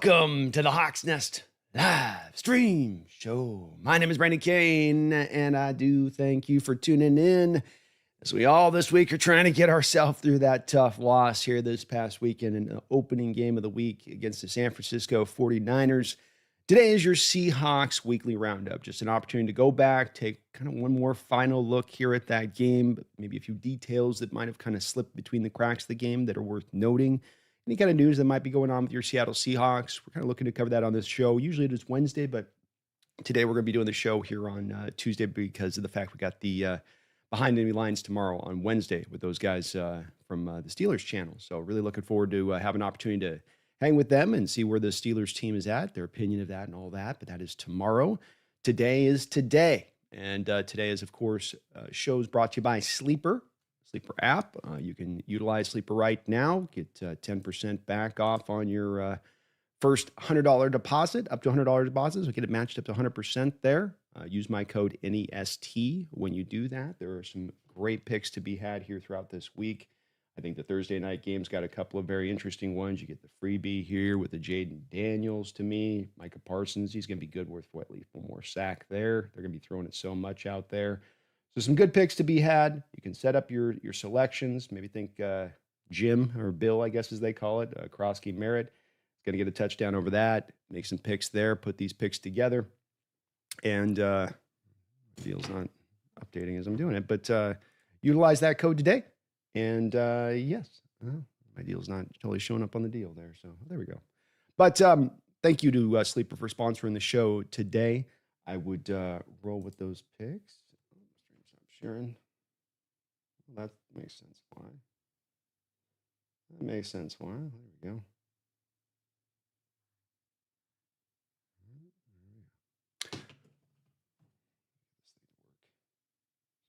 Welcome to the Hawks Nest live stream show. My name is Brandon Kane, and I do thank you for tuning in as we all this week are trying to get ourselves through that tough loss here this past weekend in the opening game of the week against the San Francisco 49ers. Today is your Seahawks weekly roundup, just an opportunity to go back, take kind of one more final look here at that game, maybe a few details that might have kind of slipped between the cracks of the game that are worth noting. Any kind of news that might be going on with your Seattle Seahawks. We're kind of looking to cover that on this show. Usually it is Wednesday, but today we're going to be doing the show here on Tuesday because of the fact we got the Behind Enemy Lines tomorrow on Wednesday with those guys from the Steelers channel. So really looking forward to have an opportunity to hang with them and see where the Steelers team is at, their opinion of that and all that. But that is tomorrow. Today is today. And today is, of course, shows brought to you by Sleeper app. You can utilize Sleeper right now. Get 10% back off on your first $100 deposit, up to $100 deposits. We'll get it matched up to 100% there. Use my code NEST when you do that. There are some great picks to be had here throughout this week. I think the Thursday night game's got a couple of very interesting ones. You get the freebie here with the Jaden Daniels to me. Micah Parsons, he's going to be good, worth at least one more sack there. They're going to be throwing it so much out there. So some good picks to be had. You can set up your selections. Maybe think Jim or Bill, I guess as they call it, Krosky Merritt. Going to get a touchdown over that. Make some picks there. Put these picks together. And deal's not updating as I'm doing it. But utilize that code today. And yes, my deal's not totally showing up on the deal there. So there we go. But thank you to Sleeper for sponsoring the show today. I would roll with those picks. Sharon. Well, that makes sense. Why? That makes sense. Why? There we go.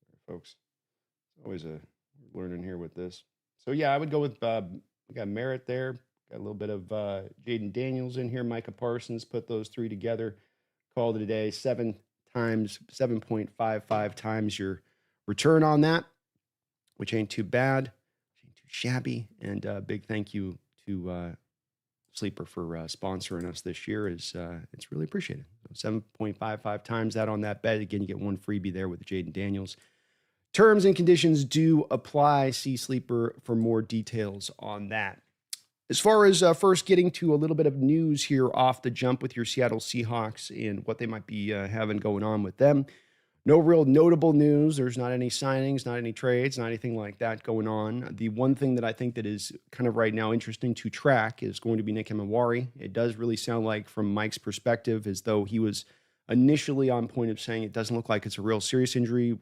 Sorry, folks. It's always a learning here with this. So yeah, I would go with we got Merritt there. Got a little bit of Jaden Daniels in here. Micah Parsons. Put those three together. Called it a day. 7.55 times your return on that, which ain't too bad, ain't too shabby. And big thank you to Sleeper for sponsoring us this year. It's really appreciated. So 7.55 times that on that bet. Again, you get one freebie there with Jaden Daniels. Terms and conditions do apply. See Sleeper for more details on that. As far as first getting to a little bit of news here off the jump with your Seattle Seahawks and what they might be having going on with them. No real notable news. There's not any signings, not any trades, not anything like that going on. The one thing that I think that is kind of right now interesting to track is going to be Nick Emmanwori. It does really sound like, from Mike's perspective, as though he was initially on point of saying it doesn't look like it's a real serious injury. It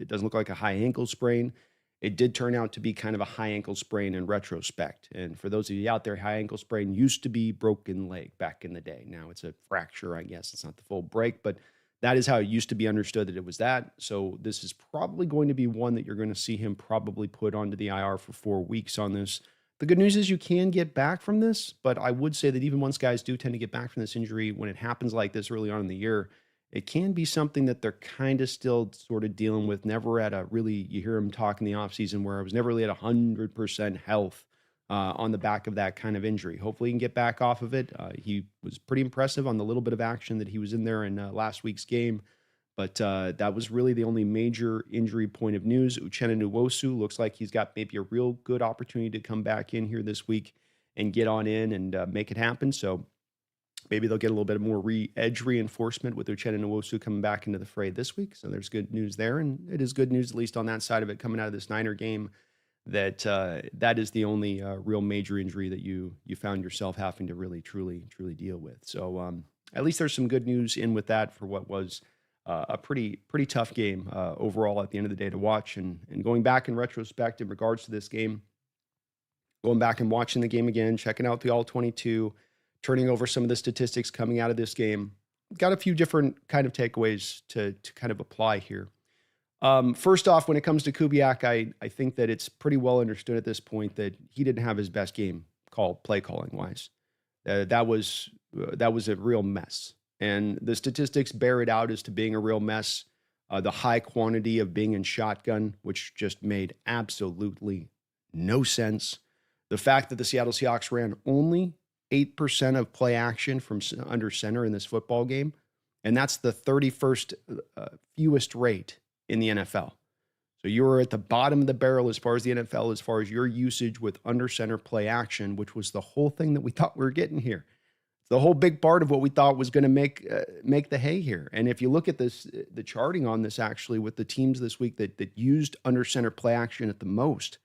doesn't look like a high ankle sprain. It did turn out to be kind of a high ankle sprain in retrospect. And for those of you out there, high ankle sprain used to be broken leg back in the day. Now it's a fracture, I guess. It's not the full break, but that is how it used to be understood that it was that. So this is probably going to be one that you're going to see him probably put onto the IR for 4 weeks on this. The good news is you can get back from this, but I would say that even once guys do tend to get back from this injury, when it happens like this early on in the year, it can be something that they're kind of still sort of dealing with. Never at a really, you hear him talk in the offseason where I was never really at 100% health on the back of that kind of injury. Hopefully he can get back off of it. He was pretty impressive on the little bit of action that he was in there in last week's game. But that was really the only major injury point of news. Uchenna Nwosu looks like he's got maybe a real good opportunity to come back in here this week and get on in and make it happen. So maybe they'll get a little bit more edge reinforcement with Uchenna Nwosu coming back into the fray this week. So there's good news there. And it is good news, at least on that side of it, coming out of this Niner game, that that is the only real major injury that you found yourself having to really, truly deal with. So at least there's some good news in with that for what was a pretty tough game overall at the end of the day to watch. And going back in retrospect in regards to this game, going back and watching the game again, checking out the All-22, turning over some of the statistics coming out of this game, got a few different kind of takeaways to kind of apply here. First off, when it comes to Kubiak, I think that it's pretty well understood at this point that he didn't have his best game play calling wise. That was a real mess. And the statistics bear it out as to being a real mess. The high quantity of being in shotgun, which just made absolutely no sense. The fact that the Seattle Seahawks ran only 8% of play action from under center in this football game, and that's the 31st fewest rate in the NFL. So you were at the bottom of the barrel as far as the NFL, as far as your usage with under center play action, which was the whole thing that we thought we were getting here. The whole big part of what we thought was going to make the hay here. And if you look at this, the charting on this actually with the teams this week that used under center play action at the most,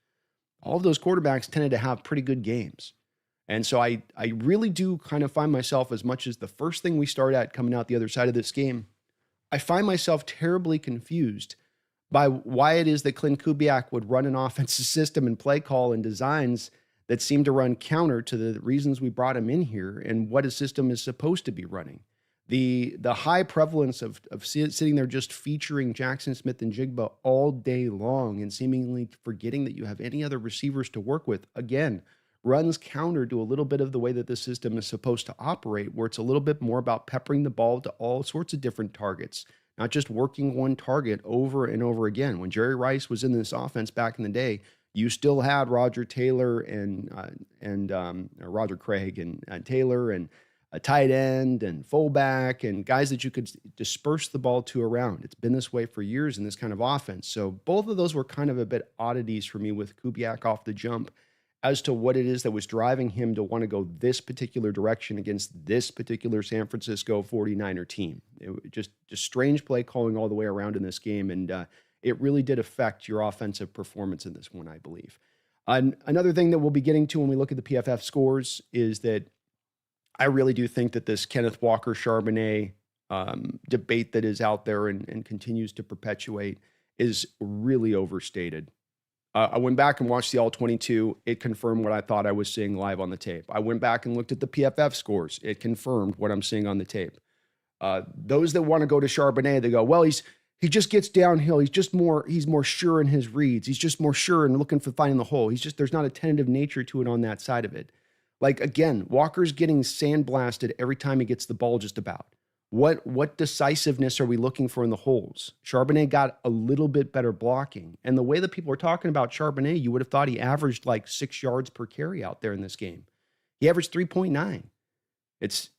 all of those quarterbacks tended to have pretty good games. And so I really do kind of find myself, as much as the first thing we start at coming out the other side of this game, I find myself terribly confused by why it is that Clint Kubiak would run an offensive system and play call and designs that seem to run counter to the reasons we brought him in here and what a system is supposed to be running. The high prevalence of sitting there just featuring Jackson Smith and Jigba all day long and seemingly forgetting that you have any other receivers to work with, again, runs counter to a little bit of the way that the system is supposed to operate, where it's a little bit more about peppering the ball to all sorts of different targets, not just working one target over and over again. When Jerry Rice was in this offense back in the day, you still had Roger Taylor and Roger Craig and Taylor and a tight end and fullback and guys that you could disperse the ball to around. It's been this way for years in this kind of offense. So both of those were kind of a bit oddities for me with Kubiak off the jump as to what it is that was driving him to want to go this particular direction against this particular San Francisco 49er team. It just strange play calling all the way around in this game, and it really did affect your offensive performance in this one, I believe. Another thing that we'll be getting to when we look at the PFF scores is that I really do think that this Kenneth Walker-Charbonnet debate that is out there and continues to perpetuate is really overstated. I went back and watched the All-22. It confirmed what I thought I was seeing live on the tape. I went back and looked at the PFF scores. It confirmed what I'm seeing on the tape. Those that want to go to Charbonnet, they go, well, he just gets downhill. He's more sure in his reads. He's just more sure and looking for finding the hole. There's not a tentative nature to it on that side of it. Like, again, Walker's getting sandblasted every time he gets the ball just about. What decisiveness are we looking for in the holes? Charbonnet got a little bit better blocking. And the way that people are talking about Charbonnet, you would have thought he averaged like 6 yards per carry out there in this game. He averaged 3.9.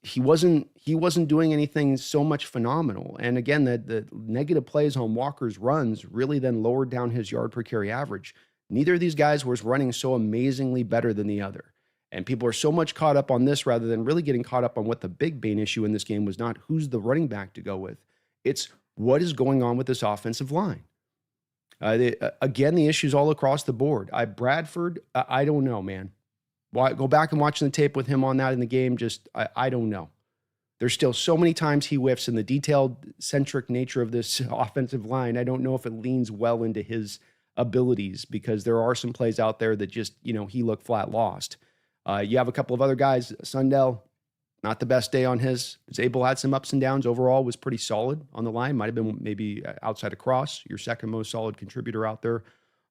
He wasn't doing anything so much phenomenal. And again, the negative plays on Walker's runs really then lowered down his yard per carry average. Neither of these guys was running so amazingly better than the other. And people are so much caught up on this rather than really getting caught up on what the big main issue in this game was, not who's the running back to go with. It's what is going on with this offensive line. Again, the issues all across the board. Bradford, I don't know, man. Go back and watch the tape with him on that in the game. I don't know. There's still so many times he whiffs, and the detailed-centric nature of this offensive line, I don't know if it leans well into his abilities, because there are some plays out there that just, he looked flat lost. You have a couple of other guys. Sundell, not the best day on his. Zabel had some ups and downs. Overall was pretty solid on the line. Might have been maybe outside of Cross, your second most solid contributor out there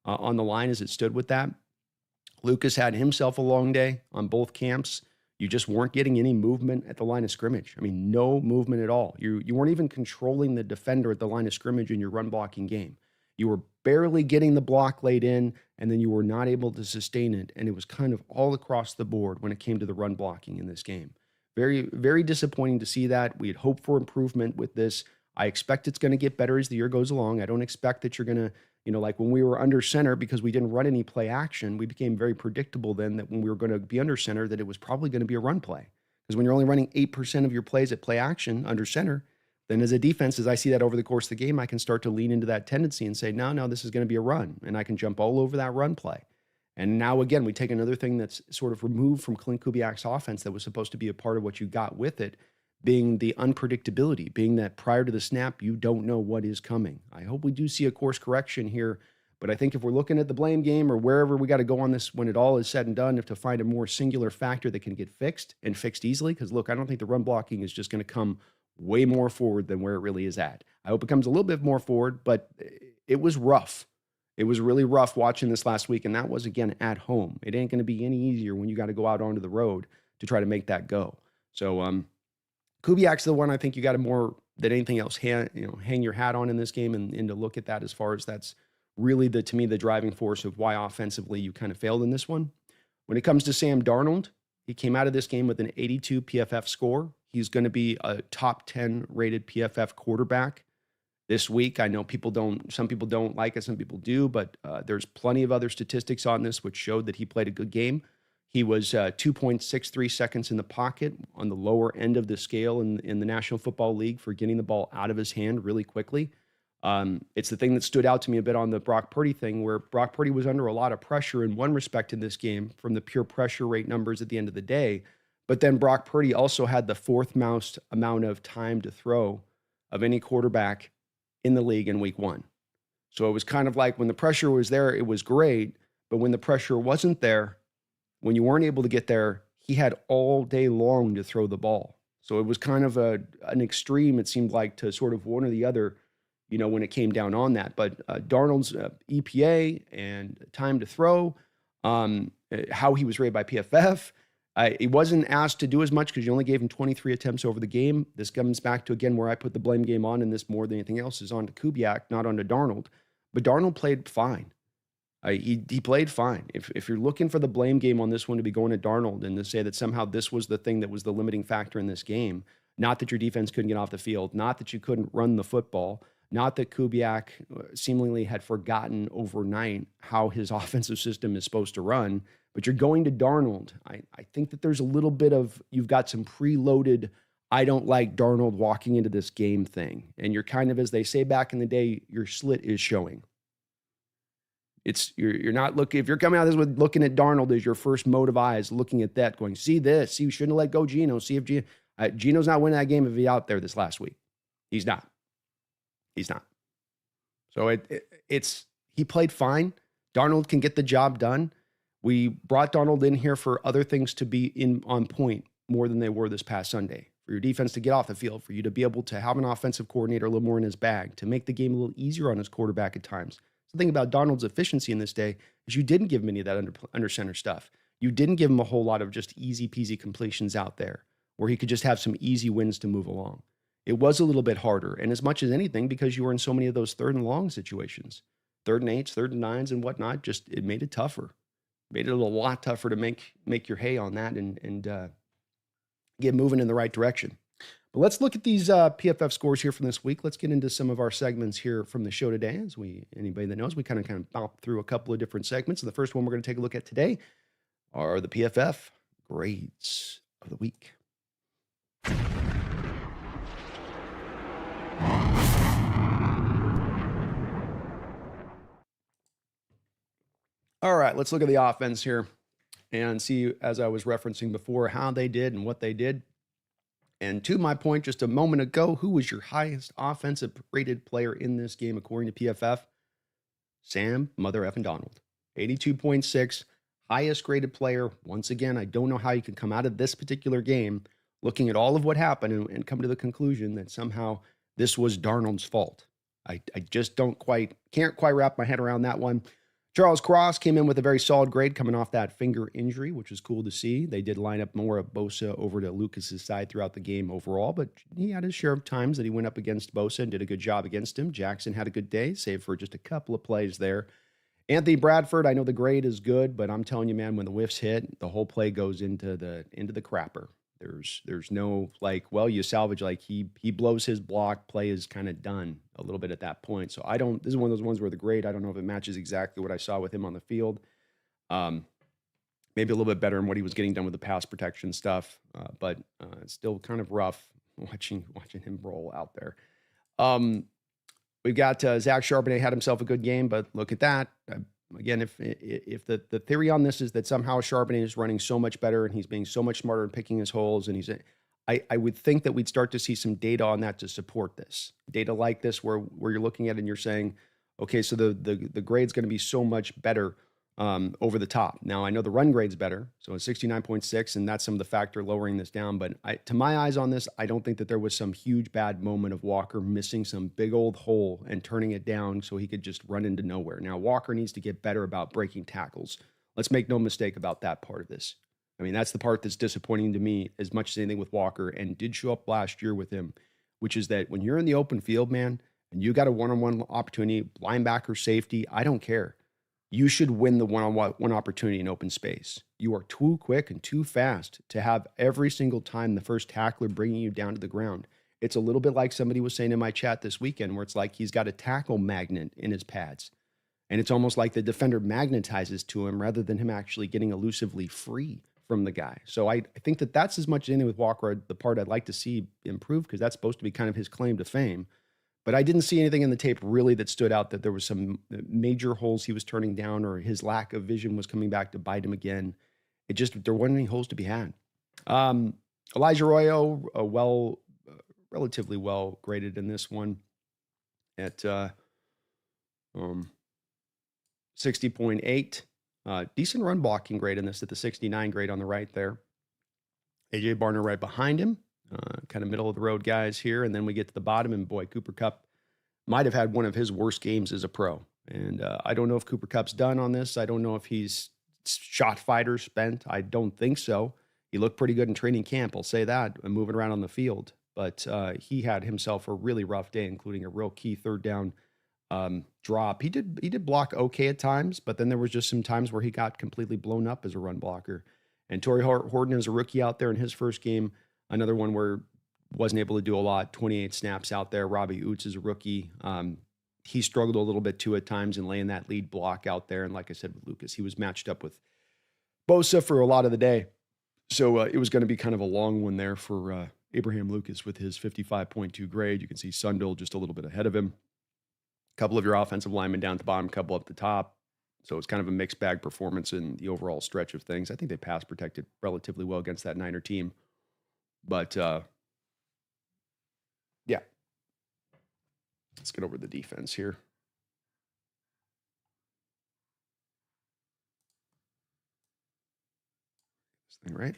on the line as it stood with that. Lucas had himself a long day on both camps. You just weren't getting any movement at the line of scrimmage. I mean, no movement at all. You weren't even controlling the defender at the line of scrimmage in your run blocking game. You were barely getting the block laid in, and then you were not able to sustain it. And it was kind of all across the board when it came to the run blocking in this game. Very, very disappointing to see that. We had hoped for improvement with this. I expect it's going to get better as the year goes along. I don't expect that you're going to, like when we were under center, because we didn't run any play action, we became very predictable then that when we were going to be under center, that it was probably going to be a run play. Because when you're only running 8% of your plays at play action under center, then as a defense, as I see that over the course of the game, I can start to lean into that tendency and say, no, this is going to be a run. And I can jump all over that run play. And now, again, we take another thing that's sort of removed from Clint Kubiak's offense that was supposed to be a part of what you got with it, being the unpredictability, being that prior to the snap, you don't know what is coming. I hope we do see a course correction here. But I think if we're looking at the blame game or wherever we got to go on this when it all is said and done, if to find a more singular factor that can get fixed and fixed easily, because, look, I don't think the run blocking is just going to come way more forward than where it really is at. I hope it comes a little bit more forward, but it was rough. It was really rough watching this last week, and that was, again, at home. It ain't going to be any easier when you got to go out onto the road to try to make that go. So Kubiak's the one I think you got to more than anything else hang your hat on in this game and to look at that as far as that's really, to me, the driving force of why offensively you kind of failed in this one. When it comes to Sam Darnold, He came out of this game with an 82 PFF score. He's going to be a top 10 rated PFF quarterback this week. I know some people don't like it, some people do, but there's plenty of other statistics on this which showed that he played a good game. He was 2.63 seconds in the pocket, on the lower end of the scale in the National Football League for getting the ball out of his hand really quickly. It's the thing that stood out to me a bit on the Brock Purdy thing, where Brock Purdy was under a lot of pressure in one respect in this game from the pure pressure rate numbers at the end of the day. But then Brock Purdy also had the fourth most amount of time to throw of any quarterback in the league in week one. So it was kind of like when the pressure was there, it was great. But when the pressure wasn't there, when you weren't able to get there, he had all day long to throw the ball. So it was kind of an extreme, it seemed like, to sort of one or the other, when it came down on that. But Darnold's EPA and time to throw, how he was rated by PFF, he wasn't asked to do as much because you only gave him 23 attempts over the game. This comes back to, again, where I put the blame game on, and this more than anything else is on to Kubiak, not on to Darnold. But Darnold played fine. He played fine. If you're looking for the blame game on this one to be going to Darnold and to say that somehow this was the thing that was the limiting factor in this game, not that your defense couldn't get off the field, not that you couldn't run the football, not that Kubiak seemingly had forgotten overnight how his offensive system is supposed to run, but you're going to Darnold. I think that there's a little bit of, you've got some preloaded, I don't like Darnold walking into this game thing. And you're kind of, as they say back in the day, your slit is showing. You're not looking, if you're coming out of this with looking at Darnold as your first mode of eyes, looking at that, going, see this, see, you shouldn't have let go Geno. See if Geno's not winning that game if he's out there this last week. He's not. So he played fine. Darnold can get the job done. We brought Darnold in here for other things to be on point more than they were this past Sunday. For your defense to get off the field, for you to be able to have an offensive coordinator a little more in his bag, to make the game a little easier on his quarterback at times. The thing about Darnold's efficiency in this day is you didn't give him any of that under center stuff. You didn't give him a whole lot of just easy peasy completions out there where he could just have some easy wins to move along. It was a little bit harder, and as much as anything, because you were in so many of those 3rd and long situations, 3rd and 8s, 3rd and 9s, and whatnot. Just it made it tougher. Made it a lot tougher to make your hay on that and get moving in the right direction. But let's look at these PFF scores here from this week. Let's get into some of our segments here from the show today. Anybody that knows, we kind of bop through a couple of different segments. And the first one we're going to take a look at today are the PFF grades of the week. All right, let's look at the offense here and see, as I was referencing before, how they did and what they did. And to my point just a moment ago, who was your highest offensive rated player in this game according to PFF? Sam Mother effing Donald. 82.6, highest graded player. Once again, I don't know how you can come out of this particular game looking at all of what happened and come to the conclusion that somehow this was Darnold's fault. I just can't quite wrap my head around that one. Charles Cross came in with a very solid grade coming off that finger injury, which was cool to see. They did line up more of Bosa over to Lucas's side throughout the game overall, but he had his share of times that he went up against Bosa and did a good job against him. Jackson had a good day, save for just a couple of plays there. Anthony Bradford, I know the grade is good, but I'm telling you, man, when the whiffs hit, the whole play goes into the crapper. There's no you salvage, he blows his block, play is kind of done a little bit at that point. So this is one of those ones where the grade, I don't know if it matches exactly what I saw with him on the field. Maybe a little bit better in what he was getting done with the pass protection stuff, but it's still kind of rough watching him roll out there. We've got Zach Charbonnet had himself a good game, but look at that. Again, if the theory on this is that somehow Charbonnet is running so much better and he's being so much smarter and picking his holes, and I would think that we'd start to see some data on that to support this. Data like this where you're looking at it and you're saying, okay, so the grade's going to be so much better over the top. Now, I know the run grade's better, so it's 69.6, and that's some of the factor lowering this down. But to my eyes on this, I don't think that there was some huge bad moment of Walker missing some big old hole and turning it down so he could just run into nowhere. Now, Walker needs to get better about breaking tackles. Let's make no mistake about that part of this. I mean, that's the part that's disappointing to me as much as anything with Walker, and did show up last year with him, which is that when you're in the open field, man, and you got a one-on-one opportunity, linebacker, safety, I don't care. you should win the one-on-one opportunity in open space. You are too quick and too fast to have every single time the first tackler bringing you down to the ground. It's a little bit like somebody was saying in my chat this weekend, where it's like he's got a tackle magnet in his pads. And it's almost like the defender magnetizes to him rather than him actually getting elusively free from the guy. So I think that that's as much as anything with Walker, the part I'd like to see improve, because that's supposed to be kind of his claim to fame. But I didn't see anything in the tape really that stood out that there was some major holes he was turning down or his lack of vision was coming back to bite him again. There weren't any holes to be had. Elijah Arroyo, relatively well graded in this one at 60.8. Decent run blocking grade in this at the 69 grade on the right there. AJ Barner right behind him. Kind of middle of the road guys here. And then we get to the bottom, and boy, Cooper Kupp might have had one of his worst games as a pro. And I don't know if Cooper Kupp's done on this. I don't know if he's shot fighter spent. I don't think so. He looked pretty good in training camp, I'll say that, moving around on the field. But he had himself a really rough day, including a real key third down drop. He did block okay at times, but then there was just some times where he got completely blown up as a run blocker. And Torrey Horton is a rookie out there in his first game. Another one where wasn't able to do a lot, 28 snaps out there. Robbie Oots is a rookie. He struggled a little bit too at times in laying that lead block out there. And like I said with Lucas, he was matched up with Bosa for a lot of the day. So it was going to be kind of a long one there for Abraham Lucas with his 55.2 grade. You can see Sundell just a little bit ahead of him. A couple of your offensive linemen down at the bottom, a couple up the top. So it's kind of a mixed bag performance in the overall stretch of things. I think they pass protected relatively well against that Niner team. But, yeah. Let's get over the defense here. This thing, right?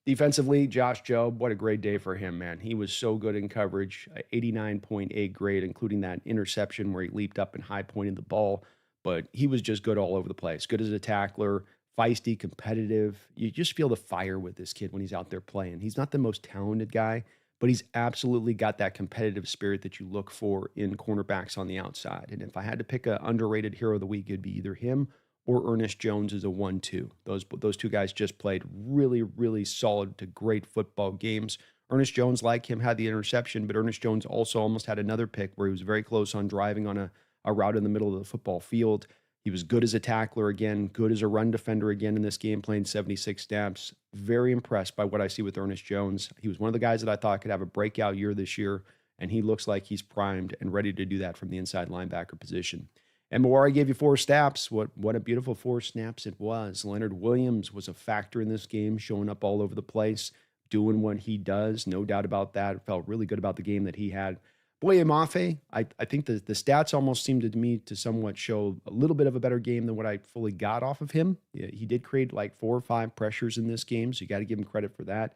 Defensively, Josh Jobe, what a great day for him, man. He was so good in coverage, 89.8 grade, including that interception where he leaped up and high-pointed the ball. But he was just good all over the place. Good as a tackler, feisty, competitive. You just feel the fire with this kid when he's out there playing. He's not the most talented guy, but he's absolutely got that competitive spirit that you look for in cornerbacks on the outside. And if I had to pick an underrated hero of the week, it'd be either him or Ernest Jones as a 1-2. Those two guys just played really, really solid to great football games. Ernest Jones, like him, had the interception, but Ernest Jones also almost had another pick where he was very close on driving on a route in the middle of the football field. He was good as a tackler again, good as a run defender again in this game, playing 76 snaps. Very impressed by what I see with Ernest Jones. He was one of the guys that I thought could have a breakout year this year, and he looks like he's primed and ready to do that from the inside linebacker position. And Mawari gave you 4 snaps. What a beautiful 4 snaps it was. Leonard Williams was a factor in this game, showing up all over the place, doing what he does. No doubt about that. Felt really good about the game that he had. Boye Mafe, I think the stats almost seemed to me to somewhat show a little bit of a better game than what I fully got off of him. He did create like 4 or 5 pressures in this game, so you got to give him credit for that.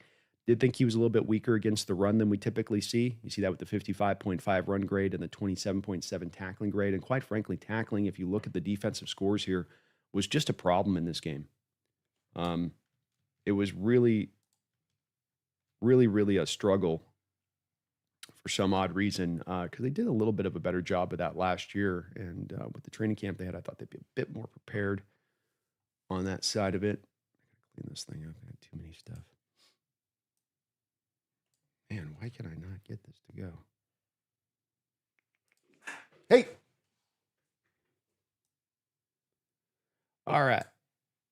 Did think he was a little bit weaker against the run than we typically see. You see that with the 55.5 run grade and the 27.7 tackling grade. And quite frankly, tackling, if you look at the defensive scores here, was just a problem in this game. It was really, really, really a struggle for some odd reason, because they did a little bit of a better job of that last year. And with the training camp they had, I thought they'd be a bit more prepared on that side of it. I gotta clean this thing up. I had too many stuff. Man, why can I not get this to go? Hey! All right.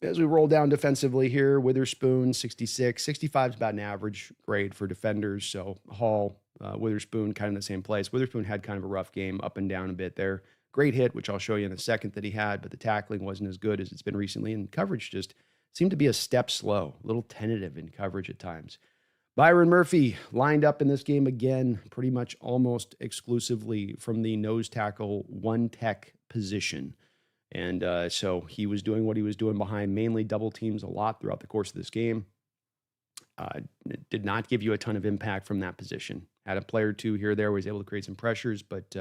As we roll down defensively here, Witherspoon, 66. 65 is about an average grade for defenders. So Hall, Witherspoon, kind of in the same place. Witherspoon had kind of a rough game, up and down a bit there. Great hit, which I'll show you in a second that he had, but the tackling wasn't as good as it's been recently, and coverage just seemed to be a step slow, a little tentative in coverage at times. Byron Murphy lined up in this game again, pretty much almost exclusively from the nose tackle 1 tech position. And so he was doing what he was doing behind mainly double teams a lot throughout the course of this game. Did not give you a ton of impact from that position. Had a player or two here or there, was able to create some pressures, but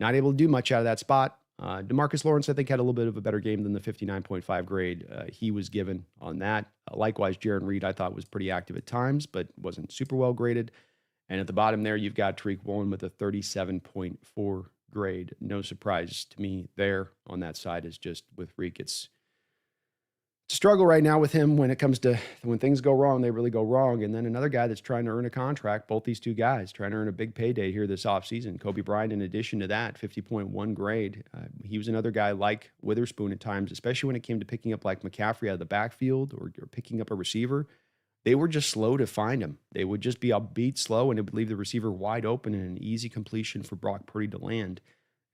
not able to do much out of that spot. DeMarcus Lawrence, I think, had a little bit of a better game than the 59.5 grade he was given on that. Likewise, Jaron Reed, I thought, was pretty active at times, but wasn't super well graded. And at the bottom there, you've got Tariq Woolen with a 37.4 grade. No surprise to me there on that side. Is just with Reek, it's a struggle right now with him when it comes to when things go wrong, they really go wrong. And then another guy that's trying to earn a contract, both these two guys trying to earn a big payday here this offseason. Kobe Bryant, in addition to that, 50.1 grade. He was another guy like Witherspoon at times, especially when it came to picking up like McCaffrey out of the backfield or picking up a receiver. They were just slow to find him. They would just be a beat slow, and it would leave the receiver wide open and an easy completion for Brock Purdy to land.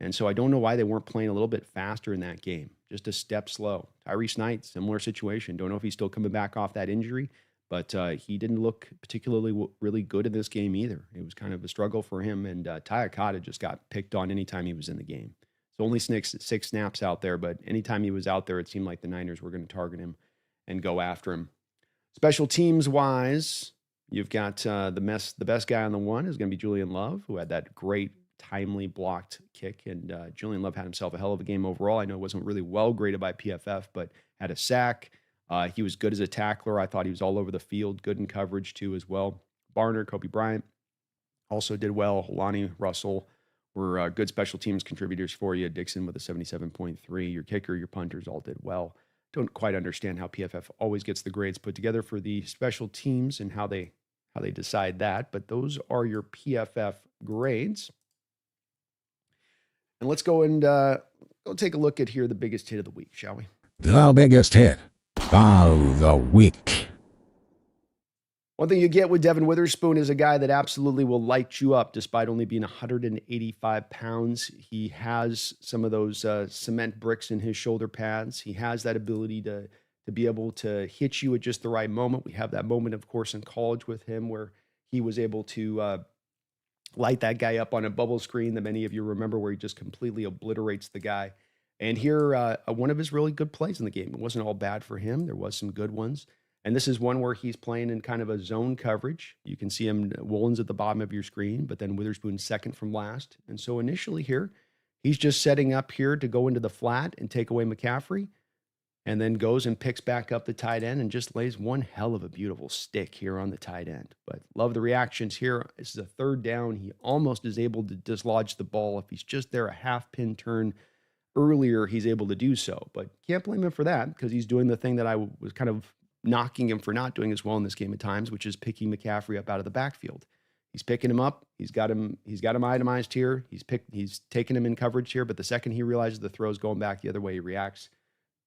And so I don't know why they weren't playing a little bit faster in that game, just a step slow. Tyrese Knight, similar situation. Don't know if he's still coming back off that injury, but he didn't look particularly really good in this game either. It was kind of a struggle for him, and Tyakata just got picked on anytime he was in the game. So only six snaps out there, but anytime he was out there, it seemed like the Niners were going to target him and go after him. Special teams-wise, you've got the best guy on the one is going to be Julian Love, who had that great timely blocked kick, and Julian Love had himself a hell of a game overall. I know it wasn't really well graded by PFF, but had a sack. He was good as a tackler. I thought he was all over the field, good in coverage too as well. Barner, Kobe Bryant also did well. Lonnie, Russell were good special teams contributors for you. Dixon with a 77.3. Your kicker, your punters all did well. Don't quite understand how PFF always gets the grades put together for the special teams and how they decide that, but those are your PFF grades. And let's go and go take a look at here the biggest hit of the week, shall we? The biggest hit of the week. One thing you get with Devin Witherspoon is a guy that absolutely will light you up despite only being 185 pounds. He has some of those cement bricks in his shoulder pads. He has that ability to be able to hit you at just the right moment. We have that moment, of course, in college with him where he was able to light that guy up on a bubble screen that many of you remember, where he just completely obliterates the guy. And here, one of his really good plays in the game. It wasn't all bad for him. There was some good ones. And this is one where he's playing in kind of a zone coverage. You can see him, Woolen's at the bottom of your screen, but then Witherspoon's second from last. And so initially here, he's just setting up here to go into the flat and take away McCaffrey, and then goes and picks back up the tight end and just lays one hell of a beautiful stick here on the tight end. But love the reactions here. This is a third down. He almost is able to dislodge the ball. If he's just there a half pin turn earlier, he's able to do so. But can't blame him for that, because he's doing the thing that I was kind of knocking him for not doing as well in this game at times, which is picking McCaffrey up out of the backfield. He's picking him up. He's got him itemized here. He's taking him in coverage here, but the second he realizes the throw's going back the other way, he reacts.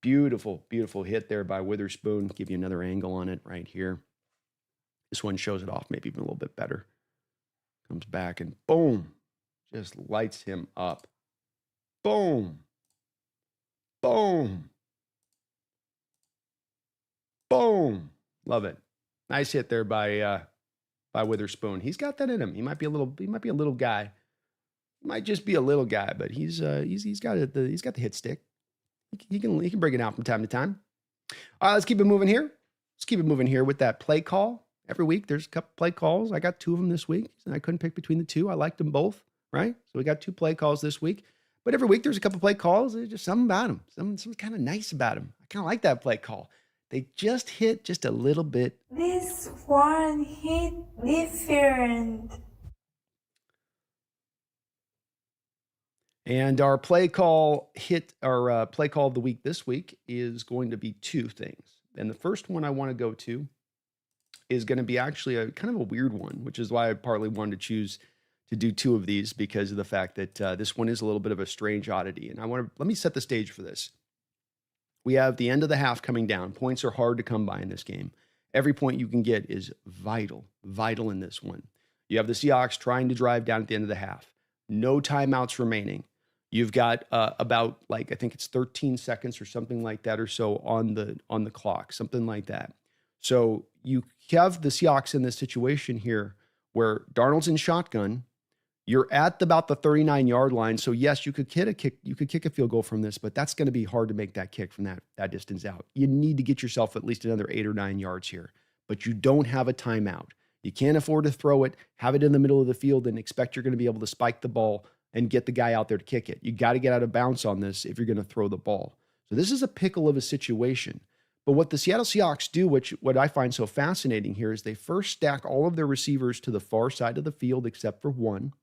Beautiful, beautiful hit there by Witherspoon. Give you another angle on it right here. This one shows it off maybe even a little bit better. Comes back and boom, just lights him up. Boom, boom, boom. Love it. Nice hit there by Witherspoon. He's got that in him. He might be a little guy. He might just be a little guy, but he's got the hit stick. He can bring it out from time to time. All right, let's keep it moving here. Let's keep it moving here with that play call. Every week there's a couple play calls. I got two of them this week, and I couldn't pick between the two. I liked them both, right? So we got two play calls this week. But every week there's a couple play calls. There's just something about them. Something kind of nice about them. I kind of like that play call. They just hit just a little bit. This one hit different. And our play call of the week this week is going to be two things. And the first one I want to go to is going to be actually a kind of a weird one, which is why I partly wanted to choose to do two of these, because of the fact that this one is a little bit of a strange oddity. And let me set the stage for this. We have the end of the half coming down. Points are hard to come by in this game. Every point you can get is vital in this one. You have the Seahawks trying to drive down at the end of the half. No timeouts remaining. You've got about, I think it's 13 seconds or something like that or so on the clock, something like that. So you have the Seahawks in this situation here where Darnold's in shotgun. You're at about the 39-yard line. So yes, you could kick a field goal from this, but that's going to be hard to make that kick from that distance out. You need to get yourself at least another 8 or 9 yards here, but you don't have a timeout. You can't afford to throw it, have it in the middle of the field, and expect you're going to be able to spike the ball and get the guy out there to kick it. You got to get out of bounds on this if you're going to throw the ball. So this is a pickle of a situation. But what the Seattle Seahawks do, what I find so fascinating here, is they first stack all of their receivers to the far side of the field except for one.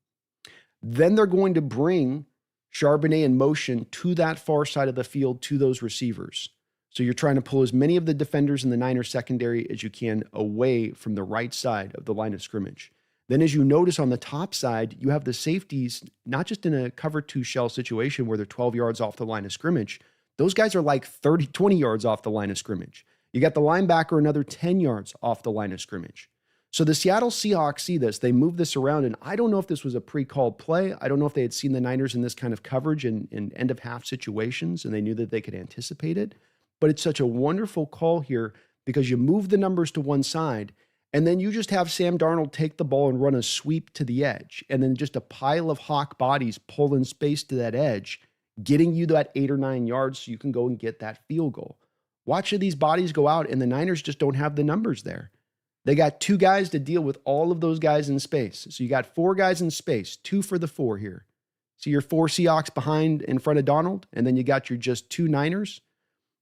Then they're going to bring Charbonnet in motion to that far side of the field to those receivers. So you're trying to pull as many of the defenders in the Niners secondary as you can away from the right side of the line of scrimmage. Then as you notice on the top side, you have the safeties, not just in a cover 2 shell situation where they're 12 yards off the line of scrimmage. Those guys are like 20 yards off the line of scrimmage. You got the linebacker another 10 yards off the line of scrimmage. So the Seattle Seahawks see this. They move this around, and I don't know if this was a pre-called play. I don't know if they had seen the Niners in this kind of coverage in end-of-half situations, and they knew that they could anticipate it. But it's such a wonderful call here because you move the numbers to one side, and then you just have Sam Darnold take the ball and run a sweep to the edge, and then just a pile of Hawk bodies pull in space to that edge, getting you that 8 or 9 yards so you can go and get that field goal. Watch these bodies go out, and the Niners just don't have the numbers there. They got 2 guys to deal with all of those guys in space. So you got 4 guys in space, 2 for the 4 here. So you're 4 Seahawks behind in front of Donald, and then you got your just 2 Niners.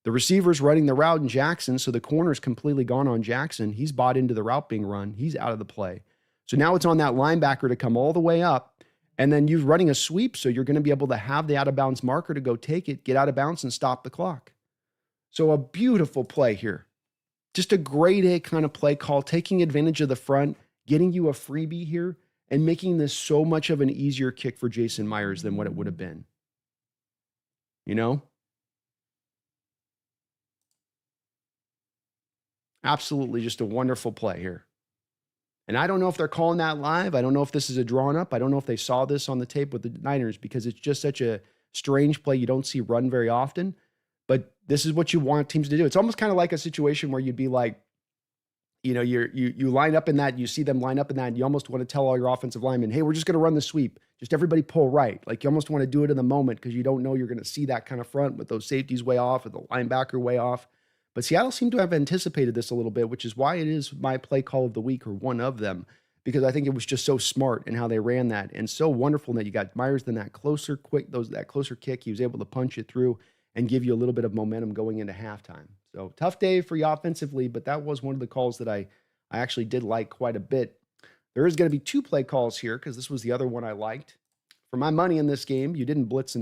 The receiver's running the route in Jackson, so the corner's completely gone on Jackson. He's bought into the route being run. He's out of the play. So now it's on that linebacker to come all the way up, and then you're running a sweep, so you're going to be able to have the out-of-bounds marker to go take it, get out of bounds, and stop the clock. So a beautiful play here. Just a grade A kind of play call, taking advantage of the front, getting you a freebie here, and making this so much of an easier kick for Jason Myers than what it would have been. You know? Absolutely just a wonderful play here. And I don't know if they're calling that live. I don't know if this is a drawn up. I don't know if they saw this on the tape with the Niners because it's just such a strange play you don't see run very often. But this is what you want teams to do. It's almost kind of like a situation where you'd be like, you know, you line up in that, you see them line up in that, and you almost want to tell all your offensive linemen, hey, we're just going to run the sweep. Just everybody pull right. Like you almost want to do it in the moment because you don't know you're going to see that kind of front with those safeties way off or the linebacker way off. But Seattle seemed to have anticipated this a little bit, which is why it is my play call of the week or one of them, because I think it was just so smart in how they ran that and so wonderful that you got Myers then that closer kick. He was able to punch it through and give you a little bit of momentum going into halftime. So tough day for you offensively, but that was one of the calls that I actually did like quite a bit. There is going to be 2 play calls here because this was the other one I liked. For my money in this game, you didn't blitz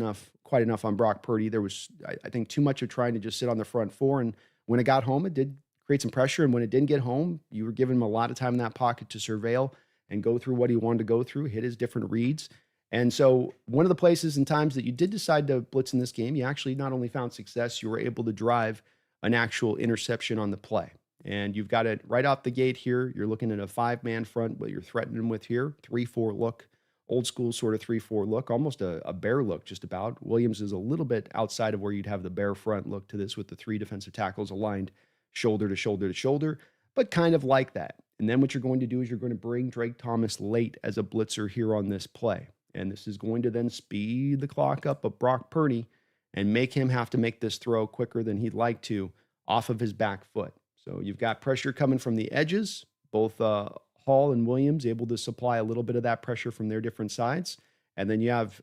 quite enough on Brock Purdy. There was, I think, too much of trying to just sit on the front 4. And when it got home, it did create some pressure. And when it didn't get home, you were giving him a lot of time in that pocket to surveil and go through what he wanted to go through, hit his different reads. And so one of the places and times that you did decide to blitz in this game, you actually not only found success, you were able to drive an actual interception on the play. And you've got it right off the gate here. You're looking at a 5-man front, what you're threatening with here, 3-4 look, old school sort of 3-4 look, almost a bear look just about. Williams is a little bit outside of where you'd have the bear front look to this with the 3 defensive tackles aligned shoulder to shoulder to shoulder, but kind of like that. And then what you're going to do is you're going to bring Drake Thomas late as a blitzer here on this play. And this is going to then speed the clock up of Brock Purdy and make him have to make this throw quicker than he'd like to off of his back foot. So you've got pressure coming from the edges, both Hall and Williams able to supply a little bit of that pressure from their different sides. And then you have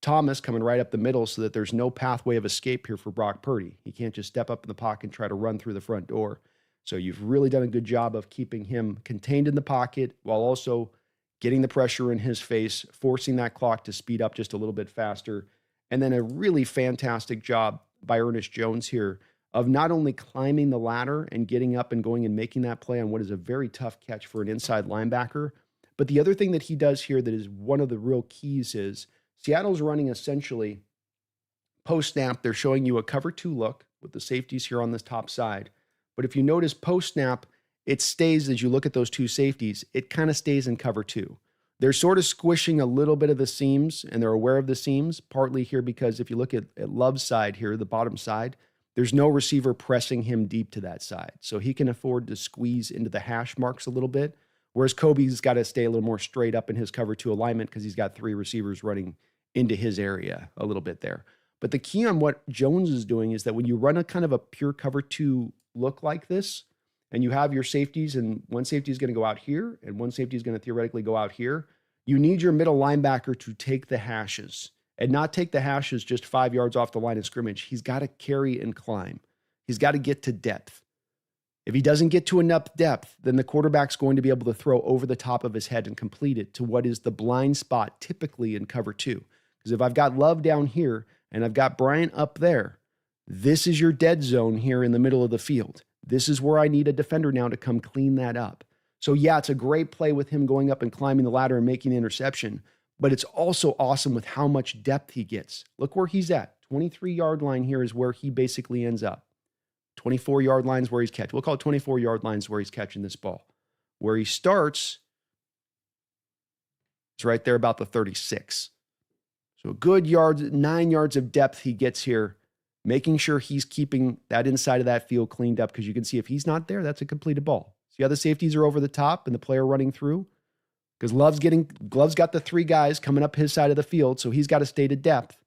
Thomas coming right up the middle so that there's no pathway of escape here for Brock Purdy. He can't just step up in the pocket and try to run through the front door. So you've really done a good job of keeping him contained in the pocket while also getting the pressure in his face, forcing that clock to speed up just a little bit faster. And then a really fantastic job by Ernest Jones here of not only climbing the ladder and getting up and going and making that play on what is a very tough catch for an inside linebacker, but the other thing that he does here that is one of the real keys is Seattle's running essentially post-snap. They're showing you a cover 2 look with the safeties here on this top side. But if you notice post-snap, it stays, as you look at those 2 safeties, it kind of stays in cover 2. They're sort of squishing a little bit of the seams, and they're aware of the seams, partly here because if you look at Love's side here, the bottom side, there's no receiver pressing him deep to that side. So he can afford to squeeze into the hash marks a little bit, whereas Kobe's got to stay a little more straight up in his cover 2 alignment because he's got 3 receivers running into his area a little bit there. But the key on what Jones is doing is that when you run a kind of a pure cover 2 look like this, and you have your safeties, and one safety is going to go out here, and one safety is going to theoretically go out here, you need your middle linebacker to take the hashes, and not take the hashes just 5 yards off the line of scrimmage. He's got to carry and climb. He's got to get to depth. If he doesn't get to enough depth, then the quarterback's going to be able to throw over the top of his head and complete it to what is the blind spot typically in cover 2. Because if I've got Love down here and I've got Bryant up there, this is your dead zone here in the middle of the field. This is where I need a defender now to come clean that up. So yeah, it's a great play with him going up and climbing the ladder and making the interception, but it's also awesome with how much depth he gets. Look where he's at. 23-yard line here is where he basically ends up. 24-yard lines where he's catching. We'll call it 24-yard lines where he's catching this ball. Where he starts, it's right there about the 36. So a good 9 yards of depth he gets here, making sure he's keeping that inside of that field cleaned up, because you can see if he's not there, that's a completed ball. See how the safeties are over the top and the player running through? Because Glove's got the 3 guys coming up his side of the field, so he's got to stay to depth.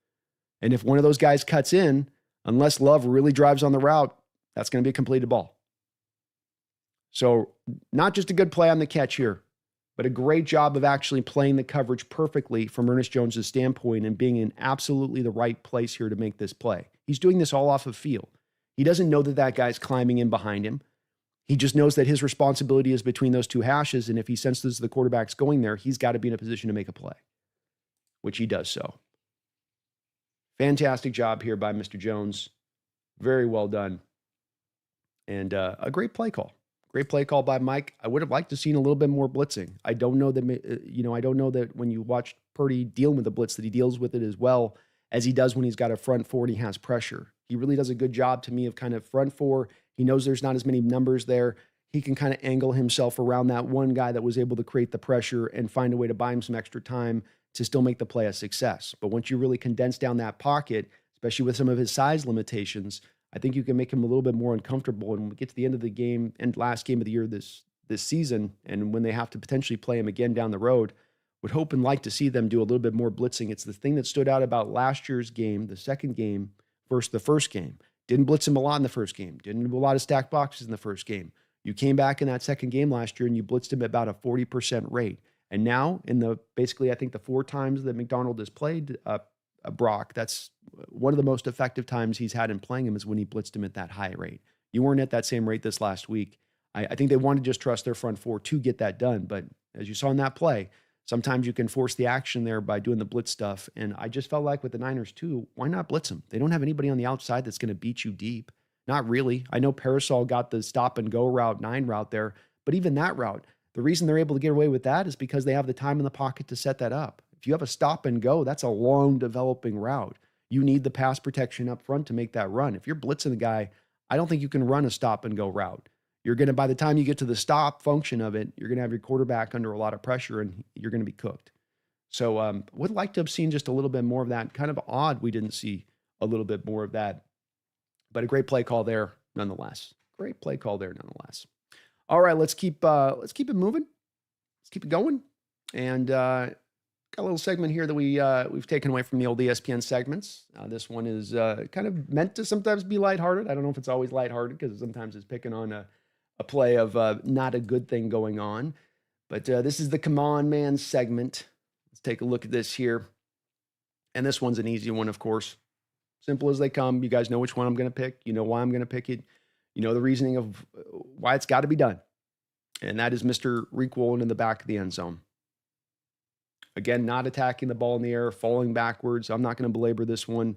And if one of those guys cuts in, unless Love really drives on the route, that's going to be a completed ball. So not just a good play on the catch here, but a great job of actually playing the coverage perfectly from Ernest Jones's standpoint and being in absolutely the right place here to make this play. He's doing this all off of feel. He doesn't know that that guy's climbing in behind him. He just knows that his responsibility is between those 2 hashes, and if he senses the quarterback's going there, he's got to be in a position to make a play, which he does so. Fantastic job here by Mr. Jones. Very well done. And a great play call. Great play call by Mike. I would have liked to seen a little bit more blitzing. I don't know that when you watch Purdy dealing with the blitz that he deals with it as well as he does when he's got a front 4 and he has pressure. He really does a good job to me of kind of front 4. He knows there's not as many numbers there. He can kind of angle himself around that one guy that was able to create the pressure and find a way to buy him some extra time to still make the play a success. But once you really condense down that pocket, especially with some of his size limitations, I think you can make him a little bit more uncomfortable. And when we get to the end of the game and last game of the year this season, and when they have to potentially play him again down the road, would hope and like to see them do a little bit more blitzing. It's the thing that stood out about last year's game, the second game versus the first game. Didn't blitz him a lot in the first game. Didn't do a lot of stack boxes in the first game. You came back in that second game last year and you blitzed him at about a 40% rate. And now basically I think the 4 times that McDonald has played Brock, that's one of the most effective times he's had in playing him is when he blitzed him at that high rate. You weren't at that same rate this last week. I think they want to just trust their front 4 to get that done. But as you saw in that play, sometimes you can force the action there by doing the blitz stuff. And I just felt like with the Niners too, why not blitz them? They don't have anybody on the outside that's going to beat you deep. Not really. I know Parasol got the stop and go route 9 route there, but even that route, the reason they're able to get away with that is because they have the time in the pocket to set that up. If you have a stop and go, that's a long developing route. You need the pass protection up front to make that run. If you're blitzing the guy, I don't think you can run a stop and go route. You're going to, by the time you get to the stop function of it, you're going to have your quarterback under a lot of pressure and you're going to be cooked. So would like to have seen just a little bit more of that. Kind of odd we didn't see a little bit more of that. But a great play call there nonetheless. Great play call there nonetheless. All right, let's keep it moving. Let's keep it going. And got a little segment here that we've taken away from the old ESPN segments. This one is kind of meant to sometimes be lighthearted. I don't know if it's always lighthearted because sometimes it's picking on a play of not a good thing going on. But this is the Come On Man segment. Let's take a look at this here. And this one's an easy one, of course. Simple as they come. You guys know which one I'm going to pick. You know why I'm going to pick it. You know the reasoning of why it's got to be done. And that is Mr. Reek Woolen in the back of the end zone. Again, not attacking the ball in the air, falling backwards. I'm not going to belabor this one.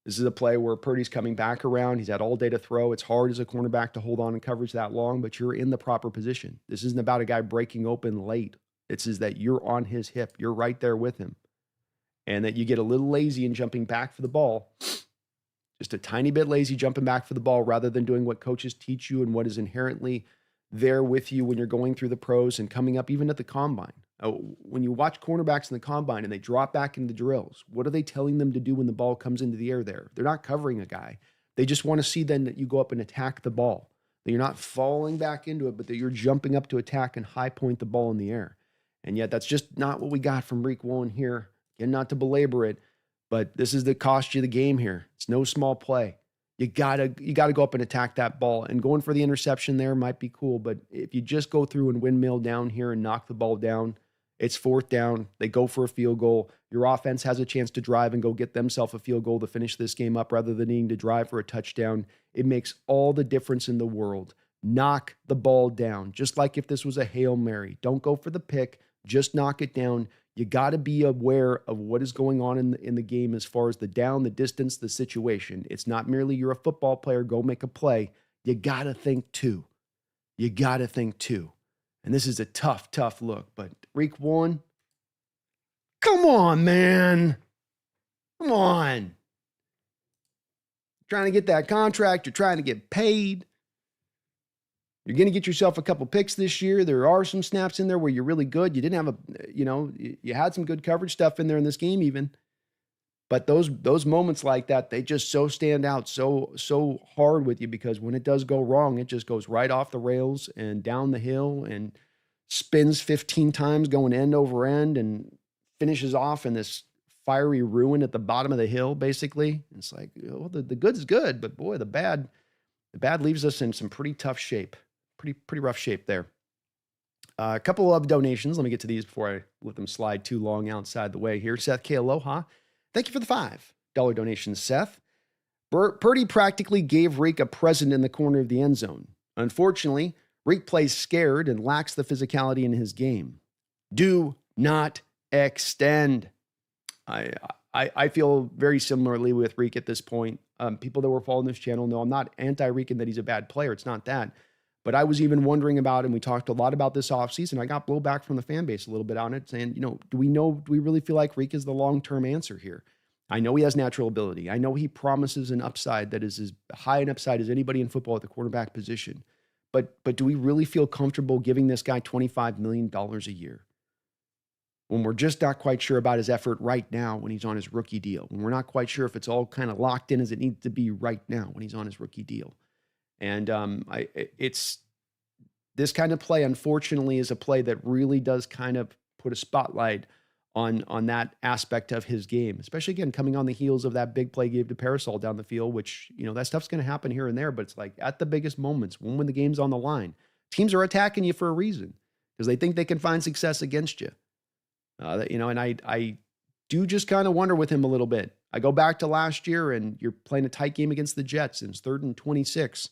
This is a play where Purdy's coming back around. He's had all day to throw. It's hard as a cornerback to hold on in coverage that long, but you're in the proper position. This isn't about a guy breaking open late. It's is that you're on his hip. You're right there with him. And that you get a little lazy in jumping back for the ball. Just a tiny bit lazy jumping back for the ball rather than doing what coaches teach you and what is inherently there with you when you're going through the pros and coming up even at the combine. When you watch cornerbacks in the combine and they drop back into drills, what are they telling them to do when the ball comes into the air there? They're not covering a guy. They just want to see then that you go up and attack the ball. That you're not falling back into it, but that you're jumping up to attack and high point the ball in the air. And yet that's just not what we got from Reek Woolen here. Again, not to belabor it, but this is the cost you the game here. It's no small play. You gotta go up and attack that ball. And going for the interception there might be cool, but if you just go through and windmill down here and knock the ball down, it's 4th down. They go for a field goal. Your offense has a chance to drive and go get themselves a field goal to finish this game up rather than needing to drive for a touchdown. It makes all the difference in the world. Knock the ball down. Just like if this was a Hail Mary. Don't go for the pick. Just knock it down. You got to be aware of what is going on in the game as far as the down, the distance, the situation. It's not merely you're a football player, go make a play. You got to think too. You got to think too. And this is a tough, tough look. But week 1, come on, man. Come on. You're trying to get that contract. You're trying to get paid. You're going to get yourself a couple picks this year. There are some snaps in there where you're really good. You didn't have you had some good coverage stuff in there in this game even. But those moments like that, they just so stand out so hard with you, because when it does go wrong, it just goes right off the rails and down the hill and spins 15 times going end over end and finishes off in this fiery ruin at the bottom of the hill, basically. It's like, well, the good is good, but boy, the bad leaves us in some pretty tough shape. Pretty rough shape there. A couple of donations. Let me get to these before I let them slide too long outside the way here. Seth K. Aloha. Thank you for the $5 donation, Seth. Purdy practically gave Reek a present in the corner of the end zone. Unfortunately, Reek plays scared and lacks the physicality in his game. Do not extend. I feel very similarly with Reek at this point. People that were following this channel know I'm not anti-Reek and that he's a bad player. It's not that. But I was even wondering about, and we talked a lot about this offseason. I got blowback from the fan base a little bit on it, saying, do we really feel like Reek is the long-term answer here? I know he has natural ability. I know he promises an upside that is as high an upside as anybody in football at the quarterback position. But do we really feel comfortable giving this guy $25 million a year when we're just not quite sure about his effort right now when he's on his rookie deal, when we're not quite sure if it's all kind of locked in as it needs to be right now when he's on his rookie deal? And it's this kind of play, unfortunately, is a play that really does kind of put a spotlight on that aspect of his game, especially, again, coming on the heels of that big play he gave to Parasol down the field, which, that stuff's going to happen here and there. But it's like at the biggest moments, when the game's on the line, teams are attacking you for a reason because they think they can find success against you. And I do just kind of wonder with him a little bit. I go back to last year and you're playing a tight game against the Jets and it's 3rd and 26.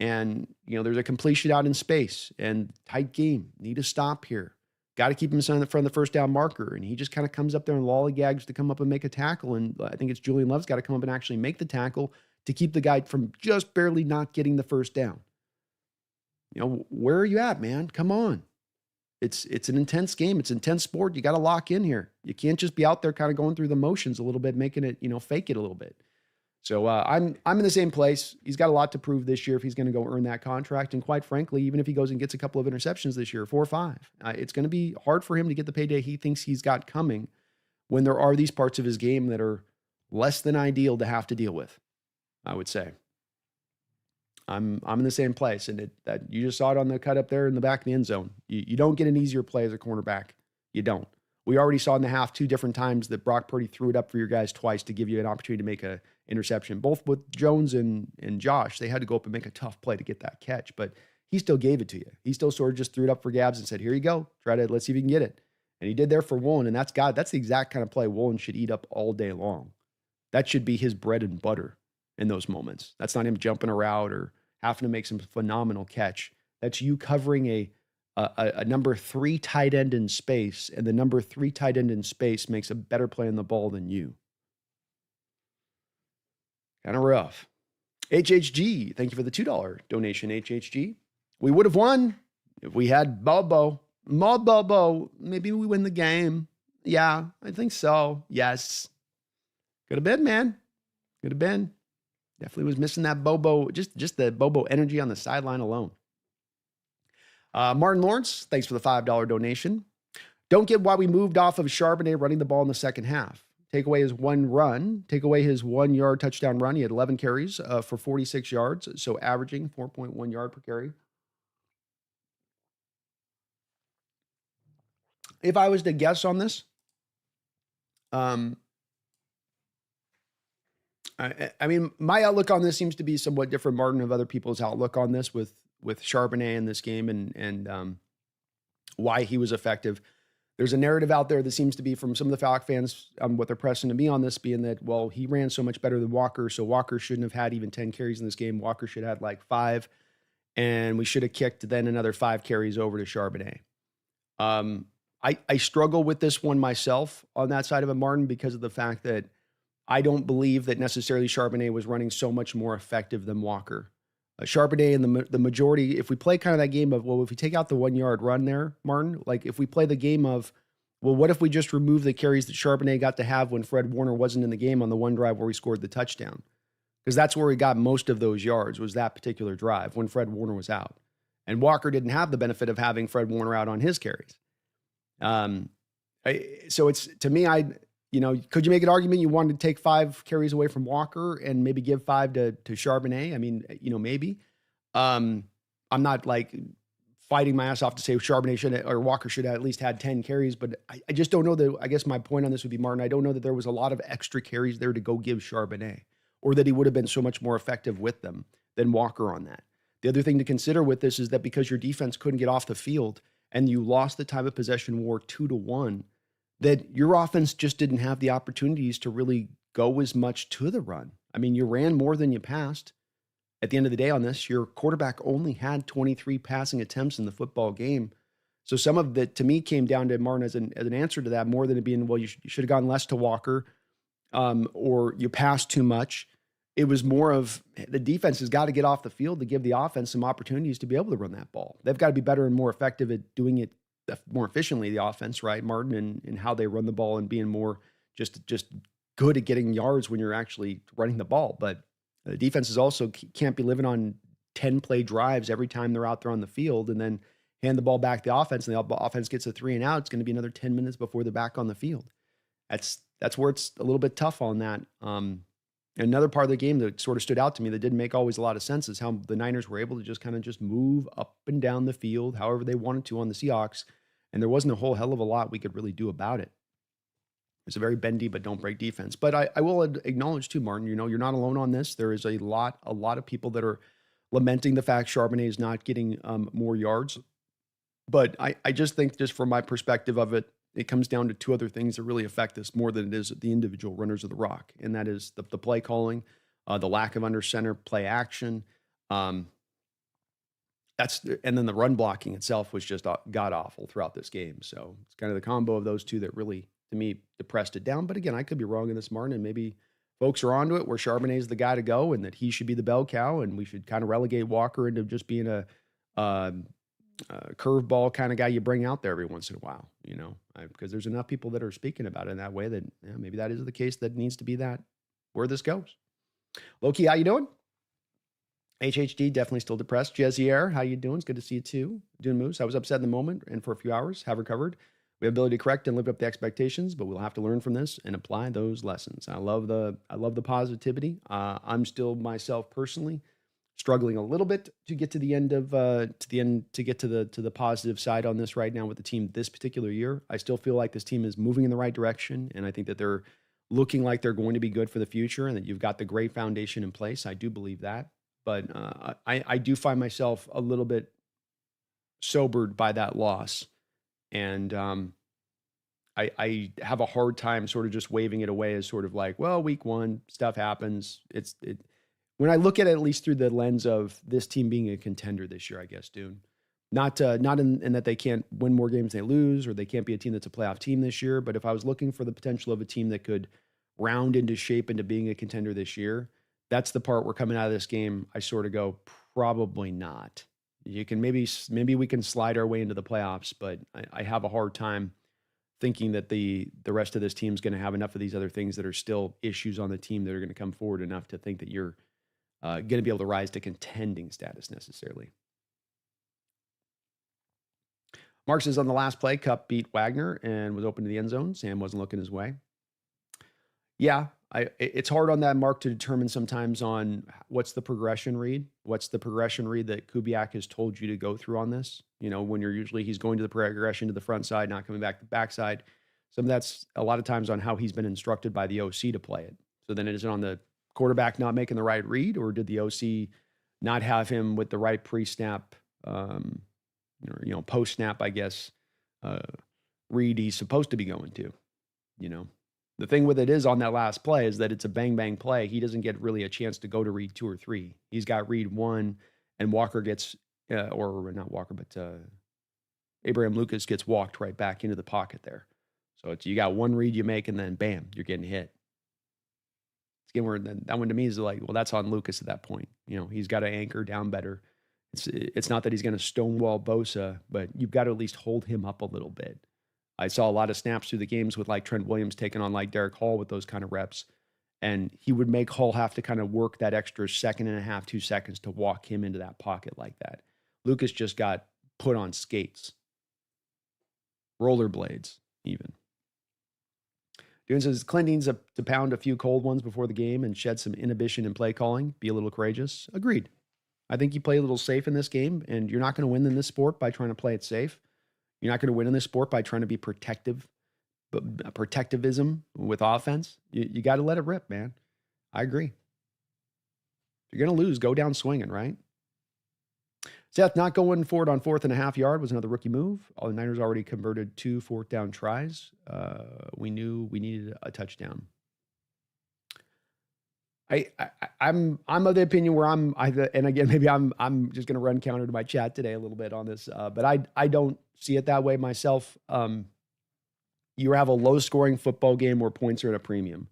And, there's a completion out in space and tight game. Need to stop here. Got to keep him in front of the first down marker. And he just kind of comes up there and lollygags to come up and make a tackle. And I think it's Julian Love's got to come up and actually make the tackle to keep the guy from just barely not getting the first down. Where are you at, man? Come on. It's an intense game. It's an intense sport. You got to lock in here. You can't just be out there kind of going through the motions a little bit, making it, fake it a little bit. So I'm in the same place. He's got a lot to prove this year if he's going to go earn that contract. And quite frankly, even if he goes and gets a couple of interceptions this year, 4 or 5, it's going to be hard for him to get the payday he thinks he's got coming when there are these parts of his game that are less than ideal to have to deal with, I would say. I'm in the same place. And that you just saw it on the cut up there in the back of the end zone. You don't get an easier play as a cornerback. You don't. We already saw in the half 2 different times that Brock Purdy threw it up for your guys twice to give you an opportunity to make a interception. Both with Jones and Josh, they had to go up and make a tough play to get that catch, but he still gave it to you. He still sort of just threw it up for Gabs and said, here you go. Let's see if you can get it. And he did there for Woolen, and that's the exact kind of play Woolen should eat up all day long. That should be his bread and butter in those moments. That's not him jumping a route or having to make some phenomenal catch. That's you covering a number 3 tight end in space, and the number 3 tight end in space makes a better play on the ball than you. Kind of rough. HHG, thank you for the $2 donation, HHG. We would have won if we had Bobo. Maybe we win the game. Yeah, I think so. Yes. Could have been, man. Could have been. Definitely was missing that Bobo, just the Bobo energy on the sideline alone. Martin Lawrence, thanks for the $5 donation. Don't get why we moved off of Charbonnet running the ball in the second half. Take away his 1 yard touchdown run. He had 11 carries for 46 yards, so averaging 4.1 yard per carry. If I was to guess on this, I mean, my outlook on this seems to be somewhat different, Martin, of other people's outlook on this with Charbonnet in this game and why he was effective. There's a narrative out there that seems to be from some of the Falcons fans, what they're pressing to me on this being that, well, he ran so much better than Walker, so Walker shouldn't have had even 10 carries in this game. Walker should have had like 5, and we should have kicked then another 5 carries over to Charbonnet. I struggle with this one myself on that side of it, Martin, because of the fact that I don't believe that necessarily Charbonnet was running so much more effective than Walker. Charbonnet and the majority, if we play kind of that game of, well, if we take out the 1 yard run there, Martin, like if we play the game of, well, what if we just remove the carries that Charbonnet got to have when Fred Warner wasn't in the game on the one drive where we scored the touchdown? Because that's where he got most of those yards, was that particular drive when Fred Warner was out. And Walker didn't have the benefit of having Fred Warner out on his carries. So it's, to me, could you make an argument you wanted to take 5 carries away from Walker and maybe give 5 to Charbonnet? I mean, maybe. I'm not like fighting my ass off to say Charbonnet or Walker should have at least had 10 carries, but I just don't know that. I guess my point on this would be, Martin, I don't know that there was a lot of extra carries there to go give Charbonnet, or that he would have been so much more effective with them than Walker on that. The other thing to consider with this is that because your defense couldn't get off the field and you lost the time of possession war 2-1, that your offense just didn't have the opportunities to really go as much to the run. I mean, you ran more than you passed. At the end of the day on this, your quarterback only had 23 passing attempts in the football game. So some of that, to me, came down to, Martin, as an answer to that, more than it being, well, you should have gone less to Walker, or you passed too much. It was more of the defense has got to get off the field to give the offense some opportunities to be able to run that ball. They've got to be better and more effective at doing it more efficiently, the offense, right, Martin, and how they run the ball and being more just good at getting yards when you're actually running the ball. But the defenses also can't be living on 10-play drives every time they're out there on the field and then hand the ball back to the offense, and the offense gets a 3 and out. It's going to be another 10 minutes before they're back on the field. That's where it's a little bit tough on that. Another part of the game that sort of stood out to me that didn't make always a lot of sense is how the Niners were able to just move up and down the field however they wanted to on the Seahawks, and there wasn't a whole hell of a lot we could really do about it. It's a very bendy but don't break defense. But I will acknowledge too, Martin, you're not alone on this. There is a lot of people that are lamenting the fact Charbonnet is not getting more yards. But I just think, just from my perspective of it, it comes down to 2 other things that really affect this more than it is the individual runners of the rock. And that is the play calling, the lack of under center play action. And then the run blocking itself was just god awful throughout this game. So it's kind of the combo of those 2 that really, to me, depressed it down. But again, I could be wrong in this, Martin, and maybe folks are onto it where Charbonnet is the guy to go and that he should be the bell cow, and we should kind of relegate Walker into just being a curveball kind of guy you bring out there every once in a while, because there's enough people that are speaking about it in that way that maybe that is the case that needs to be that where this goes. Loki, how you doing? HHD, definitely still depressed. Jezier, how you doing? It's good to see you too. Doing moves. I was upset in the moment and for a few hours, have recovered. We have ability to correct and live up to expectations, but we'll have to learn from this and apply those lessons. I love the positivity. I'm still myself personally struggling a little bit to get to the end of to get to the positive side on this right now with the team this particular year. I still feel like this team is moving in the right direction, and I think that they're looking like they're going to be good for the future, and that you've got the great foundation in place. I do believe that, but I do find myself a little bit sobered by that loss, and I have a hard time sort of just waving it away as sort of like, well, week 1 stuff happens. When I look at least through the lens of this team being a contender this year, I guess, Dune, not in that they can't win more games than they lose, or they can't be a team that's a playoff team this year. But if I was looking for the potential of a team that could round into shape into being a contender this year, that's the part where coming out of this game, I sort of go, probably not. You can maybe we can slide our way into the playoffs, but I have a hard time thinking that the rest of this team is going to have enough of these other things that are still issues on the team that are going to come forward enough to think that you're going to be able to rise to contending status necessarily. Mark says on the last play, Kupp beat Wagner and was open to the end zone. Sam wasn't looking his way. Yeah, it's hard on that, Mark, to determine sometimes on what's the progression read. What's the progression read that Kubiak has told you to go through on this? When he's going to the progression to the front side, not coming back to the back side. Some of that's a lot of times on how he's been instructed by the OC to play it. So then it is on the quarterback not making the right read, or did the OC not have him with the right pre-snap, post-snap, I guess, read he's supposed to be going to, The thing with it is on that last play is that it's a bang-bang play. He doesn't get really a chance to go to read 2 or 3. He's got read 1, and Walker gets, or not Walker, but Abraham Lucas gets walked right back into the pocket there. So you got one read you make, and then bam, you're getting hit. It's again where that one to me is like, well, that's on Lucas at that point. He's got to anchor down better. It's not that he's going to stonewall Bosa, but you've got to at least hold him up a little bit. I saw a lot of snaps through the games with like Trent Williams taking on like Derek Hall with those kind of reps. And he would make Hall have to kind of work that extra 1.5 seconds, 2 seconds to walk him into that pocket like that. Lucas just got put on skates, rollerblades even. Dune says, Clint needs to pound a few cold ones before the game and shed some inhibition in play calling, be a little courageous. Agreed. I think you play a little safe in this game, and you're not going to win in this sport by trying to play it safe. You're not going to win in this sport by trying to be protective, but protectivism with offense. You got to let it rip, man. I agree. If you're going to lose, go down swinging, right? Seth, not going for it on 4th and a half yard was another rookie move. All the Niners already converted 2 4th down tries. We knew we needed a touchdown. I'm of the opinion where and again, maybe I'm just going to run counter to my chat today a little bit on this, but I don't see it that way myself. You have a low scoring football game where points are at a premium.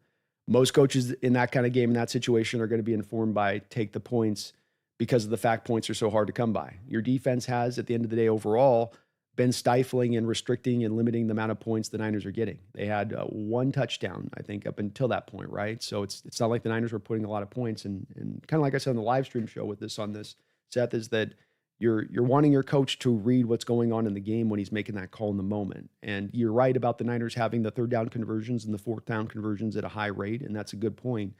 Most coaches in that kind of game, in that situation, are going to be informed by take the points because of the fact points are so hard to come by. Your defense has, at the end of the day, overall, been stifling and restricting and limiting the amount of points the Niners are getting. They had 1 touchdown, I think, up until that point, right? So it's not like the Niners were putting a lot of points. And kind of like I said on the live stream show with this on this, Seth, is that you're wanting your coach to read what's going on in the game when he's making that call in the moment. And you're right about the Niners having the 3rd down conversions and the 4th down conversions at a high rate, and that's a good point.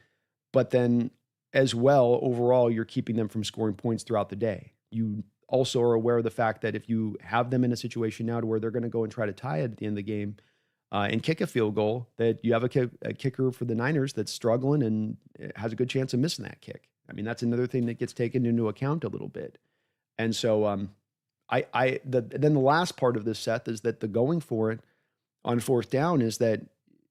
But then as well, overall, you're keeping them from scoring points throughout the day. You also are aware of the fact that if you have them in a situation now to where they're going to go and try to tie it at the end of the game and kick a field goal, that you have a kicker for the Niners that's struggling and has a good chance of missing that kick. I mean, that's another thing that gets taken into account a little bit. And so then the last part of this, Seth, is that the going for it on 4th down is that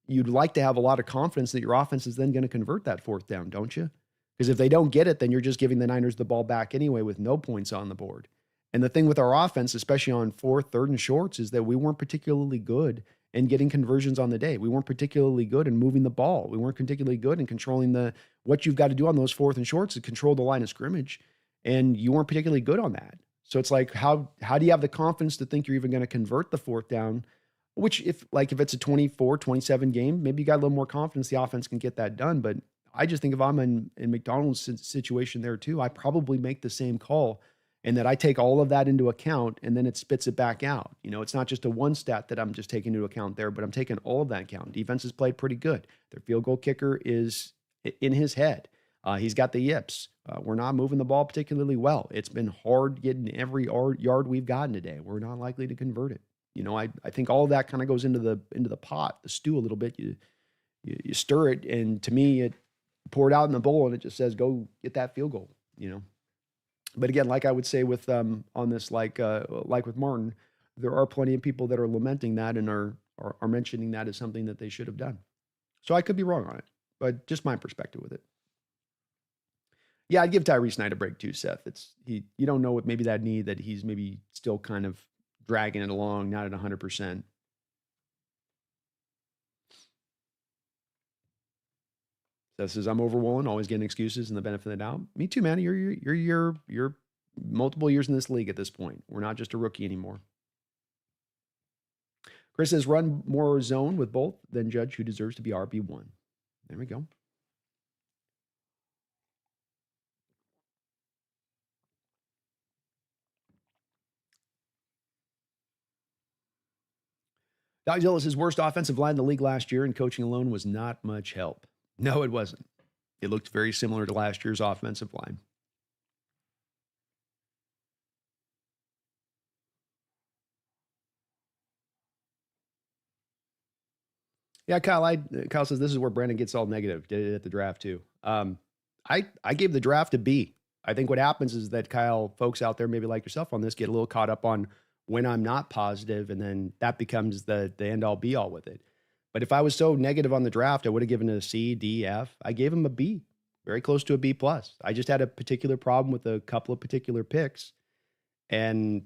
you'd like to have a lot of confidence that your offense is then going to convert that 4th down, don't you? Because if they don't get it, then you're just giving the Niners the ball back anyway with no points on the board. And the thing with our offense, especially on 4th, 3rd, and shorts, is that we weren't particularly good in getting conversions on the day. We weren't particularly good in moving the ball. We weren't particularly good in controlling what you've got to do on those 4th and shorts is control the line of scrimmage. And you weren't particularly good on that. So it's like, how do you have the confidence to think you're even going to convert the 4th down? Which if it's a 24-27 game, maybe you got a little more confidence the offense can get that done. But I just think if I'm in McDonald's situation there too, I probably make the same call, and that I take all of that into account and then it spits it back out. It's not just a one stat that I'm just taking into account there, but I'm taking all of that account. Defense has played pretty good. Their field goal kicker is in his head. He's got the yips. We're not moving the ball particularly well. It's been hard getting every yard we've gotten today. We're not likely to convert it. I think all of that kind of goes into the pot, the stew a little bit. You stir it, and to me, it poured out in the bowl, and it just says, "Go get that field goal." But again, like I would say with on this, like with Martin, there are plenty of people that are lamenting that and are mentioning that as something that they should have done. So I could be wrong on it, but just my perspective with it. Yeah, I'd give Tyrese Knight a break too, Seth. You don't know what maybe that knee that he's maybe still kind of dragging it along, not at 100%. Seth says, I'm overwhelmed, always getting excuses and the benefit of the doubt. Me too, man. You're multiple years in this league at this point. We're not just a rookie anymore. Chris says, run more zone with both, then judge who deserves to be RB1. There we go. Dogzilla says, worst offensive line in the league last year, and coaching alone was not much help. No, it wasn't. It looked very similar to last year's offensive line. Yeah, Kyle says this is where Brandon gets all negative. Did it at the draft too. I gave the draft a B. I think what happens is that Kyle, folks out there, maybe like yourself on this, get a little caught up on when I'm not positive, and then that becomes the end all be all with it. But if I was so negative on the draft, I would have given it a C, D, F. I gave him a B, very close to a B plus. I just had a particular problem with a couple of particular picks, and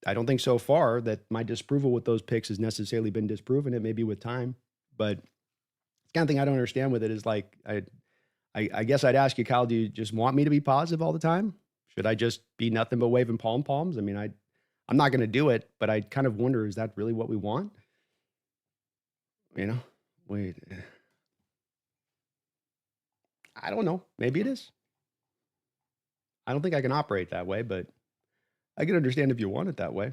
I don't think so far that my disapproval with those picks has necessarily been disproven. It may be with time, but the kind of thing I don't understand with it is like, I guess I'd ask you, Kyle, do you just want me to be positive all the time? Should I just be nothing but waving palms? I mean, I'm not going to do it, but I kind of wonder, is that really what we want? You know, wait, I don't know. Maybe it is. I don't think I can operate that way, but I can understand if you want it that way.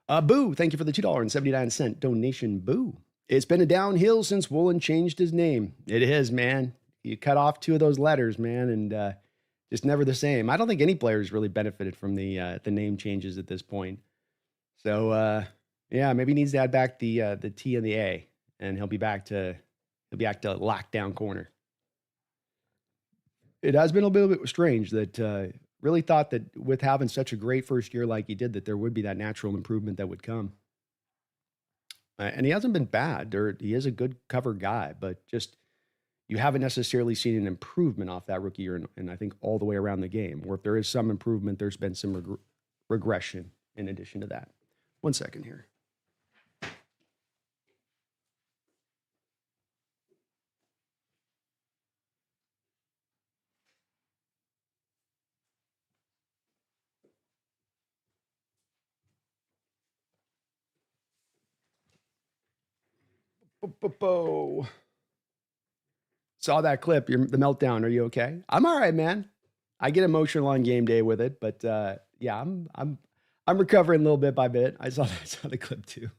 Boo, thank you for the $2.79 donation. Boo. It's been a downhill since Woolen changed his name. It is, man. You cut off 2 of those letters, man, and just never the same. I don't think any players really benefited from the name changes at this point. So yeah, maybe he needs to add back the T and the A, and he'll be back to lockdown corner. It has been a little bit strange that really thought that with having such a great first year like he did, that there would be that natural improvement that would come. And he hasn't been bad, or he is a good cover guy, but just you haven't necessarily seen an improvement off that rookie year, and I think all the way around the game. Or if there is some improvement, there's been some regression in addition to that. 1 second here. Saw that clip, the meltdown. Are you okay? I'm all right, man. I get emotional on game day with it, but yeah, I'm recovering little bit by bit. I saw the clip too.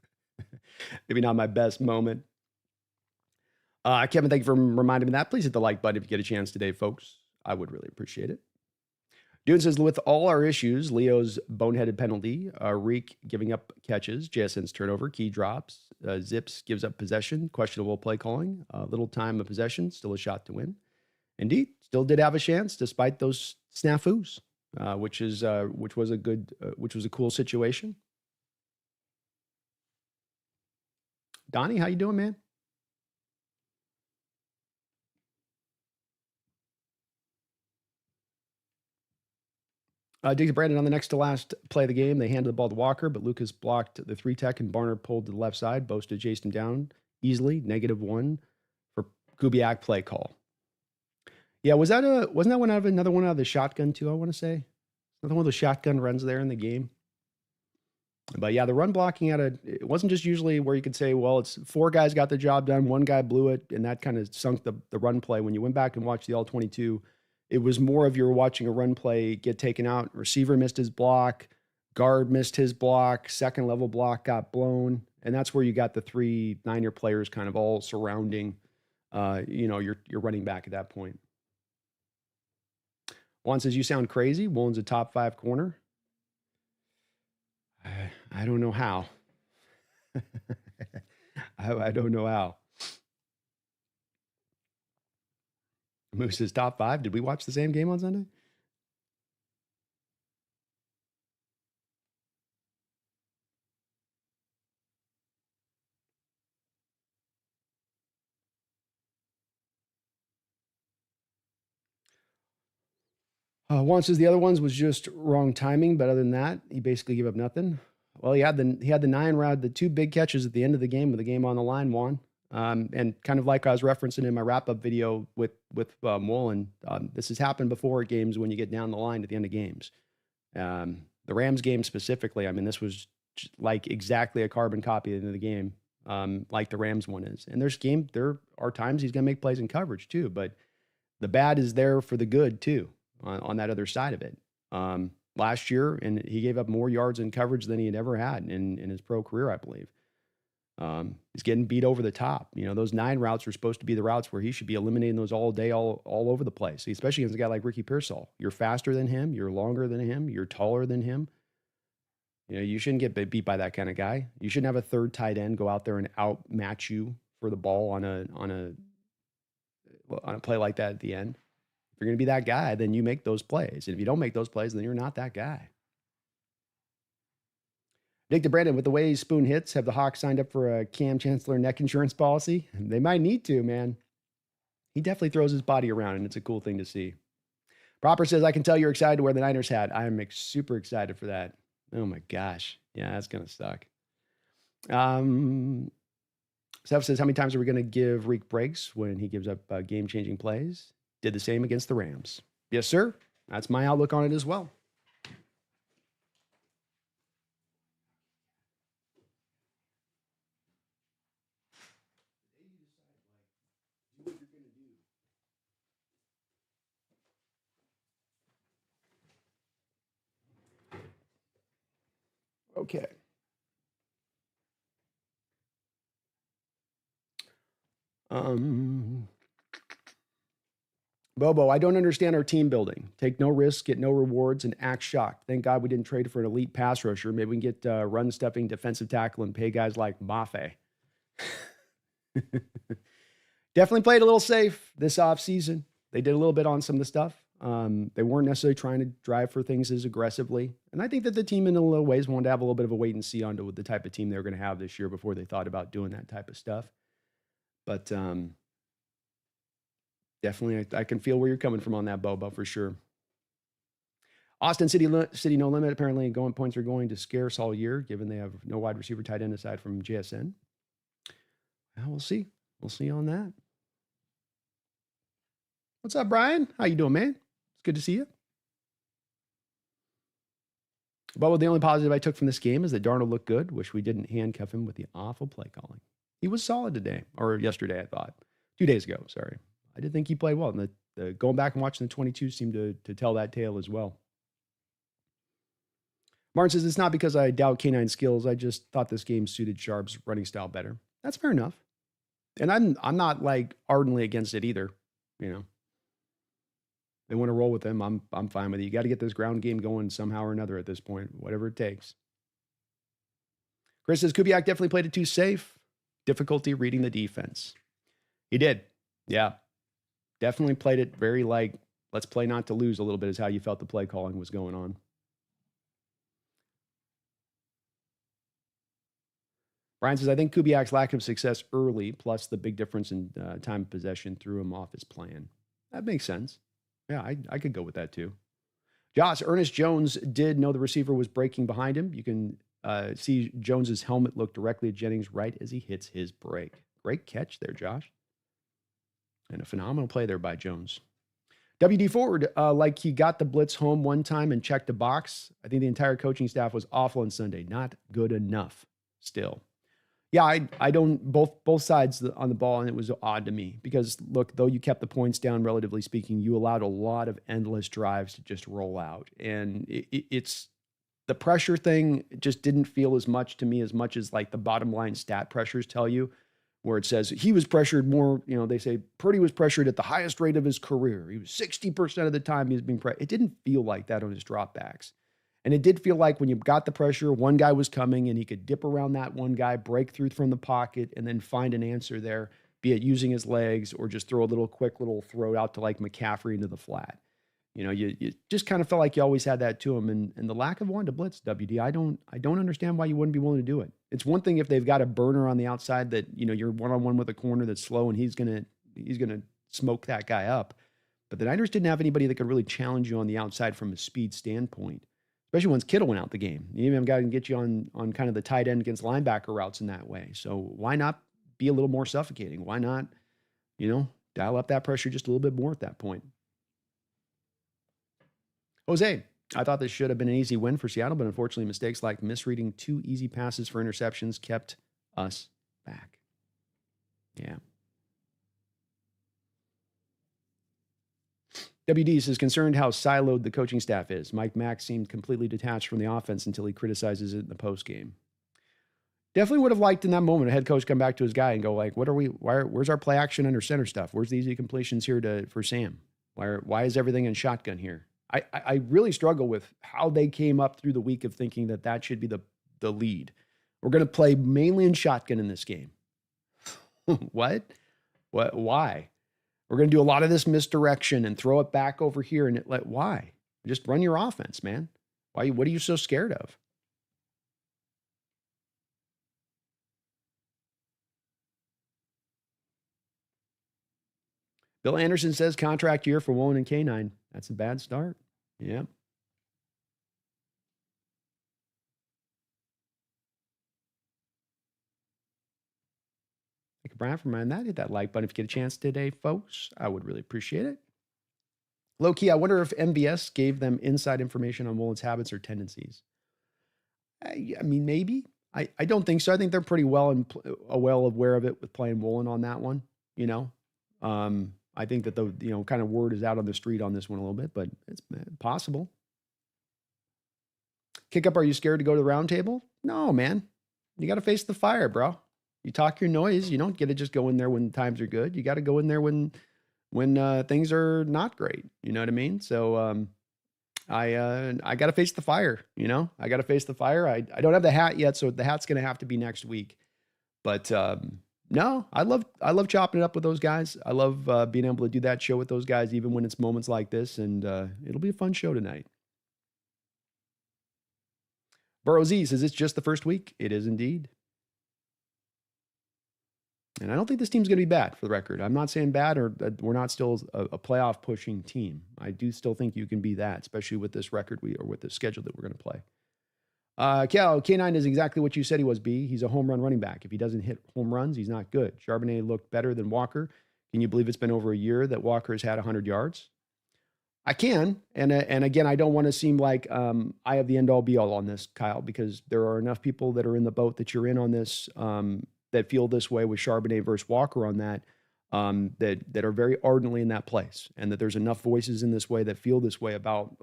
Maybe not my best moment. Kevin, thank you for reminding me that. Please hit the like button if you get a chance today, folks. I would really appreciate it. Dune says, with all our issues, Leo's boneheaded penalty, Reek giving up catches, JSN's turnover, key drops, Zips gives up possession, questionable play calling, little time of possession, still a shot to win. Indeed, still did have a chance despite those snafus, which was a cool situation. Donnie, how you doing, man? Dig to Brandon on the next to last play of the game. They handed the ball to Walker, but Lucas blocked the 3-tech and Barner pulled to the left side. Boasted chased him down easily. -1 for Kubiak play call. Yeah, wasn't that another one out of the shotgun too? I want to say another one of the shotgun runs there in the game. But yeah, the run blocking it wasn't just usually where you could say, well, it's 4 guys got the job done, 1 guy blew it, and that kind of sunk the run play. When you went back and watched the all 22. It was more of you're watching a run play get taken out. Receiver missed his block. Guard missed his block. Second level block got blown. And that's where you got the 3 9-year players kind of all surrounding, your running back at that point. Juan says, you sound crazy. Woolen's a top 5 corner. I don't know how. I don't know how. Moose is top 5. Did we watch the same game on Sunday? Juan says the other ones was just wrong timing, but other than that, he basically gave up nothing. Well, he had the 9 round, the 2 big catches at the end of the game with the game on the line, Juan. And kind of like I was referencing in my wrap-up video with Woolen, this has happened before at games when you get down the line at the end of games. The Rams game specifically, I mean, this was like exactly a carbon copy at the end of the game, like the Rams one is. And there are times he's going to make plays in coverage too, but the bad is there for the good too on that other side of it. Last year, and he gave up more yards in coverage than he had ever had in his pro career, I believe. He's getting beat over the top. Those 9 routes are supposed to be the routes where he should be eliminating those all day, all over the place, especially against a guy like Ricky Pearsall. You're faster than him. You're longer than him. You're taller than him. You shouldn't get beat by that kind of guy. You shouldn't have a third tight end go out there and outmatch you for the ball on a play like that at the end. If you're going to be that guy, then you make those plays. And if you don't make those plays, then you're not that guy. Dick to Brandon, with the way Spoon hits, have the Hawks signed up for a Cam Chancellor neck insurance policy? They might need to, man. He definitely throws his body around, and it's a cool thing to see. Proper says, I can tell you're excited to wear the Niners hat. I am super excited for that. Oh my gosh. Yeah, that's going to suck. Seth says, how many times are we going to give Reek breaks when he gives up game-changing plays? Did the same against the Rams. Yes, sir. That's my outlook on it as well. Okay. Bobo, I don't understand our team building. Take no risks, get no rewards, and act shocked. Thank God we didn't trade for an elite pass rusher. Maybe we can get run-stuffing defensive tackle and pay guys like Mafe. Definitely played a little safe this offseason. They did a little bit on some of the stuff. They weren't necessarily trying to drive for things as aggressively. And I think that the team in a little ways wanted to have a little bit of a wait and see on to the type of team they were going to have this year before they thought about doing that type of stuff. But definitely, I can feel where you're coming from on that, Bobo, for sure. Austin City No Limit. Apparently, points are going to scarce all year, given they have no wide receiver tight end aside from JSN. Well, we'll see. We'll see on that. What's up, Brian? How you doing, man? It's good to see you. Bobo, the only positive I took from this game is that Darnold looked good. Wish we didn't handcuff him with the awful play calling. He was solid today, or yesterday, I thought. 2 days ago, sorry. I did think he played well. And the going back and watching the 22 seemed to tell that tale as well. Martin says, it's not because I doubt K9's skills. I just thought this game suited Sharp's running style better. That's fair enough. And I'm not like ardently against it either. You know, they want to roll with him. I'm fine with it. You got to get this ground game going somehow or another at this point, whatever it takes. Chris says, Kubiak definitely played it too safe. Difficulty reading the defense. He did. Yeah. Definitely played it very like, let's play not to lose a little bit is how you felt the play calling was going on. Brian says, I think Kubiak's lack of success early, plus the big difference in time of possession, threw him off his plan. That makes sense. Yeah, I could go with that too. Josh, Ernest Jones did know the receiver was breaking behind him. You can see Jones's helmet look directly at Jennings right as he hits his break. Great catch there, Josh. And a phenomenal play there by Jones. WD Ford, like he got the blitz home one time and checked a box. I think the entire coaching staff was awful on Sunday. Not good enough still. Yeah, I don't, both sides on the ball, and it was odd to me because, look, though you kept the points down, relatively speaking, you allowed a lot of endless drives to just roll out. And it's the pressure thing just didn't feel as much to me as much as like the bottom line stat pressures tell you, where it says he was pressured more, you know, they say Purdy was pressured at the highest rate of his career. He was 60% of the time he was being pressured. It didn't feel like that on his dropbacks. And it did feel like when you got the pressure, one guy was coming and he could dip around that one guy, break through from the pocket, and then find an answer there, be it using his legs or just throw a quick little throw out to like McCaffrey into the flat. You know, you just kind of felt like you always had that to him. And the lack of one to blitz, WD, I don't understand why you wouldn't be willing to do it. It's one thing if they've got a burner on the outside that, you know, you're one-on-one with a corner that's slow and he's gonna smoke that guy up. But the Niners didn't have anybody that could really challenge you on the outside from a speed standpoint. Especially once Kittle went out the game. You even have a guy who can get you on kind of the tight end against linebacker routes in that way. So why not be a little more suffocating? Why not, you know, dial up that pressure just a little bit more at that point? Jose, I thought this should have been an easy win for Seattle, but unfortunately mistakes like misreading 2 easy passes for interceptions kept us back. Yeah. WD says, concerned how siloed the coaching staff is. Mike Mack seemed completely detached from the offense until he criticizes it in the postgame. Definitely would have liked in that moment a head coach come back to his guy and go like, where's our play action under center stuff? Where's the easy completions here for Sam? Why is everything in shotgun here? I really struggle with how they came up through the week of thinking that should be the lead. We're going to play mainly in shotgun in this game. What? Why? We're going to do a lot of this misdirection and throw it back over here. And why? Just run your offense, man. Why? What are you so scared of? Bill Anderson says contract year for Woolen and K9. That's a bad start. Yeah. Thank you, Brian, for reminding that. Hit that like button if you get a chance today, folks. I would really appreciate it. Low key, I wonder if MBS gave them inside information on Woolen's habits or tendencies. I mean, maybe. I don't think so. I think they're pretty well aware of it with playing Woolen on that one. You know, I think that the kind of word is out on the street on this one a little bit, but it's possible. Kick up. Are you scared to go to the round table? No, man. You got to face the fire, bro. You talk your noise. You don't get to just go in there when times are good. You got to go in there when things are not great. You know what I mean? So I got to face the fire. You know, I got to face the fire. I don't have the hat yet, so the hat's going to have to be next week. But no, I love chopping it up with those guys. I love being able to do that show with those guys, even when it's moments like this. And it'll be a fun show tonight. Burrow Z says it's just the first week. It is indeed. And I don't think this team's going to be bad, for the record. I'm not saying bad or we're not still a playoff pushing team. I do still think you can be that, especially with this record or with the schedule that we're going to play. Cal, K9 is exactly what you said he was, B. He's a home run running back. If he doesn't hit home runs, he's not good. Charbonnet looked better than Walker. Can you believe it's been over a year that Walker has had 100 yards? I can. And again, I don't want to seem like I have the end all be all on this, Kyle, because there are enough people that are in the boat that you're in on this that feel this way with Charbonnet versus Walker on that, that are very ardently in that place, and that there's enough voices in this way that feel this way about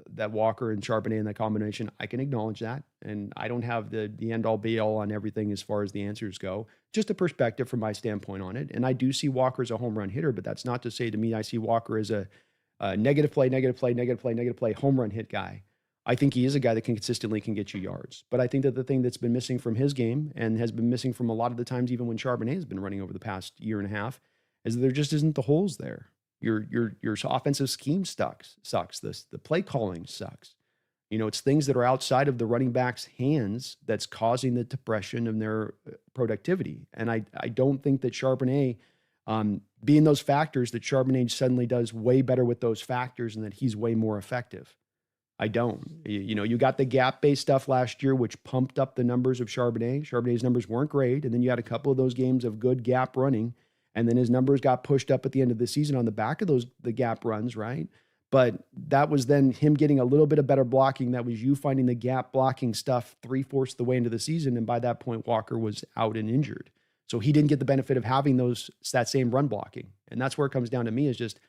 that Walker and Charbonnet and that combination. I can acknowledge that, and I don't have the end all be all on everything as far as the answers go. Just a perspective from my standpoint on it, and I do see Walker as a home run hitter, but that's not to say to me I see Walker as a negative play, home run hit guy. I think he is a guy that consistently can get you yards. But I think that the thing that's been missing from his game and has been missing from a lot of the times, even when Charbonnet has been running over the past year and a half, is that there just isn't the holes there. Your offensive scheme sucks. The play calling sucks. You know, it's things that are outside of the running back's hands that's causing the depression of their productivity. And I don't think that Charbonnet, being those factors, that Charbonnet suddenly does way better with those factors and that he's way more effective. I don't. You know, you got the gap-based stuff last year, which pumped up the numbers of Charbonnet. Charbonnet's numbers weren't great, and then you had a couple of those games of good gap running, and then his numbers got pushed up at the end of the season on the back of the gap runs, right? But that was then him getting a little bit of better blocking. That was you finding the gap blocking stuff 3/4 the way into the season, and by that point, Walker was out and injured. So he didn't get the benefit of having that same run blocking, and that's where it comes down to me is just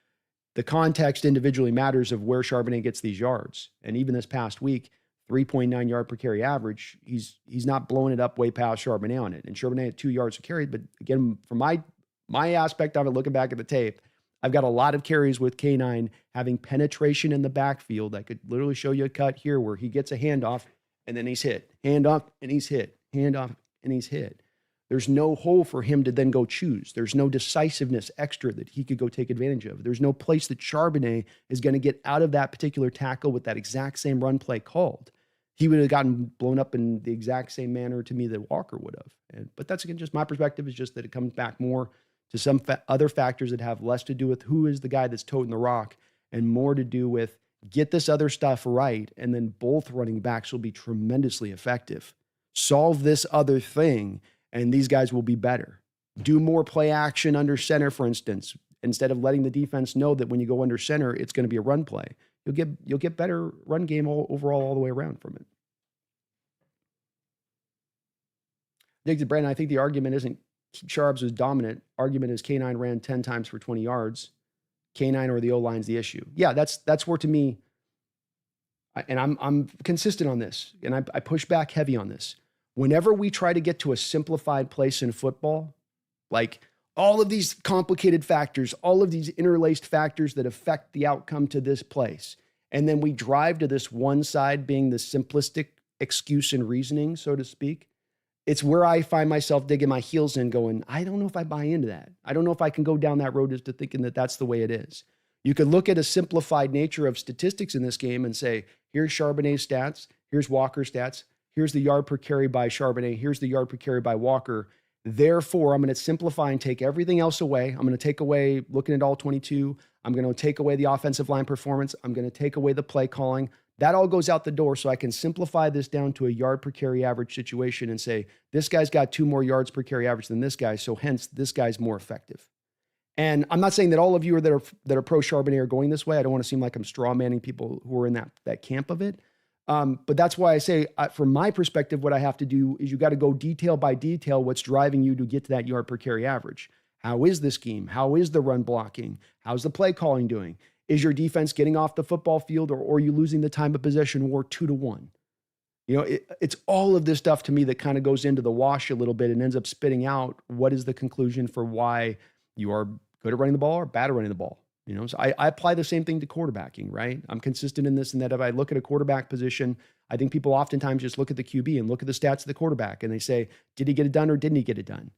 the context individually matters of where Charbonnet gets these yards. And even this past week, 3.9 yard per carry average, he's not blowing it up way past Charbonnet on it. And Charbonnet had 2 yards to carry. But again, from my aspect of it, looking back at the tape, I've got a lot of carries with K9 having penetration in the backfield. I could literally show you a cut here where he gets a handoff and then he's hit. Handoff and he's hit. Handoff and he's hit. There's no hole for him to then go choose. There's no decisiveness extra that he could go take advantage of. There's no place that Charbonnet is going to get out of that particular tackle with that exact same run play called. He would have gotten blown up in the exact same manner to me that Walker would have. But that's, again, just my perspective is just that it comes back more to some other factors that have less to do with who is the guy that's toting the rock and more to do with get this other stuff right, and then both running backs will be tremendously effective. Solve this other thing, and these guys will be better. Do more play action under center, for instance, instead of letting the defense know that when you go under center, it's going to be a run play. You'll get better run game overall all the way around from it. Dig to Brandon, I think the argument isn't Charbs was dominant. Argument is K9 ran 10 times for 20 yards. K9 or the O-line's the issue. Yeah, that's where to me, and I'm consistent on this, and I push back heavy on this. Whenever we try to get to a simplified place in football, like all of these complicated factors, all of these interlaced factors that affect the outcome to this place, and then we drive to this one side being the simplistic excuse and reasoning, so to speak, it's where I find myself digging my heels in going, I don't know if I buy into that. I don't know if I can go down that road as to thinking that that's the way it is. You could look at a simplified nature of statistics in this game and say, here's Charbonnet's stats, here's Walker's stats, here's the yard per carry by Charbonnet, here's the yard per carry by Walker. Therefore, I'm going to simplify and take everything else away. I'm going to take away looking at all 22. I'm going to take away the offensive line performance. I'm going to take away the play calling. That all goes out the door so I can simplify this down to a yard per carry average situation and say, this guy's got 2 more yards per carry average than this guy, so hence this guy's more effective. And I'm not saying that all of you that are pro Charbonnet are going this way. I don't want to seem like I'm straw manning people who are in that camp of it. But that's why I say, from my perspective, what I have to do is you got to go detail by detail what's driving you to get to that yard per carry average. How is the scheme? How is the run blocking? How's the play calling doing? Is your defense getting off the football field, or are you losing the time of possession war 2-1? You know, it's all of this stuff to me that kind of goes into the wash a little bit and ends up spitting out what is the conclusion for why you are good at running the ball or bad at running the ball. You know, so I apply the same thing to quarterbacking, right? I'm consistent in this, and that if I look at a quarterback position, I think people oftentimes just look at the QB and look at the stats of the quarterback and they say, did he get it done or didn't he get it done?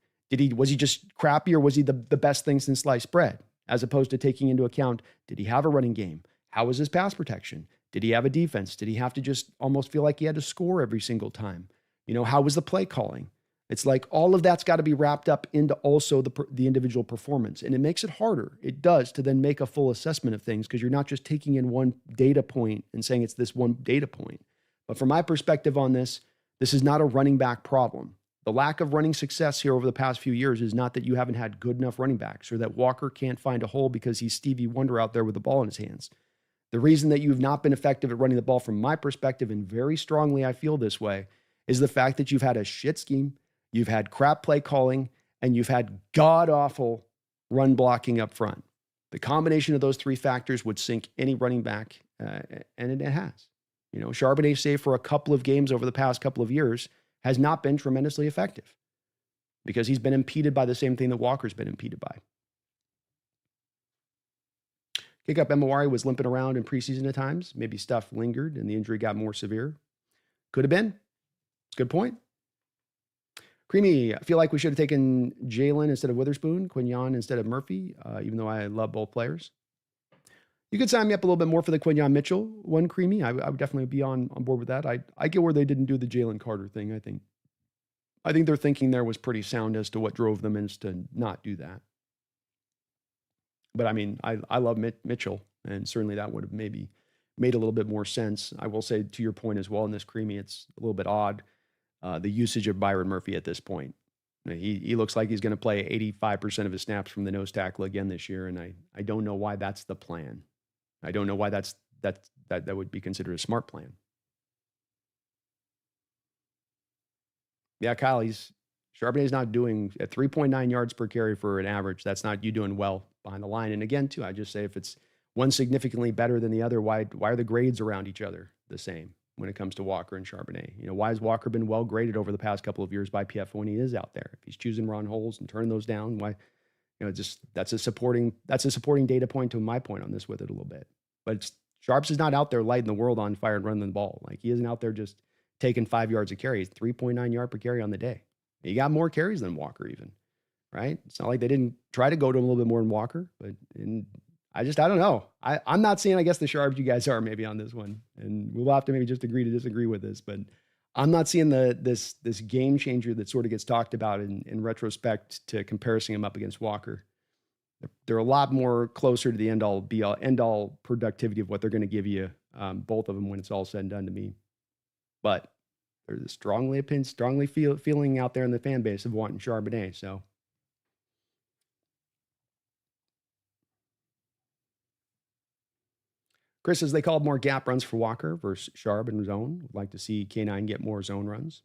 Was he just crappy, or was he the best thing since sliced bread? As opposed to taking into account, did he have a running game? How was his pass protection? Did he have a defense? Did he have to just almost feel like he had to score every single time? You know, how was the play calling? It's like all of that's got to be wrapped up into also the individual performance. And it makes it harder. It does, to then make a full assessment of things, because you're not just taking in one data point and saying it's this one data point. But from my perspective on this is not a running back problem. The lack of running success here over the past few years is not that you haven't had good enough running backs, or that Walker can't find a hole because he's Stevie Wonder out there with the ball in his hands. The reason that you've not been effective at running the ball, from my perspective, and very strongly I feel this way, is the fact that you've had a shit scheme, you've had crap play calling, and you've had god-awful run blocking up front. The combination of those 3 factors would sink any running back, and it has. You know, Charbonnet, save for a couple of games over the past couple of years, has not been tremendously effective because he's been impeded by the same thing that Walker's been impeded by. Kick-up Emawari was limping around in preseason at times. Maybe stuff lingered and the injury got more severe. Could have been. Good point. Creamy, I feel like we should have taken Jalen instead of Witherspoon, Quignon instead of Murphy, even though I love both players. You could sign me up a little bit more for the Quignon Mitchell one, Creamy. I would definitely be on board with that. I get where they didn't do the Jalen Carter thing. I think their thinking there was pretty sound as to what drove them is to not do that. But I mean, I love Mitchell, and certainly that would have maybe made a little bit more sense. I will say, to your point as well, in this, Creamy, it's a little bit odd, the usage of Byron Murphy at this point. He looks like he's going to play 85% of his snaps from the nose tackle again this year, and I don't know why that's the plan. I don't know why that would be considered a smart plan. Yeah, Kyle, Charbonnet's not doing at 3.9 yards per carry for an average. That's not you doing well behind the line. And again, too, I just say if it's one significantly better than the other, why are the grades around each other the same when it comes to Walker and Charbonnet? You know, why has Walker been well graded over the past couple of years by PF when he is out there? If he's choosing run holes and turning those down, why? You know, just that's a supporting data point to my point on this with it a little bit. But Sharps is not out there lighting the world on fire and running the ball. Like, he isn't out there just taking 5 yards a carry. It's 3.9 yard per carry on the day. He got more carries than Walker even, right? It's not like they didn't try to go to him a little bit more than Walker, but I don't know. I'm not seeing, I guess, the sharps you guys are maybe on this one, and we'll have to maybe just agree to disagree with this, but I'm not seeing this game changer that sort of gets talked about in retrospect to comparison him up against Walker. They're a lot more closer to the end all productivity of what they're going to give you, both of them, when it's all said and done to me. But there's strongly feeling out there in the fan base of wanting Charbonnet. So Chris says they called more gap runs for Walker versus Sharp and zone. Would like to see K9 get more zone runs.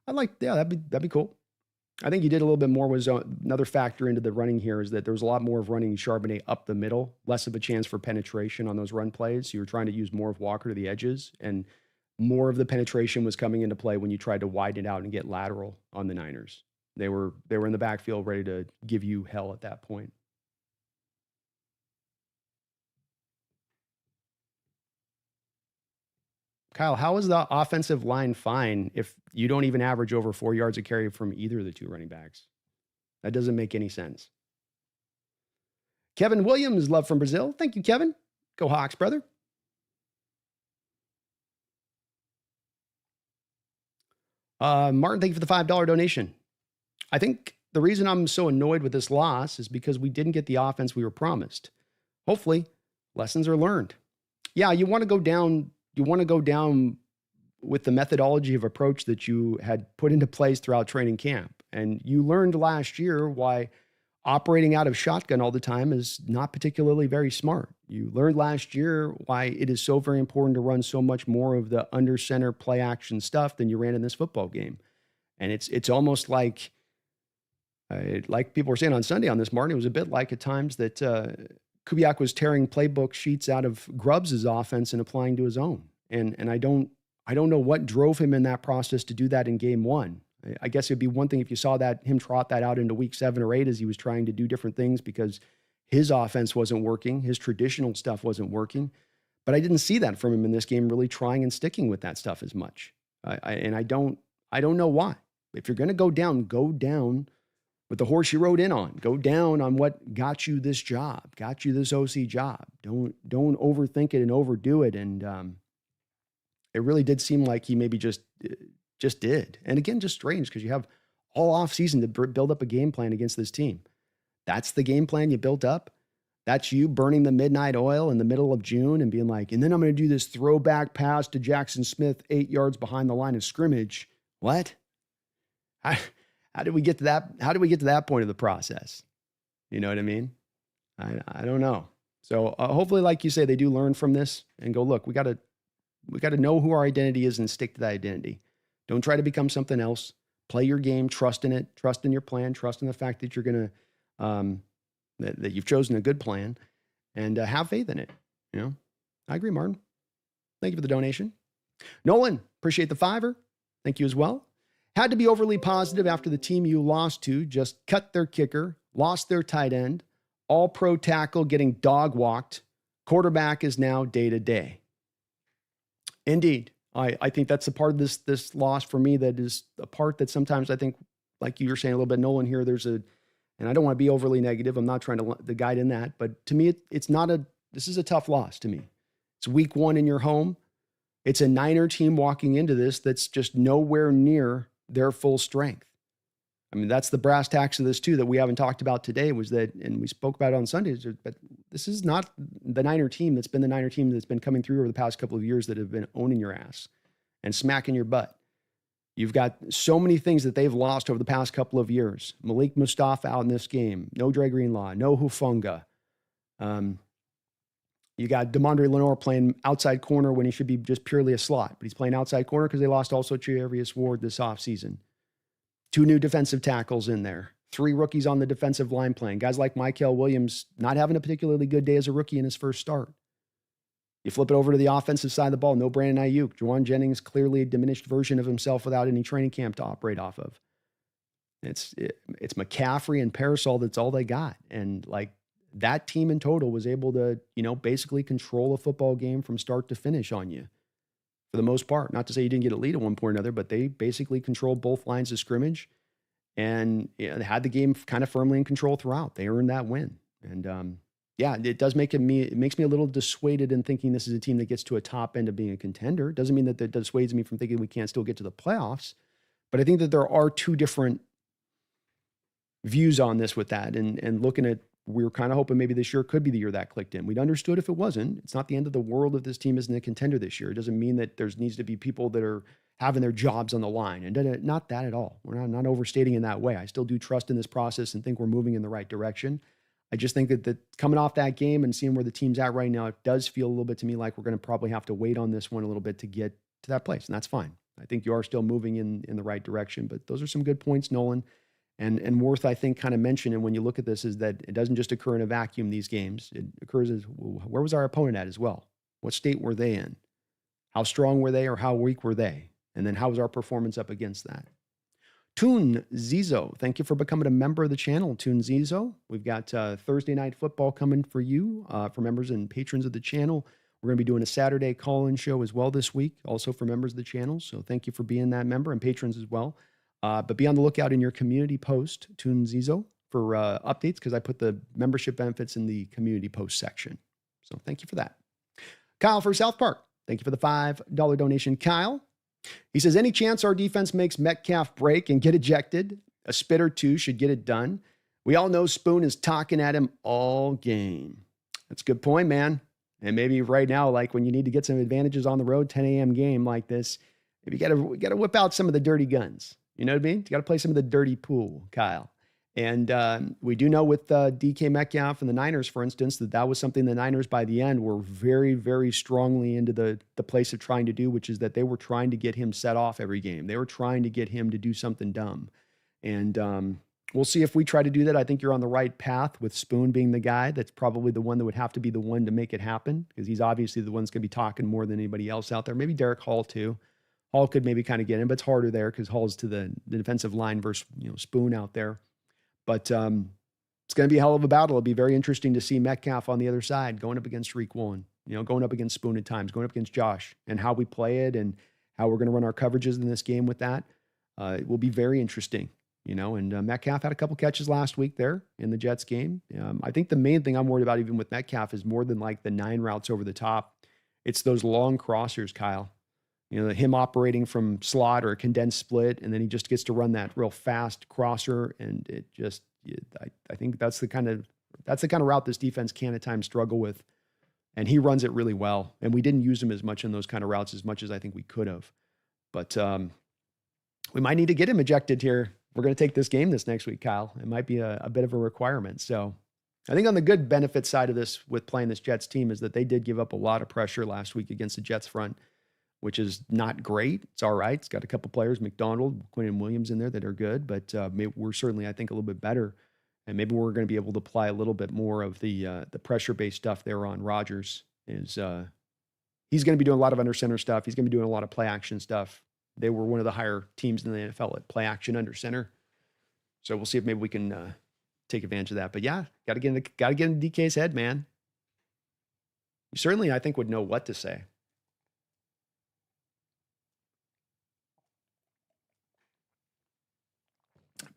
That'd be cool. I think you did a little bit more with zone. Another factor into the running here is that there was a lot more of running Charbonnet up the middle, less of a chance for penetration on those run plays. So you were trying to use more of Walker to the edges, and more of the penetration was coming into play when you tried to widen it out and get lateral on the Niners. They were in the backfield ready to give you hell at that point. Kyle, how is the offensive line fine if you don't even average over 4 yards a carry from either of the two running backs? That doesn't make any sense. Kevin Williams, love from Brazil. Thank you, Kevin. Go Hawks, brother. Martin, thank you for the $5 donation. I think the reason I'm so annoyed with this loss is because we didn't get the offense we were promised. Hopefully, lessons are learned. Yeah, you want to go down. You want to go down with the methodology of approach that you had put into place throughout training camp. And you learned last year why operating out of shotgun all the time is not particularly very smart. You learned last year why it is so very important to run so much more of the under center play action stuff than you ran in this football game. And it's almost like people were saying on Sunday on this, Martin, it was a bit like at times that Kubiak was tearing playbook sheets out of Grubbs' offense and applying to his own. And I don't know what drove him in that process to do that in game one. I guess it'd be one thing if you saw him trot that out into week 7 or 8 as he was trying to do different things because his offense wasn't working. His traditional stuff wasn't working. But I didn't see that from him in this game, really trying and sticking with that stuff as much. I don't know why. If you're going to go down with the horse you rode in on. Go down on what got you this job, got you this OC job. Don't overthink it and overdo it. And it really did seem like he maybe just did. And again, just strange because you have all off season to build up a game plan against this team. That's the game plan you built up. That's you burning the midnight oil in the middle of June and being like, and then I'm going to do this throwback pass to Jackson Smith 8 yards behind the line of scrimmage. What? How did we get to that? How did we get to that point of the process? You know what I mean? I don't know. So hopefully, like you say, they do learn from this and go, look, we got to know who our identity is and stick to that identity. Don't try to become something else. Play your game, trust in it, trust in your plan, trust in the fact that you're going to, that you've chosen a good plan and have faith in it. You know, I agree, Martin. Thank you for the donation. Nolan, appreciate the $5. Thank you as well. Had to be overly positive after the team you lost to just cut their kicker, lost their tight end, all pro tackle getting dog walked. Quarterback is now day to day. Indeed. I think that's a part of this loss for me that is a part that sometimes I think, like you were saying a little bit, Nolan, here, and I don't want to be overly negative. I'm not trying to guide in that, but to me, this is a tough loss to me. It's week 1 in your home. It's a Niner team walking into this that's just nowhere near their full strength. I mean, that's the brass tacks of this too that we haven't talked about today was that, and we spoke about it on Sundays, but this is not the Niner team that's been the Niner team that's been coming through over the past couple of years that have been owning your ass and smacking your butt. You've got so many things that they've lost over the past couple of years. Malik Mustafa out in this game, no Dre Greenlaw, no Hufanga. You got Demondre Lenore playing outside corner when he should be just purely a slot, but he's playing outside corner because they lost also Tre'Avious Ward this offseason. 2 new defensive tackles in there. 3 rookies on the defensive line playing. Guys like Mykel Williams not having a particularly good day as a rookie in his first start. You flip it over to the offensive side of the ball. No Brandon Ayuk. Juwan Jennings, clearly a diminished version of himself without any training camp to operate off of. It's McCaffrey and Parasol. That's all they got. And like that team in total was able to, basically control a football game from start to finish on you for the most part. Not to say you didn't get a lead at one point or another, but they basically controlled both lines of scrimmage and they had the game kind of firmly in control throughout. They earned that win. And it makes me a little dissuaded in thinking this is a team that gets to a top end of being a contender. It doesn't mean that dissuades me from thinking we can't still get to the playoffs, but I think that there are 2 different views on this with that and looking at, we were kind of hoping maybe this year could be the year that clicked in. We'd understood if it wasn't. It's not the end of the world if this team isn't a contender this year. It doesn't mean that there needs to be people that are having their jobs on the line. And not that at all. We're not overstating in that way. I still do trust in this process and think we're moving in the right direction. I just think that coming off that game and seeing where the team's at right now, it does feel a little bit to me like we're going to probably have to wait on this one a little bit to get to that place. And that's fine. I think you are still moving in the right direction. But those are some good points, Nolan. And worth, I think, kind of mentioning when you look at this is that it doesn't just occur in a vacuum, these games. It occurs as, where was our opponent at as well? What state were they in? How strong were they or how weak were they? And then how was our performance up against that? Toon Zizo, thank you for becoming a member of the channel, Toon Zizo. We've got Thursday Night Football coming for you, for members and patrons of the channel. We're going to be doing a Saturday call-in show as well this week, also for members of the channel. So thank you for being that member and patrons as well. But be on the lookout in your community post, Toon Zizo, for updates because I put the membership benefits in the community post section. So thank you for that. Kyle for South Park, thank you for the $5 donation, Kyle. He says, any chance our defense makes Metcalf break and get ejected? A spit or two should get it done. We all know Spoon is talking at him all game. That's a good point, man. And maybe right now, like when you need to get some advantages on the road, 10 a.m. game like this, maybe you got to whip out some of the dirty guns. You know what I mean? You got to play some of the dirty pool, Kyle. And we do know with DK Metcalf and the Niners, for instance, that was something the Niners by the end were very, very strongly into the place of trying to do, which is that they were trying to get him set off every game. They were trying to get him to do something dumb. And we'll see if we try to do that. I think you're on the right path with Spoon being the guy. That's probably the one that would have to be the one to make it happen, because he's obviously the one that's going to be talking more than anybody else out there. Maybe Derek Hall too. Hall could maybe kind of get in, but it's harder there because Hall's to the defensive line versus Spoon out there. But it's going to be a hell of a battle. It'll be very interesting to see Metcalf on the other side going up against Tariq Woolen, going up against Spoon at times, going up against Josh, and how we play it and how we're going to run our coverages in this game with that. It will be very interesting, and Metcalf had a couple catches last week there in the Jets game. I think the main thing I'm worried about even with Metcalf is more than like the 9 routes over the top. It's those long crossers, Kyle. Him operating from slot or a condensed split, and then he just gets to run that real fast crosser. And it just, I think that's the kind of route this defense can at times struggle with. And he runs it really well. And we didn't use him as much in those kind of routes as much as I think we could have. But we might need to get him ejected here. We're going to take this game this next week, Kyle. It might be a bit of a requirement. So I think on the good benefit side of this with playing this Jets team is that they did give up a lot of pressure last week against the Jets front, which is not great. It's all right. It's got a couple players, McDonald, Quinn Williams in there that are good, but we're certainly, I think, a little bit better. And maybe we're going to be able to apply a little bit more of the pressure-based stuff there on Rodgers. He's going to be doing a lot of under center stuff. He's going to be doing a lot of play action stuff. They were one of the higher teams in the NFL at play action under center. So we'll see if maybe we can take advantage of that. But yeah, got to get in DK's head, man. You certainly, I think, would know what to say.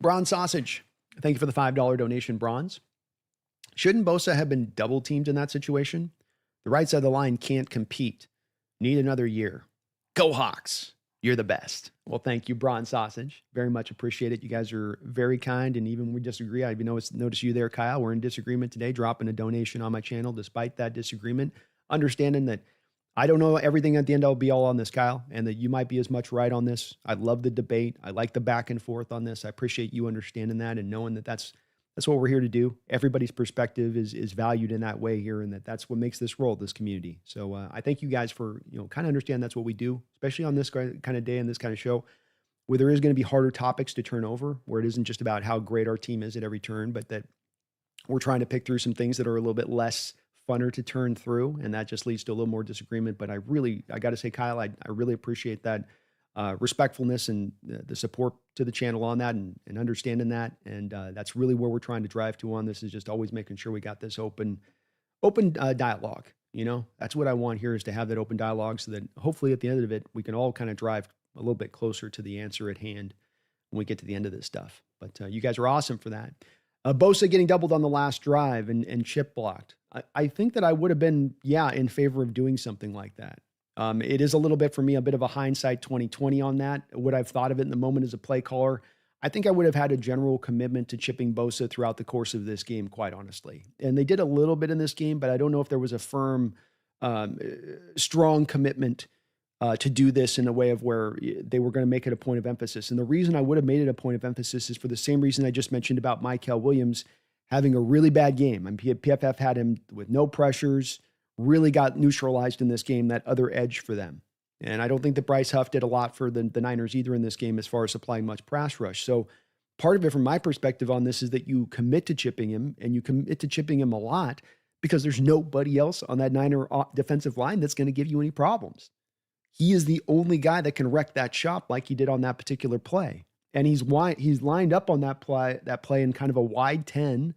Bronze Sausage, thank you for the $5 donation, Bronze. Shouldn't Bosa have been double teamed in that situation? The right side of the line can't compete. Need another year. Go Hawks. You're the best. Well, thank you, Bronze Sausage. Very much appreciate it. You guys are very kind, and even when we disagree, I even notice you there, Kyle. We're in disagreement today, dropping a donation on my channel despite that disagreement, understanding that I don't know everything at the end. I'll be all on this, Kyle, and that you might be as much right on this. I love the debate. I like the back and forth on this. I appreciate you understanding that and knowing that that's what we're here to do. Everybody's perspective is valued in that way here, and that's what makes this world, this community. So I thank you guys for kind of understand that's what we do, especially on this kind of day and this kind of show, where there is going to be harder topics to turn over, where it isn't just about how great our team is at every turn, but that we're trying to pick through some things that are a little bit less funner to turn through, and that just leads to a little more disagreement. But I got to say, Kyle, I really appreciate that respectfulness and the support to the channel on that and understanding that. And that's really where we're trying to drive to on this, is just always making sure we got this open dialogue. That's what I want here, is to have that open dialogue so that hopefully at the end of it, we can all kind of drive a little bit closer to the answer at hand when we get to the end of this stuff. But you guys are awesome for that. Bosa getting doubled on the last drive and chip blocked. I think that I would have been, in favor of doing something like that. It is a little bit, for me, a bit of a hindsight 2020 on that. Would I've thought of it in the moment as a play caller? I think I would have had a general commitment to chipping Bosa throughout the course of this game, quite honestly. And they did a little bit in this game, but I don't know if there was a firm, strong commitment to do this in a way of where they were going to make it a point of emphasis. And the reason I would have made it a point of emphasis is for the same reason I just mentioned about Mykel Williams having a really bad game. PFF had him with no pressures, really got neutralized in this game, that other edge for them. And I don't think that Bryce Huff did a lot for the Niners either in this game as far as supplying much pass rush. So part of it from my perspective on this is that you commit to chipping him, and you commit to chipping him a lot because there's nobody else on that Niner defensive line that's going to give you any problems. He is the only guy that can wreck that shop like he did on that particular play. And he's lined up on that play in kind of a wide 10,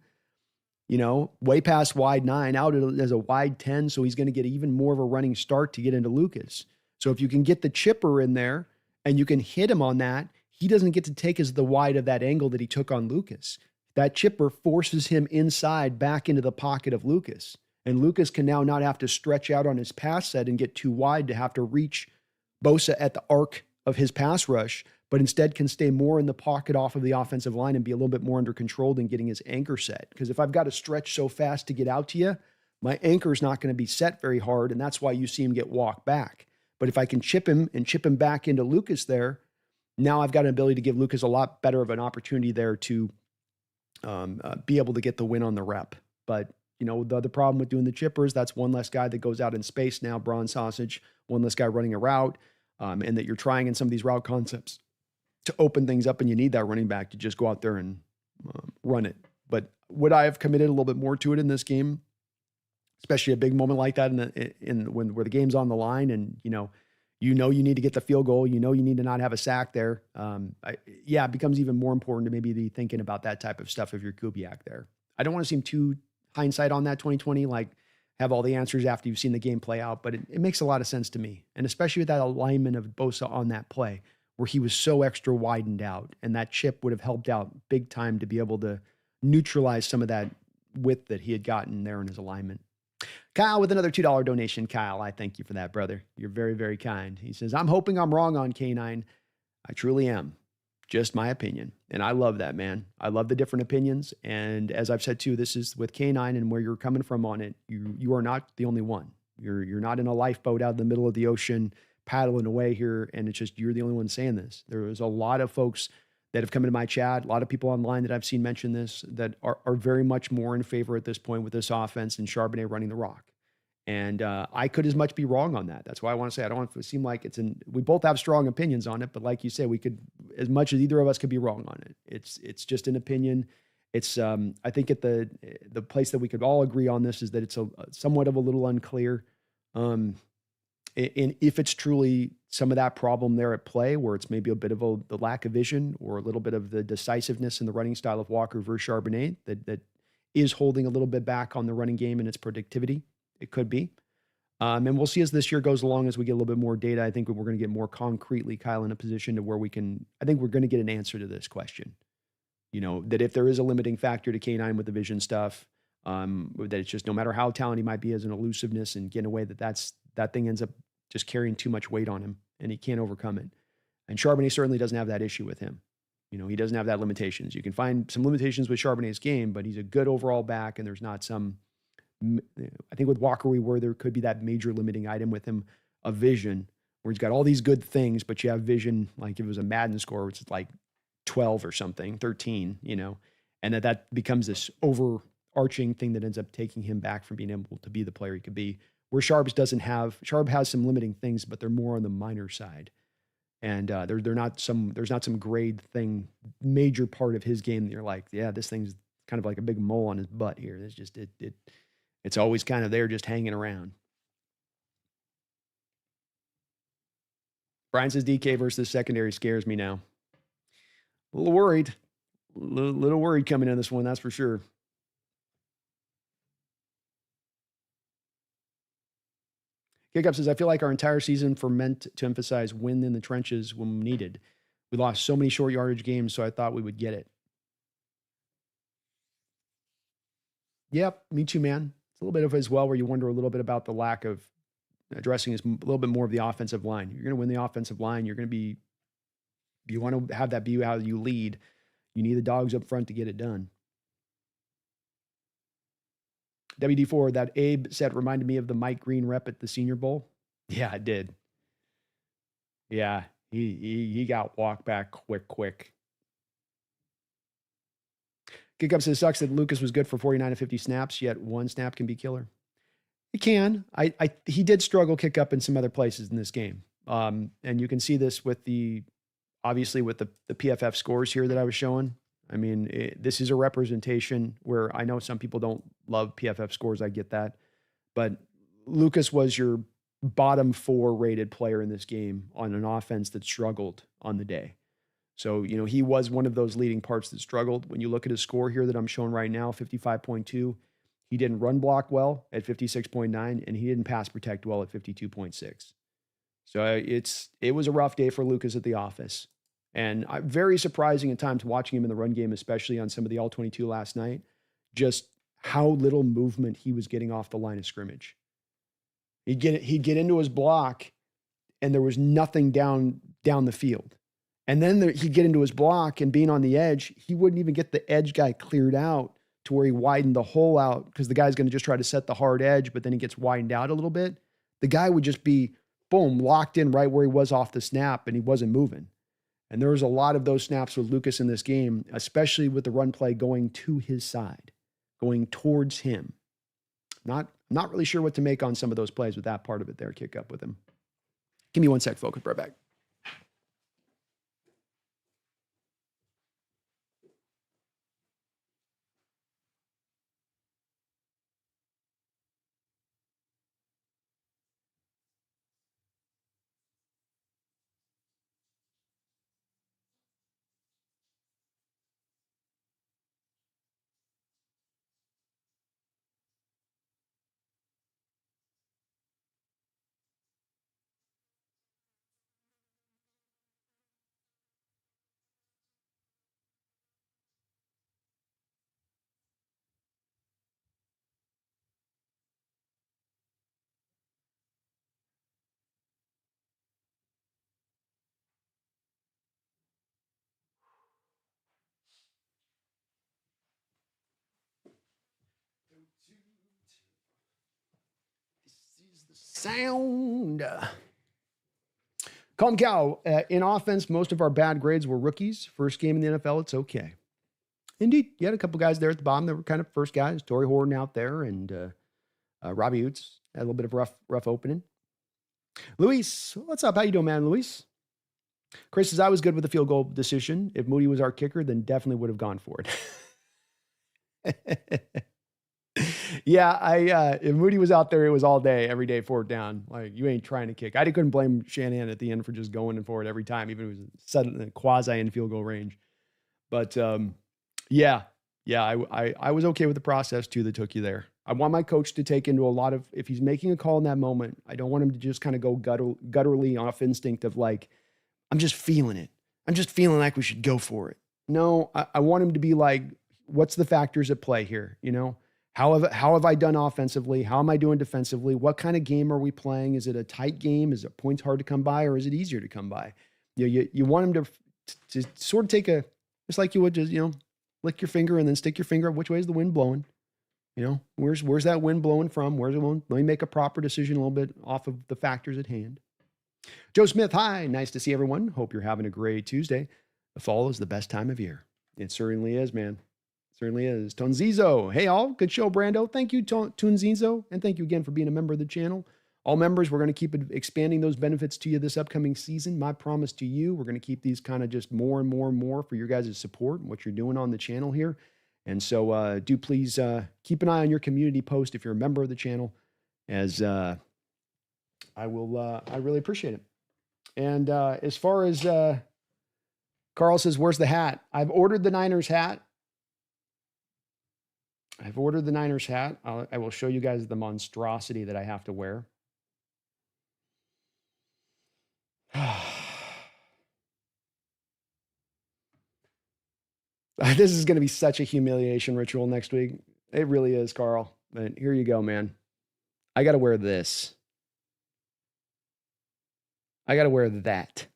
way past wide 9, out as a wide 10. So he's going to get even more of a running start to get into Lucas. So if you can get the chipper in there and you can hit him on that, he doesn't get to take as the wide of that angle that he took on Lucas. That chipper forces him inside back into the pocket of Lucas. And Lucas can now not have to stretch out on his pass set and get too wide to have to reach Bosa at the arc of his pass rush, but instead can stay more in the pocket off of the offensive line and be a little bit more under control and getting his anchor set. Because if I've got to stretch so fast to get out to you, my anchor is not going to be set very hard, and that's why you see him get walked back. But if I can chip him back into Lucas there, now I've got an ability to give Lucas a lot better of an opportunity there to be able to get the win on the rep. But, the other problem with doing the chippers, that's one less guy that goes out in space now, Braun Sausage, one less guy running a route, and that you're trying in some of these route concepts to open things up, and you need that running back to just go out there and run it. But would I have committed a little bit more to it in this game, especially a big moment like that where the game's on the line and, you need to get the field goal, you need to not have a sack there. It becomes even more important to maybe be thinking about that type of stuff if you're Kubiak there. I don't want to seem too hindsight on that 2020, like have all the answers after you've seen the game play out, but it makes a lot of sense to me. And especially with that alignment of Bosa on that play where he was so extra widened out, and that chip would have helped out big time to be able to neutralize some of that width that he had gotten there in his alignment. Kyle with another $2 donation. Kyle, I thank you for that, brother. You're very, very kind. He says, I'm hoping I'm wrong on K9. I truly am. Just my opinion. And I love that, man. I love the different opinions. And as I've said too, this is with K9 and where you're coming from on it. You are not the only one. You're not in a lifeboat out in the middle of the ocean paddling away here. And it's just, you're the only one saying this. There is a lot of folks that have come into my chat, a lot of people online that I've seen mention this, that are very much more in favor at this point with this offense and Charbonnet running the rock. And I could as much be wrong on that. That's why I want to say, I don't want it to seem like we both have strong opinions on it, but like you say, we could, as much as either of us could be wrong on it. It's just an opinion. It's, I think at the place that we could all agree on this is that it's somewhat of a little unclear. And if it's truly some of that problem there at play, where it's maybe a bit of the lack of vision or a little bit of the decisiveness in the running style of Walker versus Charbonnet that is holding a little bit back on the running game and its productivity. It could be. And we'll see as this year goes along, as we get a little bit more data. I think we're going to get more concretely, Kyle, in a position to where I think we're going to get an answer to this question. That if there is a limiting factor to K9 with the vision stuff, that it's just no matter how talented he might be as an elusiveness and getting away, that thing ends up just carrying too much weight on him and he can't overcome it. And Charbonnet certainly doesn't have that issue with him. He doesn't have that limitations. You can find some limitations with Charbonnet's game, but he's a good overall back, and there's not some, I think with Walker, there could be that major limiting item with him of vision, where he's got all these good things, but you have vision, like if it was a Madden score, which is like 12 or something, 13, and that becomes this overarching thing that ends up taking him back from being able to be the player he could be. Where Sharp has some limiting things, but they're more on the minor side. And there's not some grade thing, major part of his game that you're like, yeah, this thing's kind of like a big mole on his butt here. It's just, it's always kind of there just hanging around. Brian says DK versus the secondary scares me now. A little worried. Little worried coming in this one, that's for sure. Kickup says, I feel like our entire season meant to emphasize win in the trenches when needed. We lost so many short yardage games, so I thought we would get it. Yep, me too, man. It's a little bit of as well where you wonder a little bit about the lack of addressing a little bit more of the offensive line. You're going to win the offensive line. You want to have that be how you lead. You need the dogs up front to get it done. WD4, that Abe set reminded me of the Mike Green rep at the Senior Bowl. Yeah, it did. Yeah, he got walked back quick. Kickup says, sucks that Lucas was good for 49 to 50 snaps, yet one snap can be killer. It can. He did struggle kick up in some other places in this game. And you can see this obviously with the PFF scores here that I was showing. I mean, this is a representation where I know some people don't love PFF scores. I get that. But Lucas was your bottom 4 rated player in this game on an offense that struggled on the day. So, he was one of those leading parts that struggled. When you look at his score here that I'm showing right now, 55.2, he didn't run block well at 56.9, and he didn't pass protect well at 52.6. So it was a rough day for Lucas at the office. And very surprising at times watching him in the run game, especially on some of the All-22 last night, just how little movement he was getting off the line of scrimmage. He'd get into his block, and there was nothing down the field. And then he'd get into his block, and being on the edge, he wouldn't even get the edge guy cleared out to where he widened the hole out, because the guy's going to just try to set the hard edge, but then he gets widened out a little bit. The guy would just be, boom, locked in right where he was off the snap, and he wasn't moving. And there was a lot of those snaps with Lucas in this game, especially with the run play going to his side, going towards him. Not really sure what to make on some of those plays with that part of it there, kick up with him. Give me one sec, folks. Right back. Sound. Calm cow. In offense, most of our bad grades were rookies. First game in the NFL, it's okay. Indeed, you had a couple guys there at the bottom that were kind of first guys. Torrey Horton out there, and Robbie Oots had a little bit of rough opening. Luis, what's up? How you doing, man, Luis? Chris says, I was good with the field goal decision. If Moody was our kicker, then definitely would have gone for it. Yeah, if Moody was out there, it was all day, every day, fourth down. Like, you ain't trying to kick. I couldn't blame Shanahan at the end for just going for it every time, even if it was sudden quasi in field goal range. But yeah, I was okay with the process too that took you there. I want my coach to take into a lot of, if he's making a call in that moment, I don't want him to just kind of go gutturally off instinct of like, I'm just feeling it. I'm just feeling like we should go for it. No, I want him to be like, what's the factors at play here? You know, how have I done offensively? How am I doing defensively? What kind of game are we playing? Is it a tight game? Is it points hard to come by, or is it easier to come by? You want him to sort of take just like you would just, lick your finger and then stick your finger up. Which way is the wind blowing? Where's that wind blowing from? Where's it blowing? Let me make a proper decision a little bit off of the factors at hand. Joe Smith, hi. Nice to see everyone. Hope you're having a great Tuesday. The fall is the best time of year. It certainly is, man. Certainly is. Tonzizo. Hey, all. Good show, Brando. Thank you, Tonzizo. And thank you again for being a member of the channel. All members, we're going to keep expanding those benefits to you this upcoming season. My promise to you, we're going to keep these kind of just more and more and more for your guys' support and what you're doing on the channel here. And so do please keep an eye on your community post if you're a member of the channel, as I really appreciate it. And as far as Carl says, where's the hat? I've ordered the Niners hat. I will show you guys the monstrosity that I have to wear. This is going to be such a humiliation ritual next week. It really is, Carl. But here you go, man. I got to wear this. I got to wear that.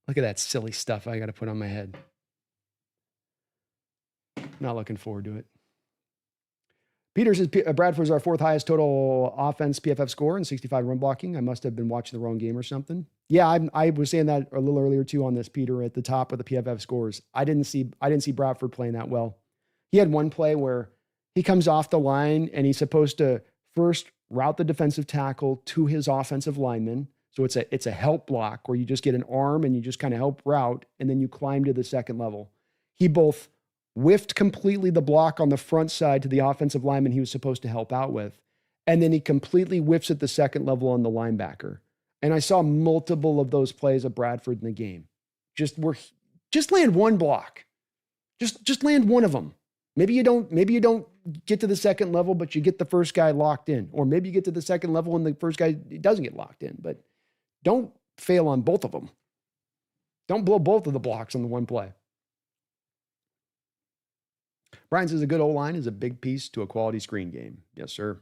Look at that silly stuff I got to put on my head. Not looking forward to it. Peter says, Bradford's our fourth highest total offense PFF score and 65 run blocking. I must have been watching the wrong game or something. Yeah, I was saying that a little earlier too on this, Peter, at the top of the PFF scores. I didn't see Bradford playing that well. He had one play where he comes off the line and he's supposed to first route the defensive tackle to his offensive lineman. So it's a help block where you just get an arm and you just kind of help route, and then you climb to the second level. He both whiffed completely the block on the front side to the offensive lineman he was supposed to help out with, and then he completely whiffs at the second level on the linebacker. And I saw multiple of those plays of Bradford in the game. Just land one block. Just land one of them. Maybe you don't get to the second level, but you get the first guy locked in. Or maybe you get to the second level and the first guy doesn't get locked in. But don't fail on both of them. Don't blow both of the blocks on the one play. Brian says a good O-line is a big piece to a quality screen game. Yes, sir.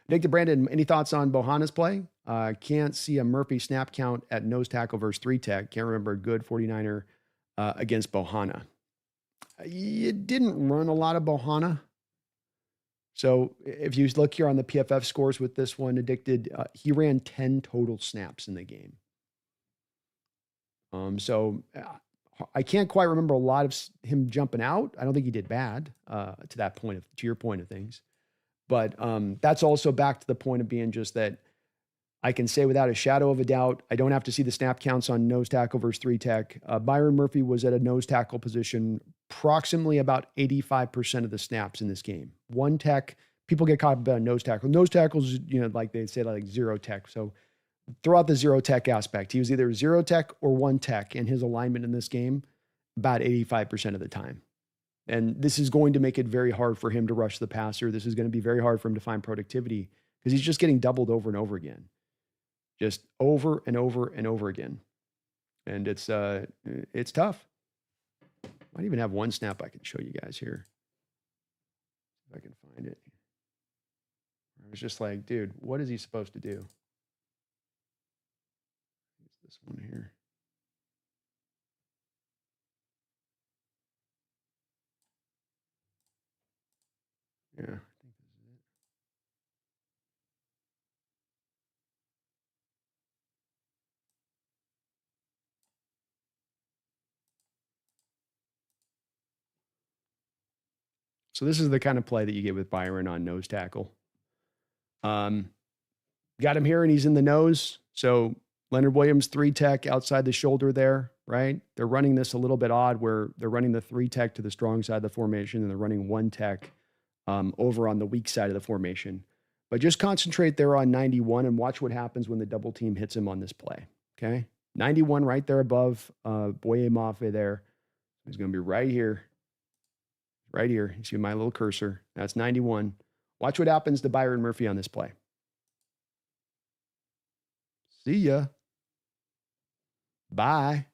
Nick to Brandon, any thoughts on Bohanna's play? Can't see a Murphy snap count at nose tackle versus 3-tech. Can't remember a good 49er against Bohanna. You didn't run a lot of Bohanna. So if you look here on the PFF scores with this one, Addicted, he ran 10 total snaps in the game. So I can't quite remember a lot of him jumping out. I don't think he did bad to that point, to your point of things. But that's also back to the point of being just that I can say without a shadow of a doubt, I don't have to see the snap counts on nose tackle versus 3-tech. Byron Murphy was at a nose tackle position approximately about 85% of the snaps in this game. 1-tech, people get caught up on nose tackle. Nose tackles, like they say, like 0-tech. So throw out the 0-tech aspect. He was either 0-tech or 1-tech in his alignment in this game about 85% of the time. And this is going to make it very hard for him to rush the passer. This is going to be very hard for him to find productivity because he's just getting doubled over and over again. Just over and over and over again. And it's tough. Might even have one snap I can show you guys here. If I can find it. I was just like, dude, what is he supposed to do? It's this one here. Yeah, I think this is it. So this is the kind of play that you get with Byron on nose tackle. Got him here and he's in the nose. So Leonard Williams, 3-tech outside the shoulder there, right? They're running this a little bit odd where they're running the 3-tech to the strong side of the formation and they're running 1-tech over on the weak side of the formation. But just concentrate there on 91 and watch what happens when the double team hits him on this play, okay? 91 right there above Boye Mafe there. He's going to be right here. Right here. You see my little cursor. That's 91. Watch what happens to Byron Murphy on this play. See ya. Bye.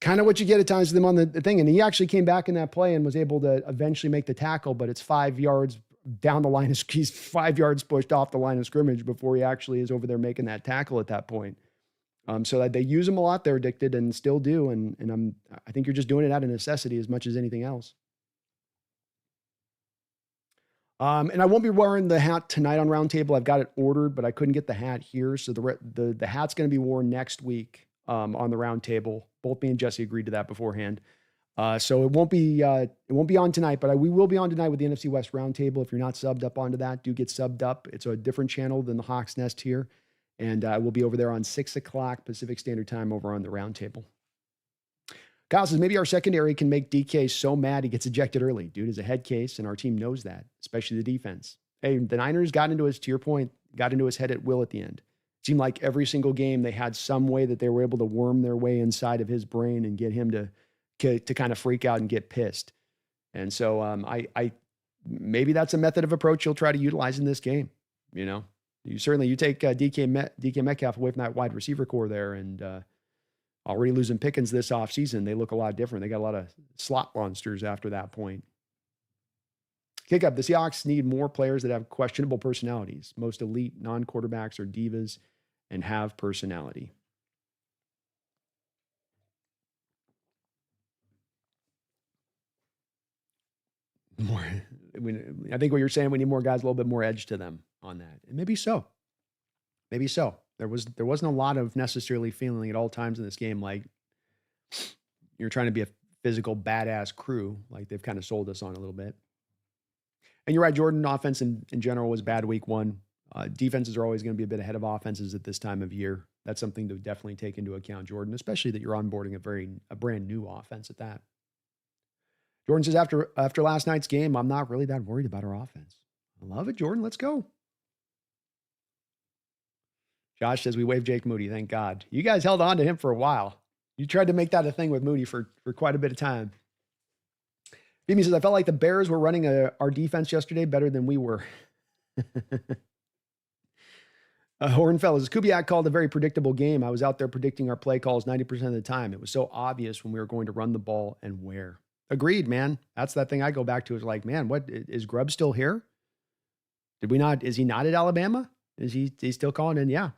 Kind of what you get at times with him on the thing. And he actually came back in that play and was able to eventually make the tackle, but it's 5 yards down the line. He's 5 yards pushed off the line of scrimmage before he actually is over there making that tackle at that point. So that they use him a lot. They're addicted and still do. And I think you're just doing it out of necessity as much as anything else. And I won't be wearing the hat tonight on Roundtable. I've got it ordered, but I couldn't get the hat here. So the hat's going to be worn next week on the Roundtable. Both me and Jesse agreed to that beforehand. So it won't be on tonight, but we will be on tonight with the NFC West Roundtable. If you're not subbed up onto that, do get subbed up. It's a different channel than the Hawks Nest here. And we'll be over there on 6 o'clock Pacific Standard Time over on the Roundtable. Kyle says, maybe our secondary can make DK so mad he gets ejected early. Dude is a head case, and our team knows that, especially the defense. Hey, the Niners got into his head at will at the end. It seemed like every single game they had some way that they were able to worm their way inside of his brain and get him to kind of freak out and get pissed. And so I maybe that's a method of approach you'll try to utilize in this game, You take DK Metcalf away from that wide receiver core there, and already losing Pickens this offseason, they look a lot different. They got a lot of slot monsters after that point. Kick up. The Seahawks need more players that have questionable personalities. Most elite non-quarterbacks are divas and have personality. I think what you're saying, we need more guys, a little bit more edge to them on that. And maybe so. Maybe so. There wasn't a lot of necessarily feeling at all times in this game like you're trying to be a physical badass crew, like they've kind of sold us on a little bit. And you're right, Jordan, offense in general was bad week one. Defenses are always going to be a bit ahead of offenses at this time of year. That's something to definitely take into account, Jordan, especially that you're onboarding a brand new offense at that. Jordan says, after last night's game, I'm not really that worried about our offense. I love it, Jordan. Let's go. Josh says, we waived Jake Moody. Thank God. You guys held on to him for a while. You tried to make that a thing with Moody for quite a bit of time. Beamy says, I felt like the Bears were running our defense yesterday better than we were. Hornfeld says, Kubiak called a very predictable game. I was out there predicting our play calls 90% of the time. It was so obvious when we were going to run the ball and where. Agreed, man. That's that thing I go back to is like, man, what is Grubb still here? Is he not at Alabama? Is he still calling in? Yeah.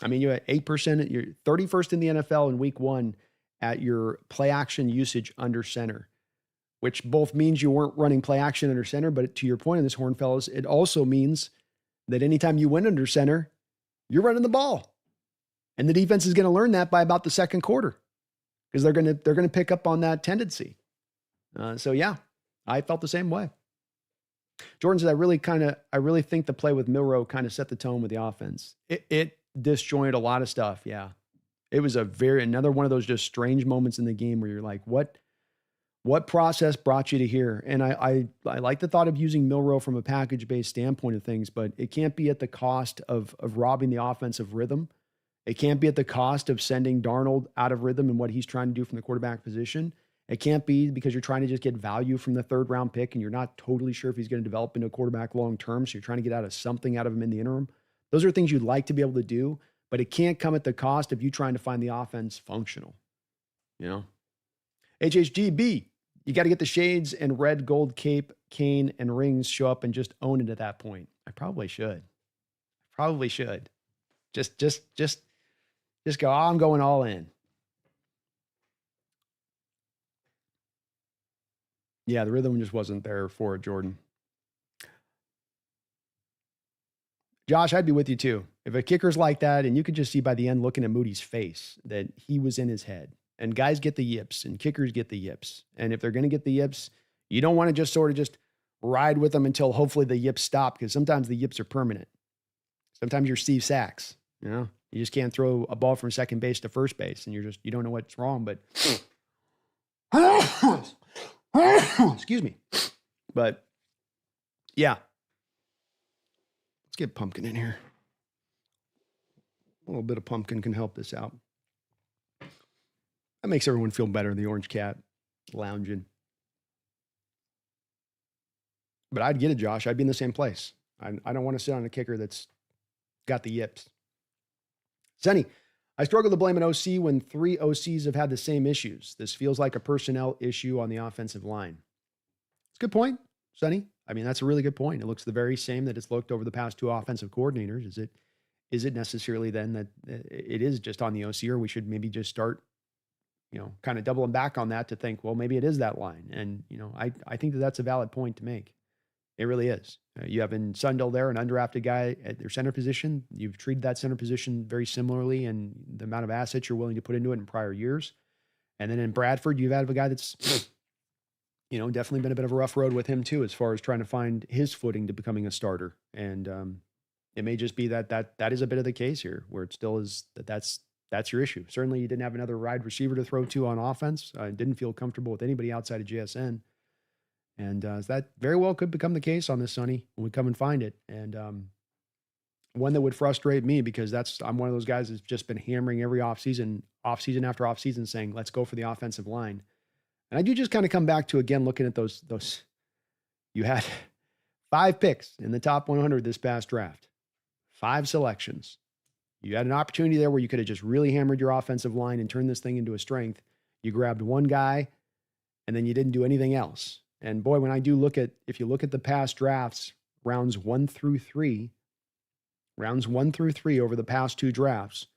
I mean, you're at 8%, you're 31st in the NFL in week 1 at your play action usage under center, which both means you weren't running play action under center, but to your point in this, Hornfellas, it also means that anytime you win under center, you're running the ball. And the defense is going to learn that by about the second quarter because they're going to pick up on that tendency. So yeah, I felt the same way. Jordan said, I really think the play with Milroe kind of set the tone with the offense. It disjointed a lot of stuff. Yeah. It was another one of those just strange moments in the game where you're like, what process brought you to here? And I like the thought of using Milroe from a package-based standpoint of things, but it can't be at the cost of robbing the offensive rhythm. It can't be at the cost of sending Darnold out of rhythm and what he's trying to do from the quarterback position. It can't be because you're trying to just get value from the 3rd round pick and you're not totally sure if he's going to develop into a quarterback long-term. So you're trying to get something out of him in the interim. Those are things you'd like to be able to do, but it can't come at the cost of you trying to find the offense functional. You know, HHGB, you got to get the shades and red, gold cape, cane, and rings show up and just own it at that point. I probably should. Just go, I'm going all in. Yeah, the rhythm just wasn't there for it, Jordan. Josh, I'd be with you too. If a kicker's like that, and you could just see by the end looking at Moody's face that he was in his head. And guys get the yips, and kickers get the yips. And if they're going to get the yips, you don't want to just sort of just ride with them until hopefully the yips stop, because sometimes the yips are permanent. Sometimes you're Steve Sachs, you know? You just can't throw a ball from second base to first base, and you don't know what's wrong, but excuse me. But yeah. Let's get Pumpkin in here. A little bit of Pumpkin can help this out. That makes everyone feel better, the orange cat lounging. But I'd get it, Josh. I'd be in the same place. I don't want to sit on a kicker that's got the yips. Sonny, I struggle to blame an OC when 3 OCs have had the same issues. This feels like a personnel issue on the offensive line. It's a good point, Sonny. I mean, that's a really good point. It looks the very same that it's looked over the past 2 offensive coordinators. Is it necessarily then that it is just on the OC, or we should maybe just start, kind of doubling back on that to think, well, maybe it is that line. And, I think that that's a valid point to make. It really is. You have in Sundell there, an undrafted guy at their center position. You've treated that center position very similarly in the amount of assets you're willing to put into it in prior years. And then in Bradford, you've had a guy that's, definitely been a bit of a rough road with him too, as far as trying to find his footing to becoming a starter. And it may just be that is a bit of the case here, where it still is that's your issue. Certainly you didn't have another wide receiver to throw to on offense. Didn't feel comfortable with anybody outside of JSN. And that very well could become the case on this, Sonny, when we come and find it. And one that would frustrate me, because I'm one of those guys that's just been hammering every offseason after offseason, saying, let's go for the offensive line. And I do just kind of come back to, again, looking at those. You had 5 picks in the top 100 this past draft, 5 selections. You had an opportunity there where you could have just really hammered your offensive line and turned this thing into a strength. You grabbed one guy, and then you didn't do anything else. And boy, when I do if you look at the past drafts, rounds 1 through 3 over the past 2 drafts,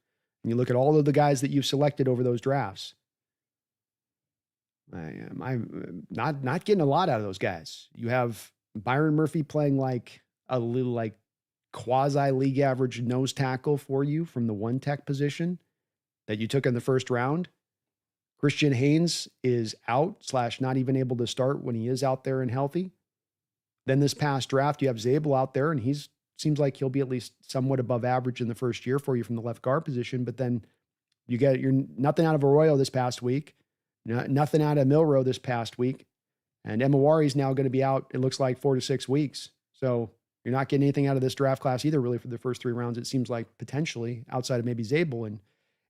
and you look at all of the guys that you've selected over those drafts, I'm not getting a lot out of those guys. You have Byron Murphy playing like a little like quasi league average nose tackle for you from the 1 tech position that you took in the first round. Christian Haynes is out / not even able to start when he is out there and healthy. Then this past draft, you have Zabel out there, and seems like he'll be at least somewhat above average in the first year for you from the left guard position. But then you're nothing out of Arroyo this past week, nothing out of Milroe this past week, and Emawari is now going to be out, it looks like, 4 to 6 weeks. So you're not getting anything out of this draft class either, really, for the first 3 rounds, it seems like, potentially, outside of maybe Zabel. And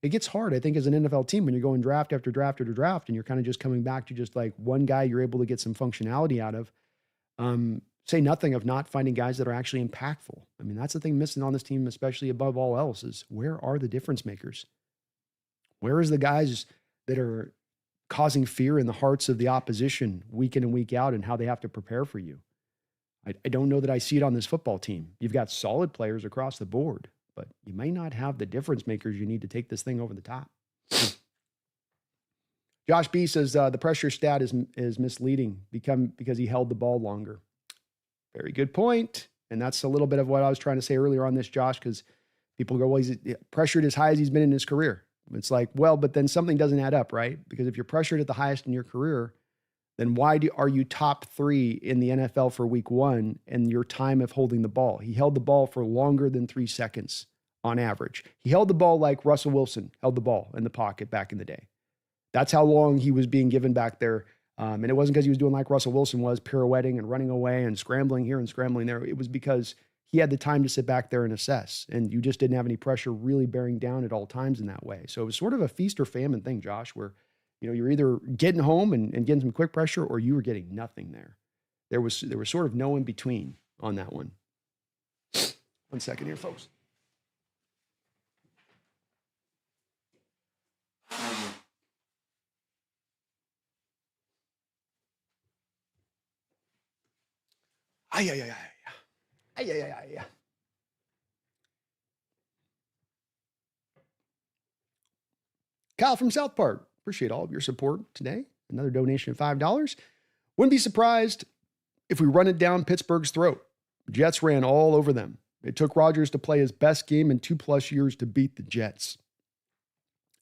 it gets hard, I think, as an NFL team when you're going draft after draft after draft, and you're kind of just coming back to just like one guy you're able to get some functionality out of. Say nothing of not finding guys that are actually impactful. I mean, that's the thing missing on this team, especially above all else, is where are the difference makers? Where is the guys that are causing fear in the hearts of the opposition week in and week out, and how they have to prepare for you? I don't know that I see it on this football team. You've got solid players across the board, but you may not have the difference makers you need to take this thing over the top. Josh B says the pressure stat is misleading because he held the ball longer. Very good point. And that's a little bit of what I was trying to say earlier on this, Josh, because people go, well, he's pressured as high as he's been in his career. It's like, well, but then something doesn't add up, right? Because if you're pressured at the highest in your career, then why are you top 3 in the NFL for week 1 and your time of holding the ball? He held the ball for longer than 3 seconds on average. He held the ball like Russell Wilson held the ball in the pocket back in the day. That's how long he was being given back there. And it wasn't because he was doing like Russell Wilson was, pirouetting and running away and scrambling here and scrambling there. It was because he had the time to sit back there and assess. And you just didn't have any pressure really bearing down at all times in that way. So it was sort of a feast or famine thing, Josh, where you're either getting home and getting some quick pressure or you were getting nothing there. There was sort of no in between on that one. 1 second here, folks. Kyle from South Park, appreciate all of your support today. Another donation of $5. Wouldn't be surprised if we run it down Pittsburgh's throat. Jets ran all over them. It took Rodgers to play his best game in 2+ years to beat the Jets.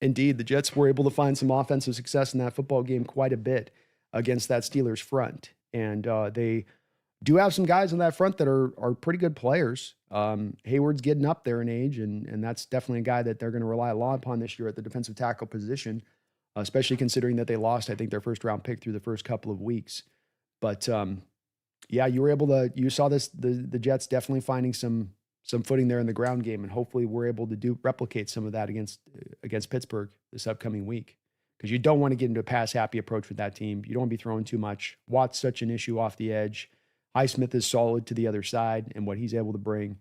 Indeed, the Jets were able to find some offensive success in that football game quite a bit against that Steelers front. And they do have some guys on that front that are pretty good players. Hayward's getting up there in age, and that's definitely a guy that they're going to rely a lot upon this year at the defensive tackle position, especially considering that they lost, I think, their first-round pick through the first couple of weeks. But, yeah, you saw this, the Jets definitely finding some footing there in the ground game, and hopefully we're able to replicate some of that against Pittsburgh this upcoming week. Because you don't want to get into a pass-happy approach with that team. You don't want to be throwing too much. Watt's such an issue off the edge. Highsmith is solid to the other side and what he's able to bring.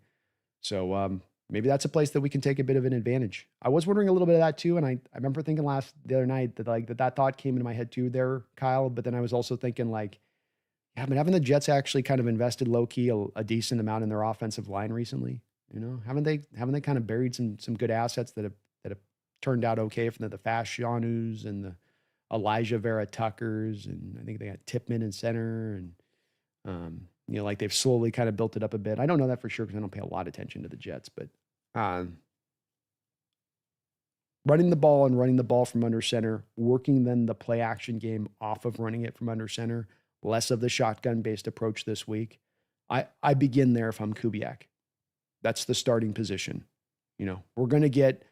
So maybe that's a place that we can take a bit of an advantage. I was wondering a little bit of that too. And I remember thinking the other night that thought came into my head too there, Kyle. But then I was also thinking like, yeah, but haven't the Jets actually kind of invested low key a decent amount in their offensive line recently? Haven't they kind of buried some good assets that have turned out okay from the Fashanus and the Elijah Vera Tuckers. And I think they got Tipman in center and, like they've slowly kind of built it up a bit. I don't know that for sure because I don't pay a lot of attention to the Jets, but running the ball from under center, working then the play action game off of running it from under center, less of the shotgun based approach this week. I begin there if I'm Kubiak. That's the starting position. We're going to get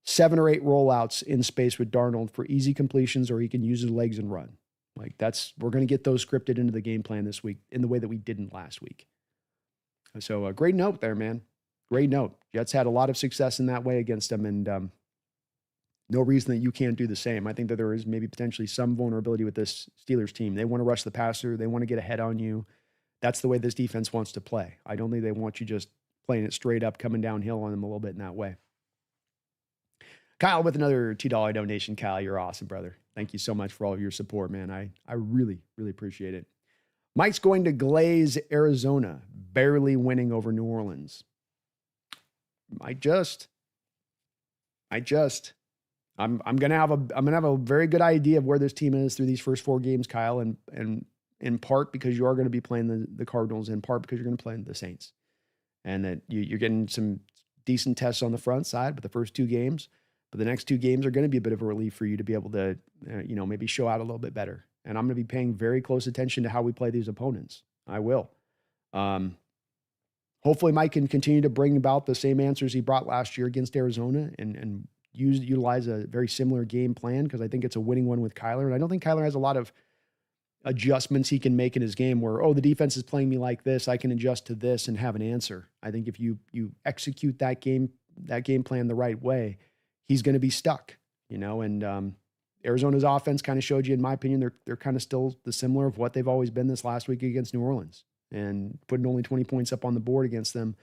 7 or 8 rollouts in space with Darnold for easy completions, or he can use his legs and run. We're going to get those scripted into the game plan this week in the way that we didn't last week. So a great note there, man. Great note. Jets had a lot of success in that way against them, and no reason that you can't do the same. I think that there is maybe potentially some vulnerability with this Steelers team. They want to rush the passer. They want to get ahead on you. That's the way this defense wants to play. I don't think they want you just playing it straight up, coming downhill on them a little bit in that way. Kyle with another $2 donation. Kyle, you're awesome, brother. Thank you so much for all of your support, man. I really, really appreciate it. Mike's going to glaze Arizona, barely winning over New Orleans. I'm gonna have a very good idea of where this team is through these first 4 games, Kyle, and in part because you are going to be playing the Cardinals, in part because you're going to play the Saints, and that you're getting some decent tests on the front side with the first 2 games. But the next 2 games are going to be a bit of a relief for you to be able to, maybe show out a little bit better. And I'm going to be paying very close attention to how we play these opponents. I will. Hopefully Mike can continue to bring about the same answers he brought last year against Arizona and utilize a very similar game plan, because I think it's a winning one with Kyler. And I don't think Kyler has a lot of adjustments he can make in his game where, the defense is playing me like this, I can adjust to this and have an answer. I think if you execute that game plan the right way, he's going to be stuck, and Arizona's offense kind of showed you, in my opinion, they're kind of still the similar of what they've always been this last week against New Orleans, and putting only 20 points up on the board against them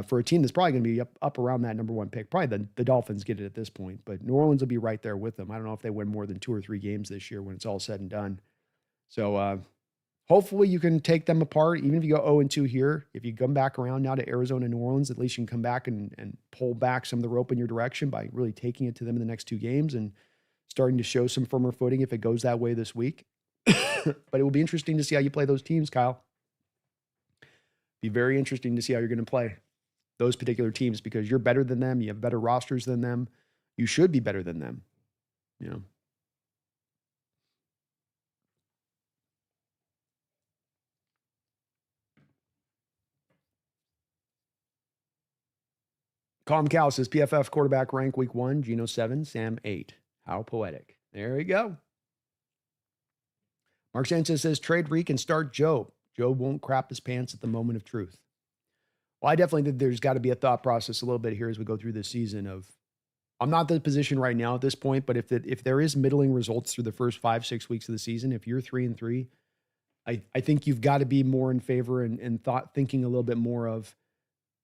for a team that's probably going to be up around that number 1 pick. Probably the Dolphins get it at this point, but New Orleans will be right there with them. I don't know if they win more than 2 or 3 games this year when it's all said and done. So hopefully you can take them apart. Even if you go 0-2 here, if you come back around now to Arizona, New Orleans, at least you can come back and pull back some of the rope in your direction by really taking it to them in the next 2 games and starting to show some firmer footing if it goes that way this week. But it will be interesting to see how you play those teams, Kyle. Be very interesting to see how you're going to play those particular teams because you're better than them. You have better rosters than them. You should be better than them. You know. Calm Cow says PFF quarterback rank week 1, Geno 7, Sam 8. How poetic. There you go. Mark Sanchez says trade Reek and start Joe. Joe won't crap his pants at the moment of truth. Well, I definitely think there's got to be a thought process a little bit here as we go through this season of, I'm not in the position right now at this point, but if there is middling results through the first 5-6 weeks of the season, if you're 3-3, I think you've got to be more in favor and thinking a little bit more of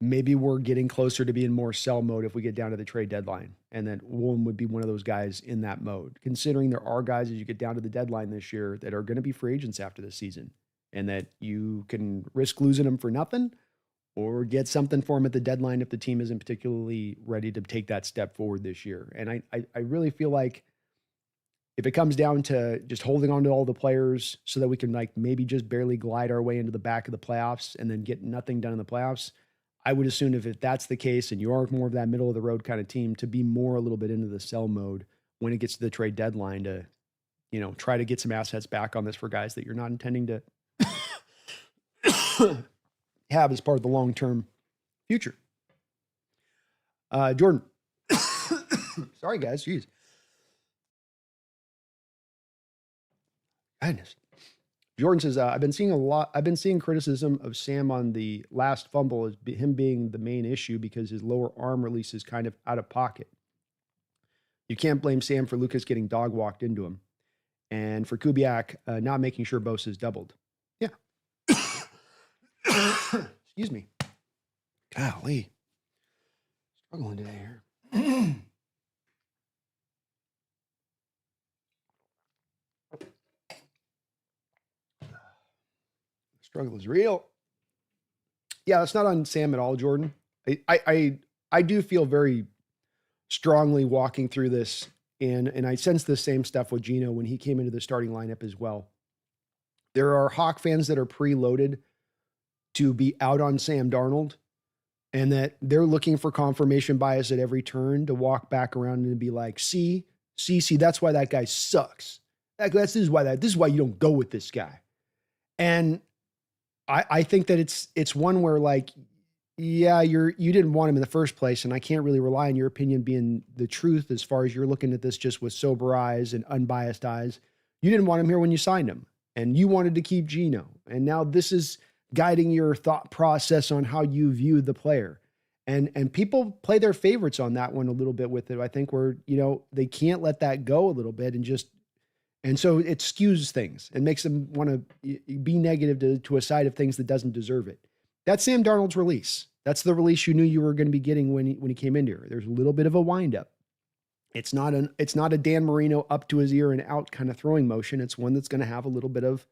maybe we're getting closer to being more sell mode if we get down to the trade deadline. And that Woolen would be one of those guys in that mode, considering there are guys as you get down to the deadline this year that are going to be free agents after this season and that you can risk losing them for nothing or get something for them at the deadline if the team isn't particularly ready to take that step forward this year. And I really feel like if it comes down to just holding on to all the players so that we can like maybe just barely glide our way into the back of the playoffs and then get nothing done in the playoffs, I would assume if that's the case and you are more of that middle of the road kind of team to be more a little bit into the sell mode when it gets to the trade deadline to, you know, try to get some assets back on this for guys that you're not intending to have as part of the long-term future. Jordan. Sorry, guys. Jeez. Goodness. Jordan says, I've been seeing criticism of Sam on the last fumble as him being the main issue because his lower arm release is kind of out of pocket. You can't blame Sam for Lucas getting dog walked into him and for Kubiak not making sure Bosa is doubled. Yeah. Excuse me. Golly. Struggling today here. Struggle is real. Yeah, it's not on Sam at all, Jordan. I do feel very strongly walking through this, and I sense the same stuff with Geno when he came into the starting lineup as well. There are Hawk fans that are preloaded to be out on Sam Darnold, and that they're looking for confirmation bias at every turn to walk back around and be like, see, that's why that guy sucks. This is why you don't go with this guy. And I think that it's one where like, yeah, you didn't want him in the first place, and I can't really rely on your opinion being the truth as far as you're looking at this just with sober eyes and unbiased eyes. You didn't want him here when you signed him, and you wanted to keep Geno, and now this is guiding your thought process on how you view the player. And people play their favorites on that one a little bit with it. I think where, you know, they can't let that go a little bit and so it skews things and makes them want to be negative to a side of things that doesn't deserve it. That's Sam Darnold's release. That's the release you knew you were going to be getting when he came in here. There's a little bit of a windup. It's not a Dan Marino up to his ear and out kind of throwing motion. It's one that's going to have a little bit of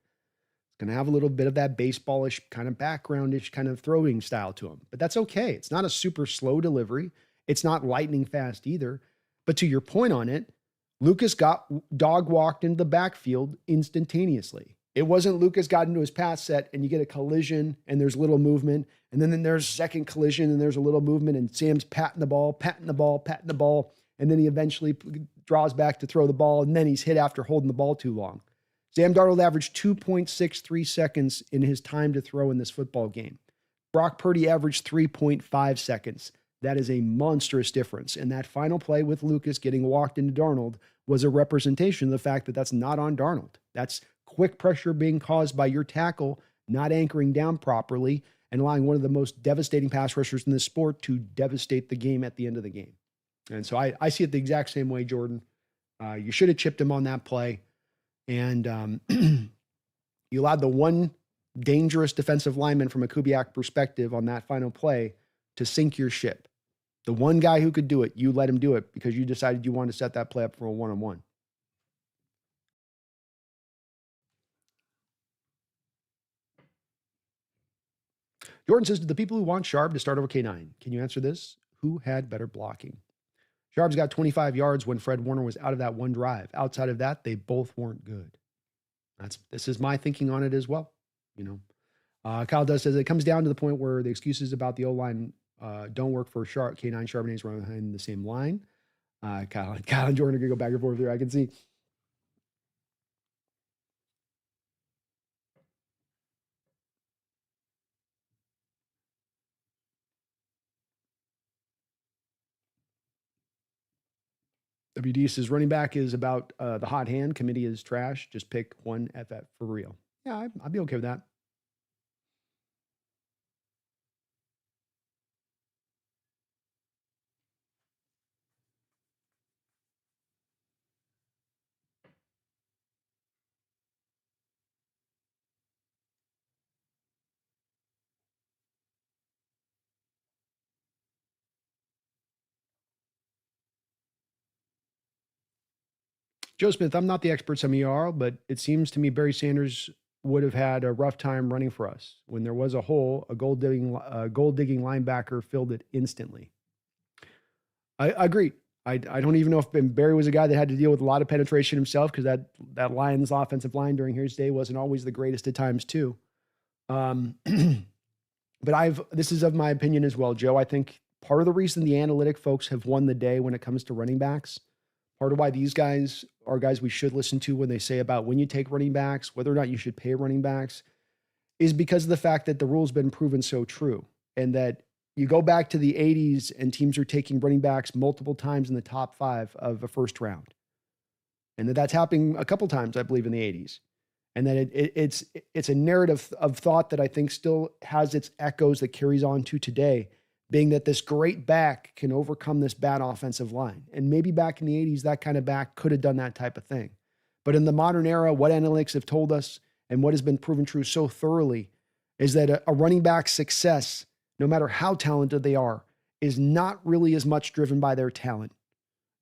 that baseballish kind of backgroundish kind of throwing style to him. But that's okay. It's not a super slow delivery. It's not lightning fast either. But to your point on it, Lucas got dog walked into the backfield instantaneously. It wasn't Lucas got into his pass set and you get a collision and there's little movement. And then there's second collision and there's a little movement and Sam's patting the ball. And then he eventually draws back to throw the ball. And then he's hit after holding the ball too long. Sam Darnold averaged 2.63 seconds in his time to throw in this football game. Brock Purdy averaged 3.5 seconds. That is a monstrous difference. And that final play with Lucas getting walked into Darnold was a representation of the fact that that's not on Darnold. That's quick pressure being caused by your tackle not anchoring down properly and allowing one of the most devastating pass rushers in this sport to devastate the game at the end of the game. And so I see it the exact same way, Jordan. You should have chipped him on that play. And you allowed the one dangerous defensive lineman from a Kubiak perspective on that final play to sink your ship. The one guy who could do it, you let him do it because you decided you wanted to set that play up for a one-on-one. Jordan says, to the people who want Sharp to start over K9, can you answer this? Who had better blocking? Sharp's got 25 yards when Fred Warner was out of that one drive. Outside of that, they both weren't good. This is my thinking on it as well. Kyle Does says it comes down to the point where the excuses about the O-line don't work for Sharp. K9 Charbonnet's running behind the same line. Kyle and Jordan are going to go back and forth there. I can see. WD says running back is about the hot hand. Committee is trash. Just pick one FF for real. Yeah, I'd be okay with that. Joe Smith, I'm not the expert, some of you are, but it seems to me Barry Sanders would have had a rough time running for us. When there was a hole, a gold-digging linebacker filled it instantly. I agree. I don't even know if Barry was a guy that had to deal with a lot of penetration himself, because that Lions offensive line during his day wasn't always the greatest at times too. But this is of my opinion as well, Joe. I think part of the reason the analytic folks have won the day when it comes to running backs, part of why these guys are guys we should listen to when they say about when you take running backs, whether or not you should pay running backs, is because of the fact that the rule's been proven so true. And that you go back to the 80s and teams are taking running backs multiple times in the top 5 of a first round. And that's happening a couple times, I believe, in the 80s. And that it's a narrative of thought that I think still has its echoes that carries on to today, being that this great back can overcome this bad offensive line. And maybe back in the 80s, that kind of back could have done that type of thing. But in the modern era, what analytics have told us and what has been proven true so thoroughly is that a running back's success, no matter how talented they are, is not really as much driven by their talent.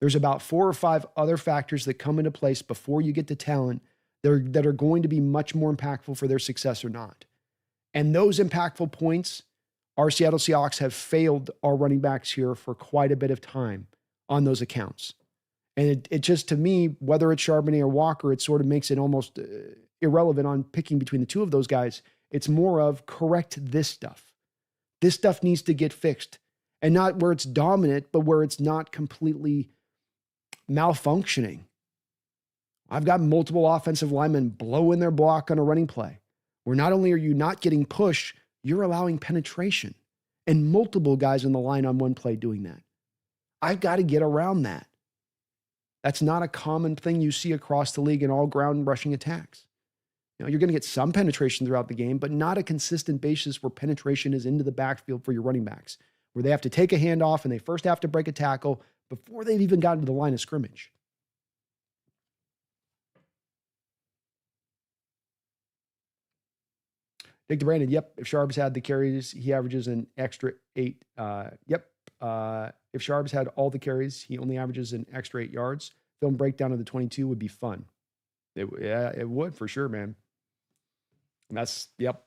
There's about 4 or 5 other factors that come into place before you get to talent that are going to be much more impactful for their success or not. And those impactful points, our Seattle Seahawks have failed our running backs here for quite a bit of time on those accounts. And it just, to me, whether it's Charbonnet or Walker, it sort of makes it almost irrelevant on picking between the two of those guys. It's more of correct this stuff. This stuff needs to get fixed. And not where it's dominant, but where it's not completely malfunctioning. I've got multiple offensive linemen blowing their block on a running play, where not only are you not getting push, you're allowing penetration, and multiple guys in the line on one play doing that. I've got to get around that. That's not a common thing you see across the league in all ground rushing attacks. You're going to get some penetration throughout the game, but not a consistent basis where penetration is into the backfield for your running backs, where they have to take a handoff and they first have to break a tackle before they've even gotten to the line of scrimmage. Dick DeBrandon, yep. If Sharps had the carries, he averages an extra 8. Yep. If Sharps had all the carries, he only averages an extra 8 yards. Film breakdown of the 22 would be fun. It would for sure, man. And that's, yep.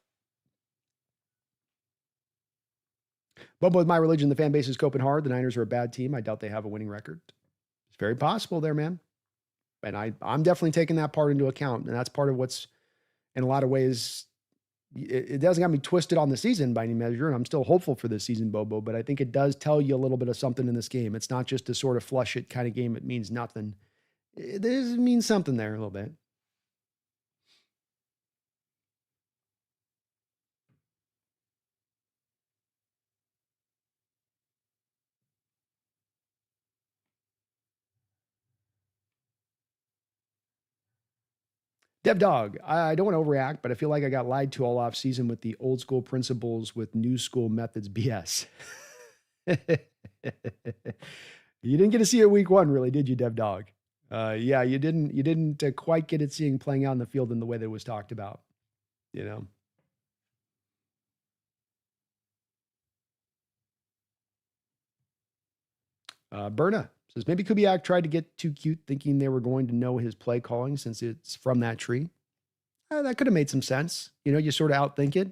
But with my religion, the fan base is coping hard. The Niners are a bad team. I doubt they have a winning record. It's very possible there, man. And I'm definitely taking that part into account. And that's part of what's, in a lot of ways, it doesn't got me twisted on the season by any measure, and I'm still hopeful for this season, Bobo, but I think it does tell you a little bit of something in this game. It's not just a sort of flush it kind of game. It means nothing. It means something there a little bit. Dev Dog, I don't want to overreact, but I feel like I got lied to all off season with the old school principles with new school methods BS. You didn't get to see it week 1, really, did you, Dev Dog? Yeah, you didn't quite get it seeing playing out in the field in the way that it was talked about, you know. Berna says, maybe Kubiak tried to get too cute thinking they were going to know his play calling since it's from that tree. That could have made some sense. You sort of outthink it,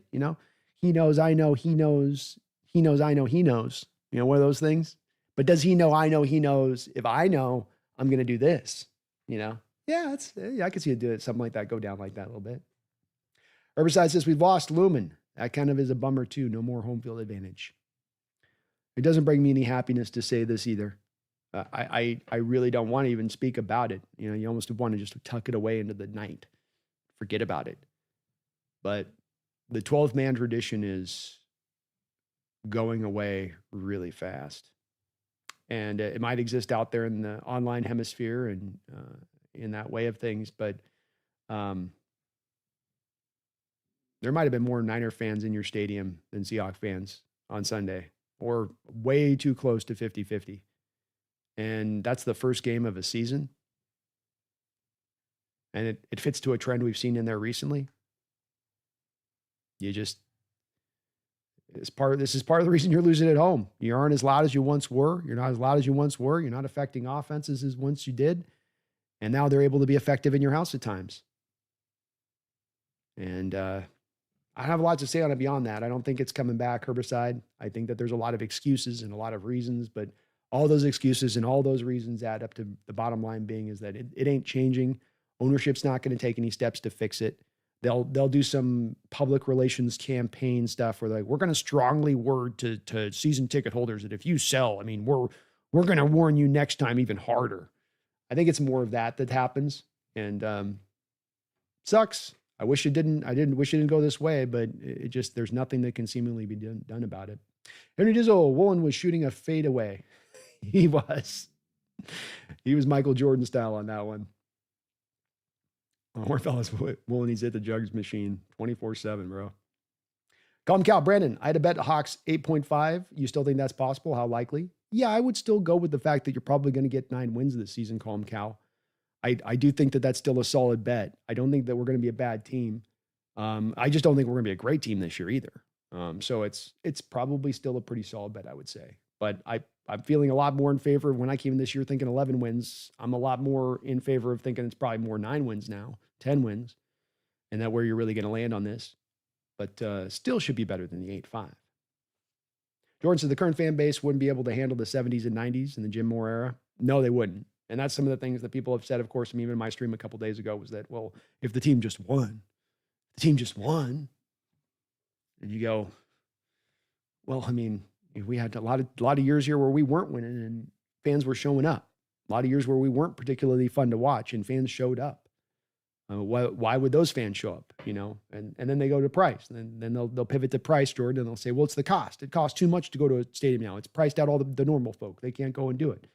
he knows, I know, he knows, I know, he knows. You know, one of those things. But does he know, I know, he knows, if I know, I'm going to do this, you know? Yeah, I can see it do it, something like that, go down like that a little bit. Herbicide says, we've lost Lumen. That kind of is a bummer too. No more home field advantage. It doesn't bring me any happiness to say this either. I really don't want to even speak about it. You know, you almost want to just tuck it away into the night. Forget about it. But the 12th man tradition is going away really fast. And it might exist out there in the online hemisphere and in that way of things, but there might have been more Niner fans in your stadium than Seahawks fans on Sunday, or way too close to 50-50. And that's the first game of a season. And it fits to a trend we've seen in there recently. This is part of the reason you're losing at home. You aren't as loud as you once were. You're not as loud as you once were. You're not affecting offenses as once you did. And now they're able to be effective in your house at times. And I have a lot to say on it beyond that. I don't think it's coming back, Herbicide. I think that there's a lot of excuses and a lot of reasons, but all those excuses and all those reasons add up to the bottom line being is that it ain't changing. Ownership's not going to take any steps to fix it. They'll do some public relations campaign stuff where they're like, we're going to strongly word to season ticket holders that if you sell, I mean, we're going to warn you next time even harder. I think it's more of that happens, and sucks. I wish it didn't. I wish it didn't go this way, but it just, there's nothing that can seemingly be done about it. Henry Dizzle, Woolen was shooting a fadeaway. He was Michael Jordan style on that one. More fellas, Woolen, he's at the jugs machine 24/7, bro. Calm Cal, Brandon, I had to bet Hawks 8.5. You still think that's possible? How likely? Yeah, I would still go with the fact that you're probably going to get 9 wins this season, Calm Cal. I do think that that's still a solid bet. I don't think that we're going to be a bad team. I just don't think we're going to be a great team this year either. So it's probably still a pretty solid bet, I would say. But I'm feeling a lot more in favor of when I came in this year thinking 11 wins. I'm a lot more in favor of thinking it's probably more 9 wins now, 10 wins, and that where you're really going to land on this. But still should be better than the 8-5. Jordan said the current fan base wouldn't be able to handle the 70s and 90s in the Jim Moore era. No, they wouldn't. And that's some of the things that people have said, of course, even in my stream a couple days ago, was that, well, if the team just won, and you go, well, I mean, we had a lot of years here where we weren't winning and fans were showing up. A lot of years where we weren't particularly fun to watch and fans showed up. Why would those fans show up? You know, and then they go to price, and then they'll pivot to price, Jordan, and they'll say, well, it's the cost. It costs too much to go to a stadium now. It's priced out all the normal folk. They can't go and do it.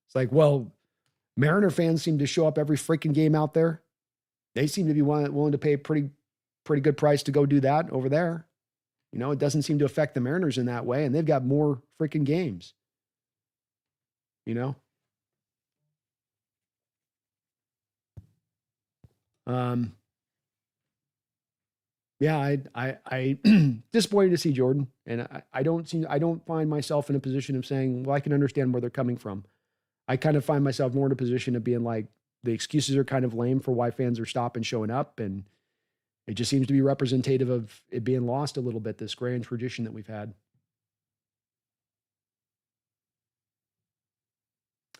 It's like, well, Mariner fans seem to show up every freaking game out there. They seem to be willing to pay a pretty good price to go do that over there. You know, it doesn't seem to affect the Mariners in that way, and they've got more freaking games. You know? Yeah, I disappointed to see Jordan, and I don't find myself in a position of saying, well, I can understand where they're coming from. I kind of find myself more in a position of being like, the excuses are kind of lame for why fans are stopping showing up, and it just seems to be representative of it being lost a little bit, this grand tradition that we've had.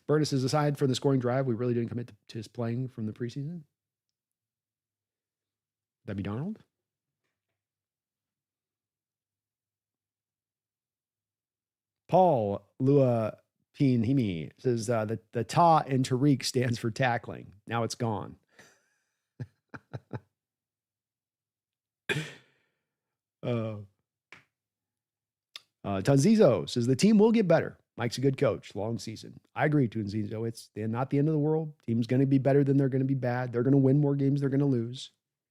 Bertus says, aside from the scoring drive, we really didn't commit to his playing from the preseason. That'd be Donald. Paul Lua Himi says the Ta in Tariq stands for tackling. Now it's gone. Tanzizo says the team will get better. Mike's a good coach. Long season. I agree, Tanzizo. It's not the end of the world. Team's going to be better than they're going to be bad. They're going to win more games. They're going to lose.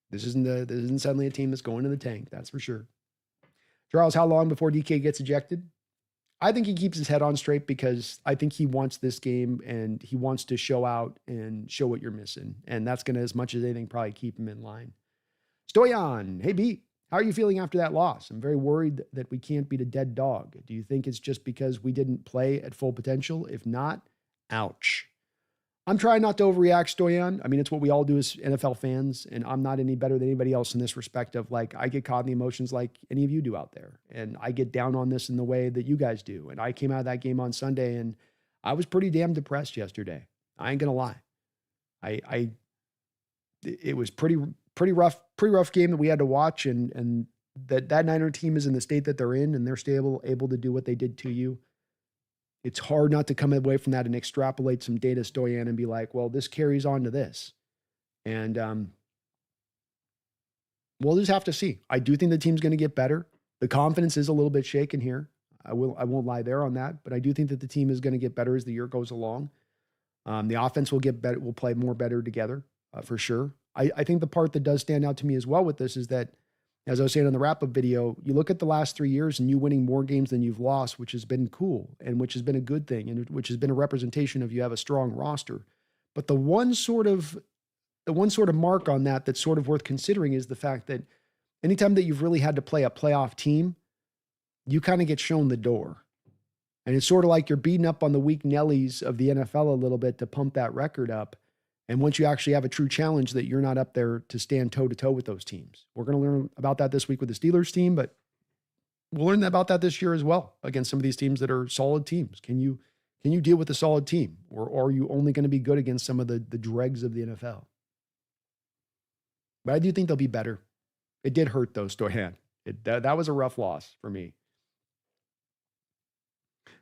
This isn't suddenly a team that's going to the tank. That's for sure. Charles, how long before DK gets ejected? I think he keeps his head on straight because I think he wants this game and he wants to show out and show what you're missing. And that's going to, as much as anything, probably keep him in line. Stoyan, hey, B, how are you feeling after that loss? I'm very worried that we can't beat a dead dog. Do you think it's just because we didn't play at full potential? If not, ouch. I'm trying not to overreact, Stoyan. I mean, it's what we all do as NFL fans, and I'm not any better than anybody else in this respect of like, I get caught in the emotions like any of you do out there. And I get down on this in the way that you guys do. And I came out of that game on Sunday and I was pretty damn depressed yesterday. I ain't going to lie. It was pretty rough game that we had to watch. And that Niner team is in the state that they're in and they're still able to do what they did to you. It's hard not to come away from that and extrapolate some data, Stoyan, and be like, well, this carries on to this. And we'll just have to see. I do think the team's going to get better. The confidence is a little bit shaken here. I won't lie there on that, but I do think that the team is going to get better as the year goes along. The offense will get better, will play more better together for sure. I think the part that does stand out to me as well with this is that, as I was saying on the wrap-up video, you look at the last 3 years and you winning more games than you've lost, which has been cool and which has been a good thing and which has been a representation of you have a strong roster. But the one sort of mark on that that's sort of worth considering is the fact that anytime that you've really had to play a playoff team, you kind of get shown the door. And it's sort of like you're beating up on the weak Nellies of the NFL a little bit to pump that record up. And once you actually have a true challenge that you're not up there to stand toe-to-toe with those teams. We're going to learn about that this week with the Steelers team, but we'll learn about that this year as well against some of these teams that are solid teams. Can you deal with a solid team? Or are you only going to be good against some of the dregs of the NFL? But I do think they'll be better. It did hurt, though, Stoyan. That was a rough loss for me.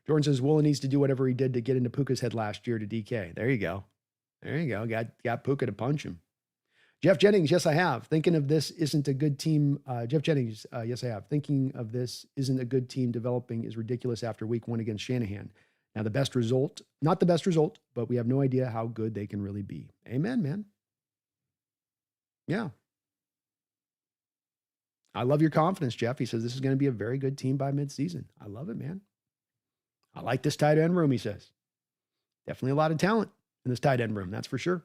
Jordan says, Woolen needs to do whatever he did to get into Puka's head last year to DK. There you go. There you go. Got Puka to punch him. Jeff Jennings, yes, I have. Thinking of this isn't a good team. Jeff Jennings, yes, I have. Thinking of this isn't a good team developing is ridiculous after week 1 against Shanahan. Now, the best result, not the best result, but we have no idea how good they can really be. Amen, man. Yeah. I love your confidence, Jeff. He says this is going to be a very good team by midseason. I love it, man. I like this tight end room, he says. Definitely a lot of talent in this tight end room, that's for sure.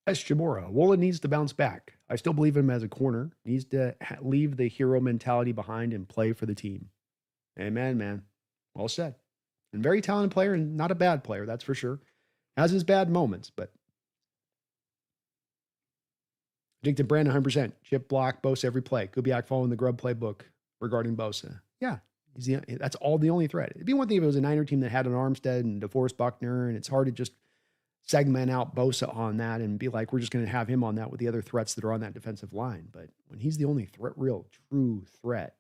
S. Chamora, Woolen needs to bounce back. I still believe in him as a corner. Needs to leave the hero mentality behind and play for the team. Amen, man. Well said. And very talented player and not a bad player, that's for sure. Has his bad moments, but Addicted Brand 100%. Chip block, Bosa every play. Kubiak following the Grub playbook regarding Bosa. Yeah, that's all the only threat. It'd be one thing if it was a Niner team that had an Armstead and DeForest Buckner, and it's hard to just segment out Bosa on that and be like, we're just going to have him on that with the other threats that are on that defensive line. But when he's the only real true threat,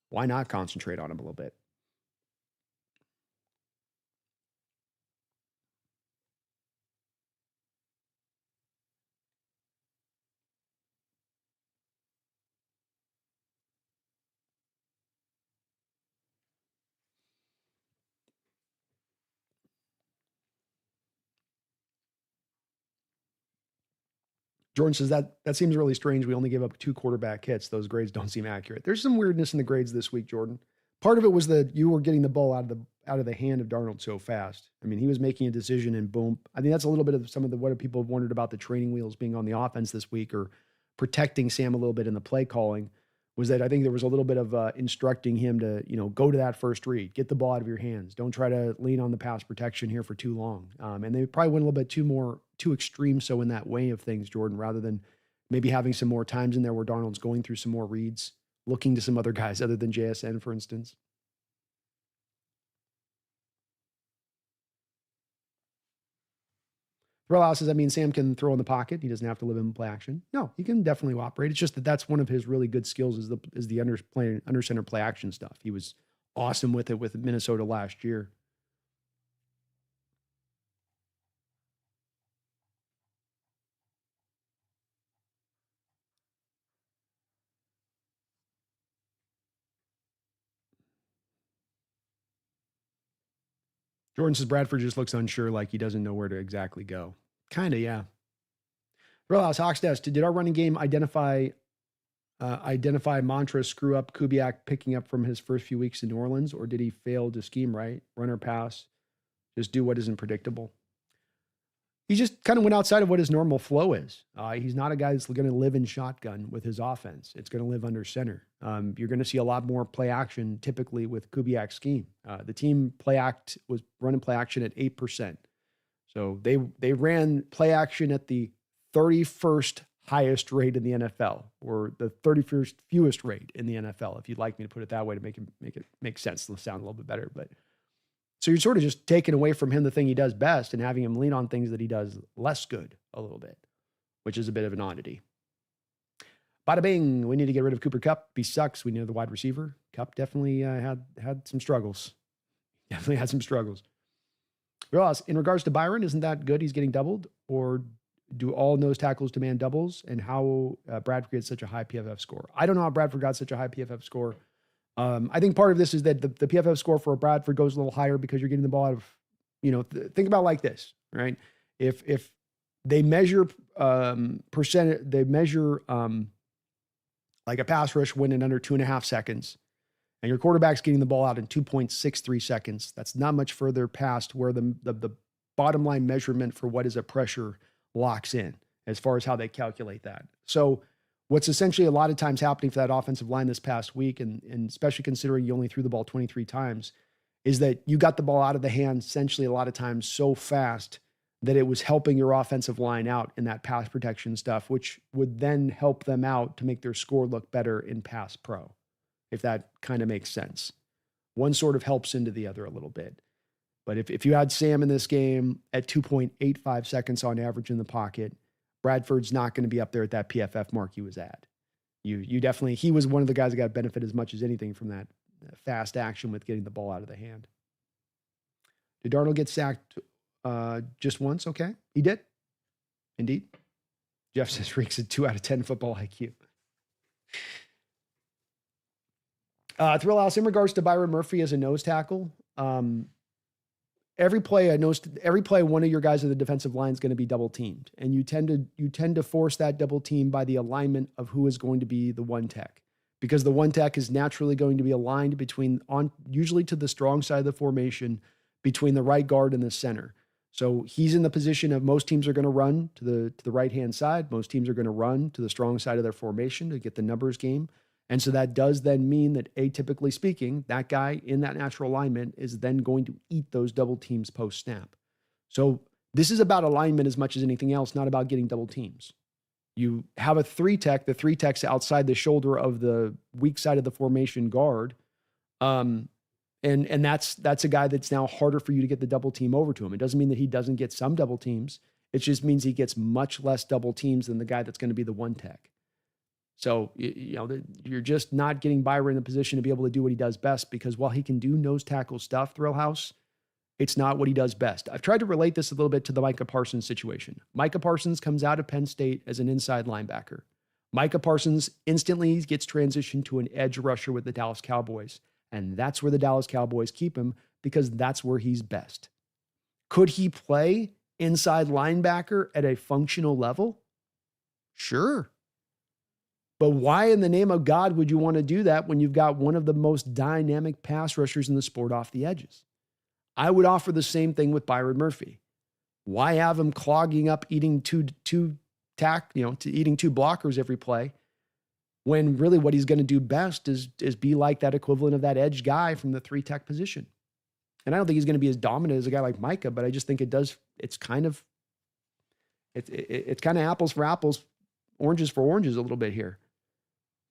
why not concentrate on him a little bit? Jordan says that seems really strange. We only gave up 2 quarterback hits. Those grades don't seem accurate. There's some weirdness in the grades this week, Jordan. Part of it was that you were getting the ball out of the hand of Darnold so fast. I mean, he was making a decision and boom. I think that's a little bit of some of what people have wondered about the training wheels being on the offense this week or protecting Sam a little bit in the play calling. Was that I think there was a little bit of instructing him to, go to that first read, get the ball out of your hands. Don't try to lean on the pass protection here for too long. And they probably went a little bit too extreme so in that way of things, Jordan, rather than maybe having some more times in there where Darnold's going through some more reads, looking to some other guys other than JSN, for instance. Throw says, I mean, Sam can throw in the pocket. He doesn't have to live in play action. No, he can definitely operate. It's just that's one of his really good skills is the under center play action stuff. He was awesome with it with Minnesota last year. Jordan says Bradford just looks unsure, like he doesn't know where to exactly go. Kind of, yeah. TheSeahawksNest, did our running game identify mantra screw up Kubiak picking up from his first few weeks in New Orleans, or did he fail to scheme right, run or pass, just do what isn't predictable? he just kind of went outside of what his normal flow is. He's not a guy that's going to live in shotgun with his offense. It's going to live under center. You're going to see a lot more play action typically with Kubiak's scheme. The team was running play action at 8%. So they ran play action at the 31st highest rate in the NFL, or the 31st fewest rate in the NFL, if you'd like me to put it that way to make it make sense, to sound a little bit better. But so you're sort of just taking away from him the thing he does best and having him lean on things that he does less good a little bit, which is a bit of an oddity. Bada bing, we need to get rid of Cooper Kupp. He sucks. We need the wide receiver. Kupp definitely had some struggles. Definitely had some struggles. Ross, in regards to Byron, isn't that good? He's getting doubled, or do all nose tackles demand doubles? And how Bradford gets such a high PFF score? I don't know how Bradford got such a high PFF score. I think part of this is that the PFF score for Bradford goes a little higher because you're getting the ball out of, think about it like this, right? If they measure they measure like a pass rush win in under 2.5 seconds, and your quarterback's getting the ball out in 2.63 seconds, that's not much further past where the bottom line measurement for what is a pressure locks in as far as how they calculate that. So what's essentially a lot of times happening for that offensive line this past week, and especially considering you only threw the ball 23 times, is that you got the ball out of the hand essentially a lot of times so fast that it was helping your offensive line out in that pass protection stuff, which would then help them out to make their score look better in pass pro, if that kind of makes sense. One sort of helps into the other a little bit. But if you had Sam in this game at 2.85 seconds on average in the pocket, Bradford's not going to be up there at that PFF mark he was at. You definitely, he was one of the guys that got benefit as much as anything from that fast action with getting the ball out of the hand. Did Darnold get sacked just once? Okay, he did. Indeed. Jeff says Reeks at 2 out of 10 football IQ. Thrill House, in regards to Byron Murphy as a nose tackle, every play one of your guys in the defensive line is going to be double teamed, and you tend to force that double team by the alignment of who is going to be the one tech, because the one tech is naturally going to be aligned usually to the strong side of the formation between the right guard and the center. So he's in the position of, most teams are going to run to the right-hand side. Most teams are going to run to the strong side of their formation to get the numbers game. And so that does then mean that, atypically speaking, that guy in that natural alignment is then going to eat those double teams post-snap. So this is about alignment as much as anything else, not about getting double teams. You have a three tech, the three tech's outside the shoulder of the weak side of the formation guard. And that's a guy that's now harder for you to get the double team over to him. It doesn't mean that he doesn't get some double teams. It just means he gets much less double teams than the guy that's going to be the one tech. So, you're just not getting Byron in a position to be able to do what he does best, because while he can do nose tackle stuff, Thrill House, it's not what he does best. I've tried to relate this a little bit to the Micah Parsons situation. Micah Parsons comes out of Penn State as an inside linebacker. Micah Parsons instantly gets transitioned to an edge rusher with the Dallas Cowboys. And that's where the Dallas Cowboys keep him, because that's where he's best. Could he play inside linebacker at a functional level? Sure. But why in the name of God would you want to do that when you've got one of the most dynamic pass rushers in the sport off the edges? I would offer the same thing with Byron Murphy. Why have him clogging up, eating two blockers every play, when really what he's going to do best is be like that equivalent of that edge guy from the three tech position? And I don't think he's going to be as dominant as a guy like Micah, but I just think it's kind of apples for apples, oranges for oranges a little bit here.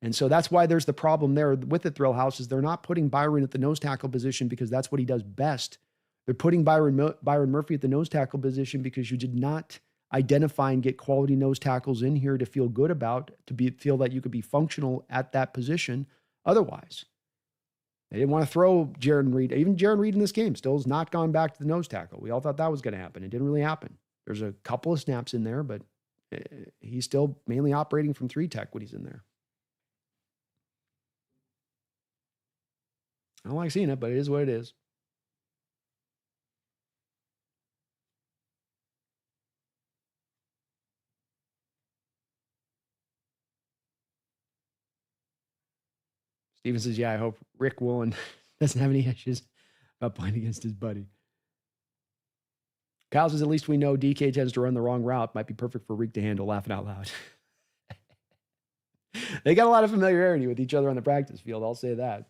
And so that's why there's the problem there with the Thrill House, is they're not putting Byron at the nose tackle position because that's what he does best. They're putting Byron Murphy at the nose tackle position because you did not identify and get quality nose tackles in here to feel good about, feel that you could be functional at that position otherwise. They didn't want to throw Jaron Reed. Even Jaron Reed in this game still has not gone back to the nose tackle. We all thought that was going to happen. It didn't really happen. There's a couple of snaps in there, but he's still mainly operating from three tech when he's in there. I don't like seeing it, but it is what it is. Steven says, yeah, I hope Rick Woolen doesn't have any issues about playing against his buddy. Kyle says, at least we know DK tends to run the wrong route. Might be perfect for Reek to handle, laughing out loud. They got a lot of familiarity with each other on the practice field. I'll say that.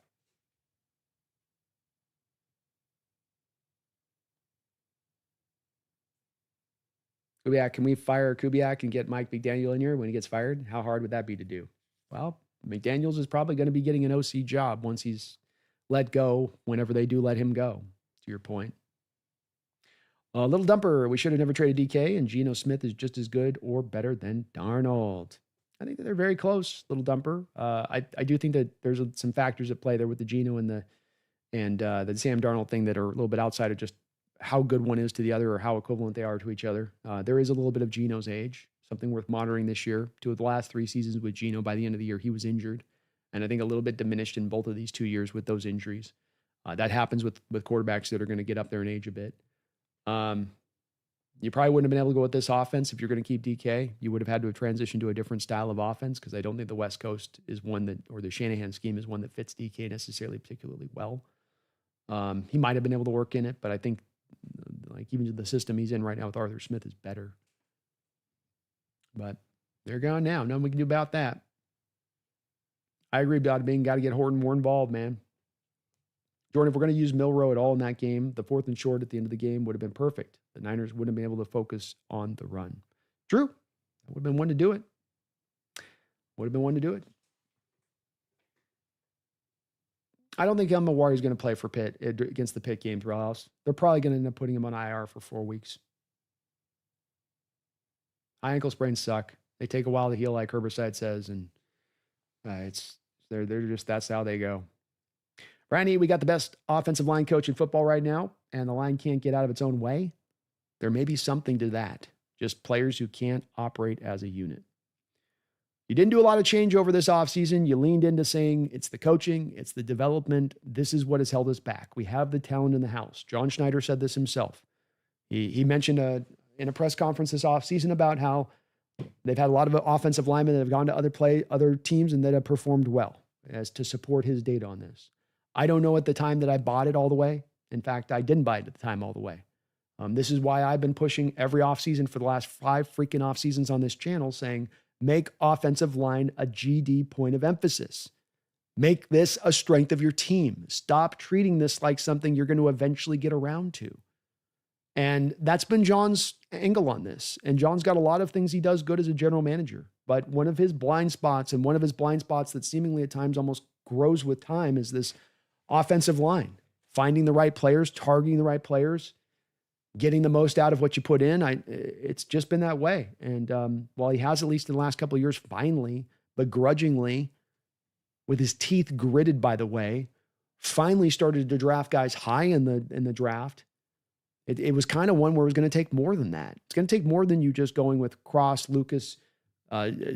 Kubiak, can we fire Kubiak and get Mike McDaniel in here when he gets fired? How hard would that be to do? Well, McDaniels is probably going to be getting an OC job once he's let go, whenever they do let him go, to your point. Little Dumper, we should have never traded DK, and Geno Smith is just as good or better than Darnold. I think that they're very close, Little Dumper. I do think that there's some factors at play there with the Geno and the Sam Darnold thing that are a little bit outside of just how good one is to the other or how equivalent they are to each other. There is a little bit of Geno's age, something worth monitoring this year. 2 of the last 3 seasons with Geno, by the end of the year, he was injured. And I think a little bit diminished in both of these 2 years with those injuries. That happens with quarterbacks that are going to get up there in age a bit. You probably wouldn't have been able to go with this offense if you're going to keep DK. You would have had to have transitioned to a different style of offense because I don't think the West Coast is one that, or the Shanahan scheme is one that fits DK necessarily particularly well. He might have been able to work in it, but I think like even the system he's in right now with Arthur Smith is better. But they're gone now. Nothing we can do about that. I agree about being got to get Horton more involved, man. Jordan, if we're going to use Milrow at all in that game, the 4th and short at the end of the game would have been perfect. The Niners wouldn't have been able to focus on the run. True. That would have been one to do it. Would have been one to do it. I don't think Elmawari is going to play for Pitt against the Pitt game, Rouse. They're probably going to end up putting him on IR for 4 weeks. High ankle sprains suck. They take a while to heal, like Herbicide says, and they're just, that's how they go. Randy, we got the best offensive line coach in football right now, and the line can't get out of its own way. There may be something to that. Just players who can't operate as a unit. You didn't do a lot of change over this offseason. You leaned into saying it's the coaching, it's the development. This is what has held us back. We have the talent in the house. John Schneider said this himself. He mentioned in a press conference this offseason about how they've had a lot of offensive linemen that have gone to other teams and that have performed well as to support his data on this. I don't know at the time that I bought it all the way. In fact, I didn't buy it at the time all the way. This is why I've been pushing every offseason for the last 5 freaking offseasons on this channel saying, make offensive line a GD point of emphasis. Make this a strength of your team. Stop treating this like something you're going to eventually get around to. And that's been John's angle on this. And John's got a lot of things he does good as a general manager. But one of his blind spots, and one of his blind spots that seemingly at times almost grows with time, is this offensive line. Finding the right players, targeting the right players, getting the most out of what you put in. It's just been that way. And while he has, at least in the last couple of years, finally, begrudgingly, with his teeth gritted, by the way, finally started to draft guys high in the draft. It was kind of one where it was going to take more than that. It's going to take more than you just going with Cross, Lucas,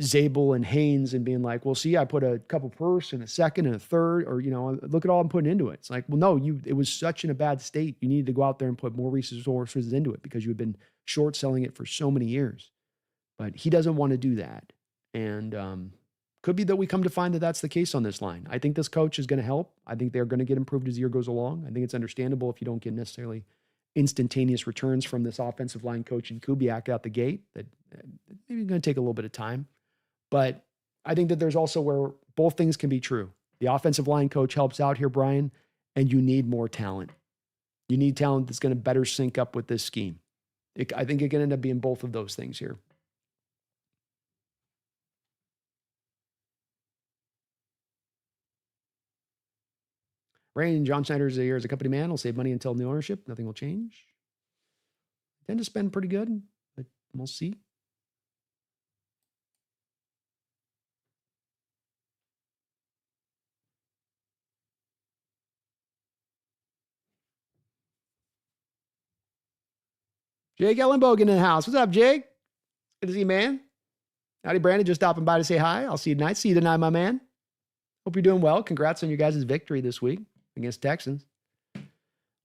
Zabel, and Haynes and being like, well, see, I put a couple first and a second and a third, or, look at all I'm putting into it. It's like, well, no, it was such in a bad state. You needed to go out there and put more resources into it because you had been short selling it for so many years. But he doesn't want to do that. And could be that we come to find that that's the case on this line. I think this coach is going to help. I think they're going to get improved as the year goes along. I think it's understandable if you don't get necessarily instantaneous returns from this offensive line coach in Kubiak out the gate, that maybe going to take a little bit of time. But I think that there's also where both things can be true. The offensive line coach helps out here, Brian, and you need more talent. You need talent that's going to better sync up with this scheme. I think it can end up being both of those things here. Rain, John Schneider's here as a company man. Will save money until new ownership. Nothing will change. Tend to spend pretty good, but we'll see. Jake Ellenbogen in the house. What's up, Jake? Good to see you, man. Howdy, Brandon. Just stopping by to say hi. I'll see you tonight. See you tonight, my man. Hope you're doing well. Congrats on your guys' victory this week against Texans.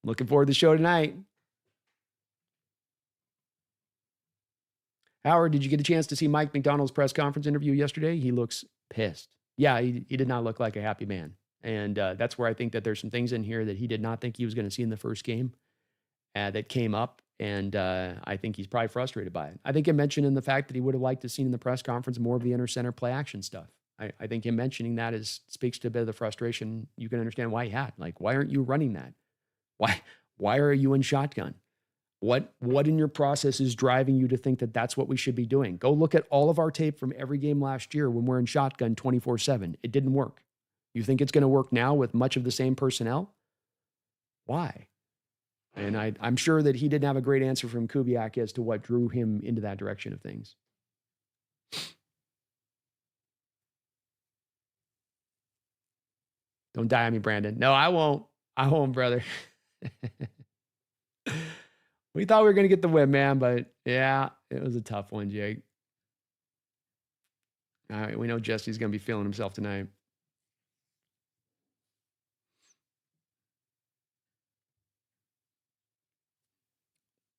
Looking forward to the show tonight. Howard, did you get a chance to see Mike McDonald's press conference interview yesterday? He looks pissed. Yeah, he did not look like a happy man. And that's where I think that there's some things in here that he did not think he was going to see in the first game. that came up, and I think he's probably frustrated by it. I think he mentioned in the fact that he would have liked to see in the press conference more of the inner center play action stuff. I think him mentioning that speaks to a bit of the frustration. You can understand why he had. Like, why aren't you running that? Why are you in shotgun? What in your process is driving you to think that that's what we should be doing? Go look at all of our tape from every game last year when we're in shotgun 24/7. It didn't work. You think it's going to work now with much of the same personnel? Why? And I'm sure that he didn't have a great answer from Kubiak as to what drew him into that direction of things. Don't die on me, Brandon. No, I won't. I won't, brother. We thought we were going to get the win, man, but yeah, it was a tough one, Jake. All right, we know Jesse's going to be feeling himself tonight.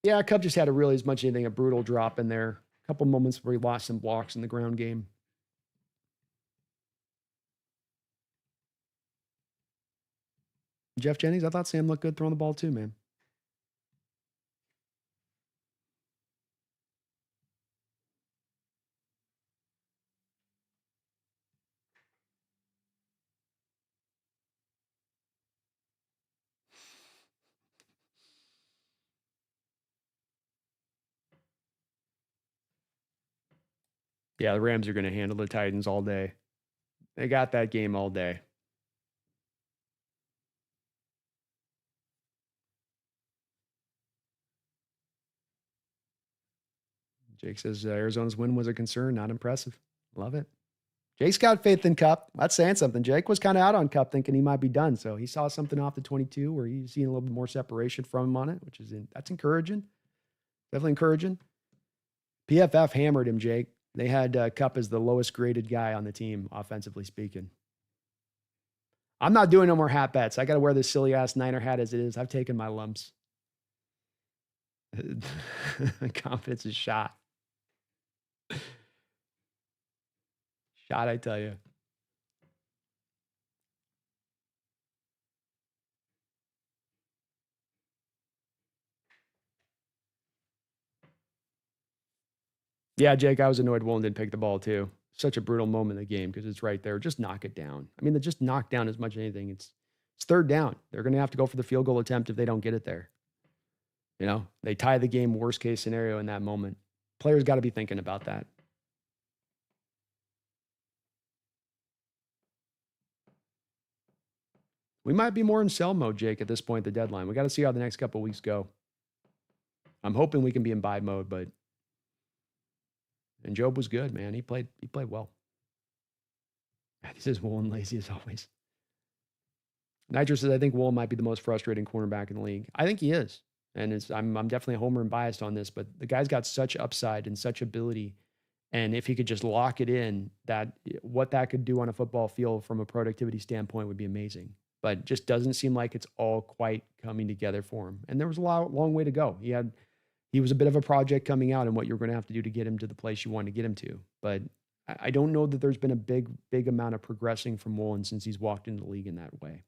Yeah, Cub just had as much as anything, a brutal drop in there. A couple moments where he lost some blocks in the ground game. Jeff Jennings, I thought Sam looked good throwing the ball too, man. Yeah, the Rams are going to handle the Titans all day. They got that game all day. Jake says Arizona's win was a concern, not impressive. Love it. Jake's got faith in Kupp. That's saying something. Jake was kind of out on Kupp, thinking he might be done. So he saw something off the 22 where he's seeing a little bit more separation from him on it, that's encouraging. Definitely encouraging. PFF hammered him, Jake. They had Kupp as the lowest graded guy on the team, offensively speaking. I'm not doing no more hat bets. I got to wear this silly ass Niner hat as it is. I've taken my lumps. Confidence is shot. Shot, I tell you. Yeah, Jake, I was annoyed Woolen didn't pick the ball too. Such a brutal moment in the game because it's right there. Just knock it down. I mean, they just knock down as much as anything. It's third down. They're going to have to go for the field goal attempt if they don't get it there. You know, they tie the game, worst case scenario in that moment. Players got to be thinking about that. We might be more in sell mode, Jake, at this point, the deadline. We got to see how the next couple of weeks go. I'm hoping we can be in buy mode, but and Job was good, man. He played well. This is Woolen lazy as always. Nitro says, I think Woolen might be the most frustrating cornerback in the league. I think he is. And I'm definitely a homer and biased on this, but the guy's got such upside and such ability. And if he could just lock it in, what that could do on a football field from a productivity standpoint would be amazing. But just doesn't seem like it's all quite coming together for him. And there was a long way to go. He was a bit of a project coming out and what you're going to have to do to get him to the place you want to get him to. But I don't know that there's been a big amount of progressing from Woolen since he's walked into the league in that way.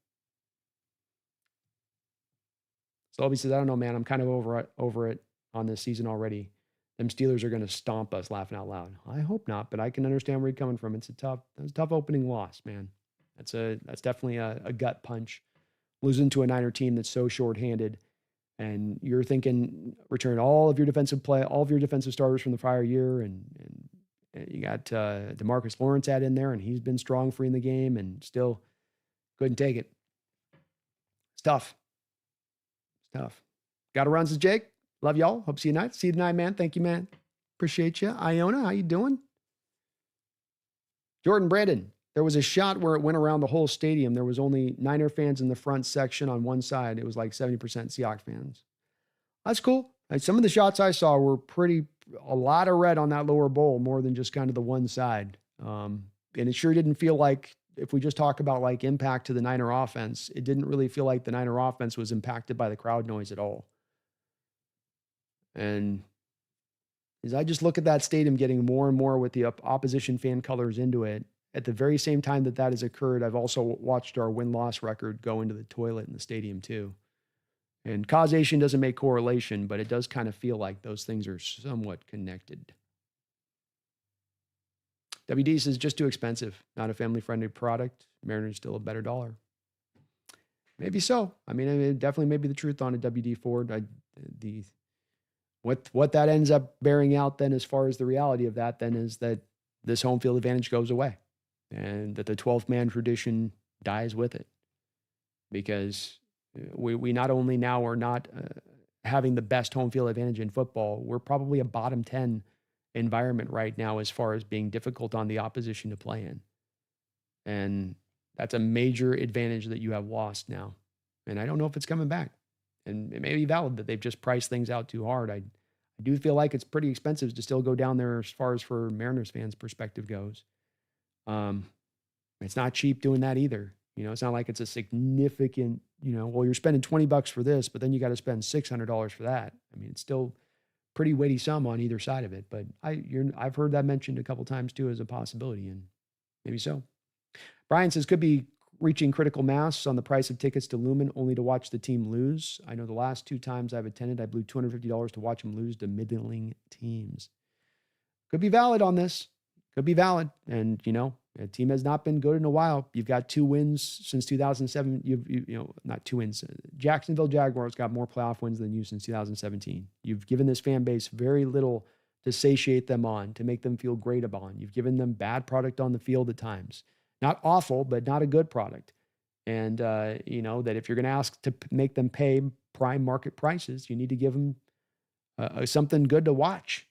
So Obi says, I don't know, man. I'm kind of over it on this season already. Them Steelers are going to stomp us, laughing out loud. I hope not, but I can understand where you're coming from. It's a tough opening loss, man. That's definitely a gut punch. Losing to a Niner team that's so shorthanded, and you're thinking return all of your defensive starters from the prior year, and you got DeMarcus Lawrence in there, and he's been strong free in the game, and still couldn't take it. It's tough. Got to run, says Jake. Love y'all. Hope to see you tonight. See you tonight, man. Thank you, man. Appreciate you. Iona, how you doing? Jordan Brandon. There was a shot where it went around the whole stadium. There was only Niner fans in the front section on one side. It was like 70% Seahawks fans. That's cool. Some of the shots I saw were a lot of red on that lower bowl, more than just kind of the one side. And it sure didn't feel like, if we just talk about like impact to the Niner offense, it didn't really feel like the Niner offense was impacted by the crowd noise at all. And as I just look at that stadium getting more and more with the opposition fan colors into it, at the very same time that has occurred, I've also watched our win-loss record go into the toilet in the stadium too. And causation doesn't make correlation, but it does kind of feel like those things are somewhat connected. WD says just too expensive, not a family-friendly product. Mariner's still a better dollar. Maybe so. I mean, it definitely may be the truth on a WD Ford. What that ends up bearing out then, as far as the reality of that, then is that this home field advantage goes away, and that the 12th man tradition dies with it, because we not only now are not having the best home field advantage in football, we're probably a bottom 10 environment right now as far as being difficult on the opposition to play in. And that's a major advantage that you have lost now. And I don't know if it's coming back. And it may be valid that they've just priced things out too hard. I do feel like it's pretty expensive to still go down there as far as for Mariners fans' perspective goes. It's not cheap doing that either. It's not like it's a significant, well, you're spending $20 for this, but then you got to spend $600 for that. I mean, it's still pretty weighty sum on either side of it, but I've heard that mentioned a couple times too as a possibility, and maybe so. Brian says, could be reaching critical mass on the price of tickets to Lumen only to watch the team lose. I know the last 2 times I've attended, I blew $250 to watch them lose to middling teams. Could be valid on this. Could be valid. And, a team has not been good in a while. You've got 2 wins since 2007. Not 2 wins. Jacksonville Jaguars got more playoff wins than you since 2017. You've given this fan base very little to satiate them on, to make them feel great upon. You've given them bad product on the field at times. Not awful, but not a good product. And, that if you're going to ask to make them pay prime market prices, you need to give them something good to watch.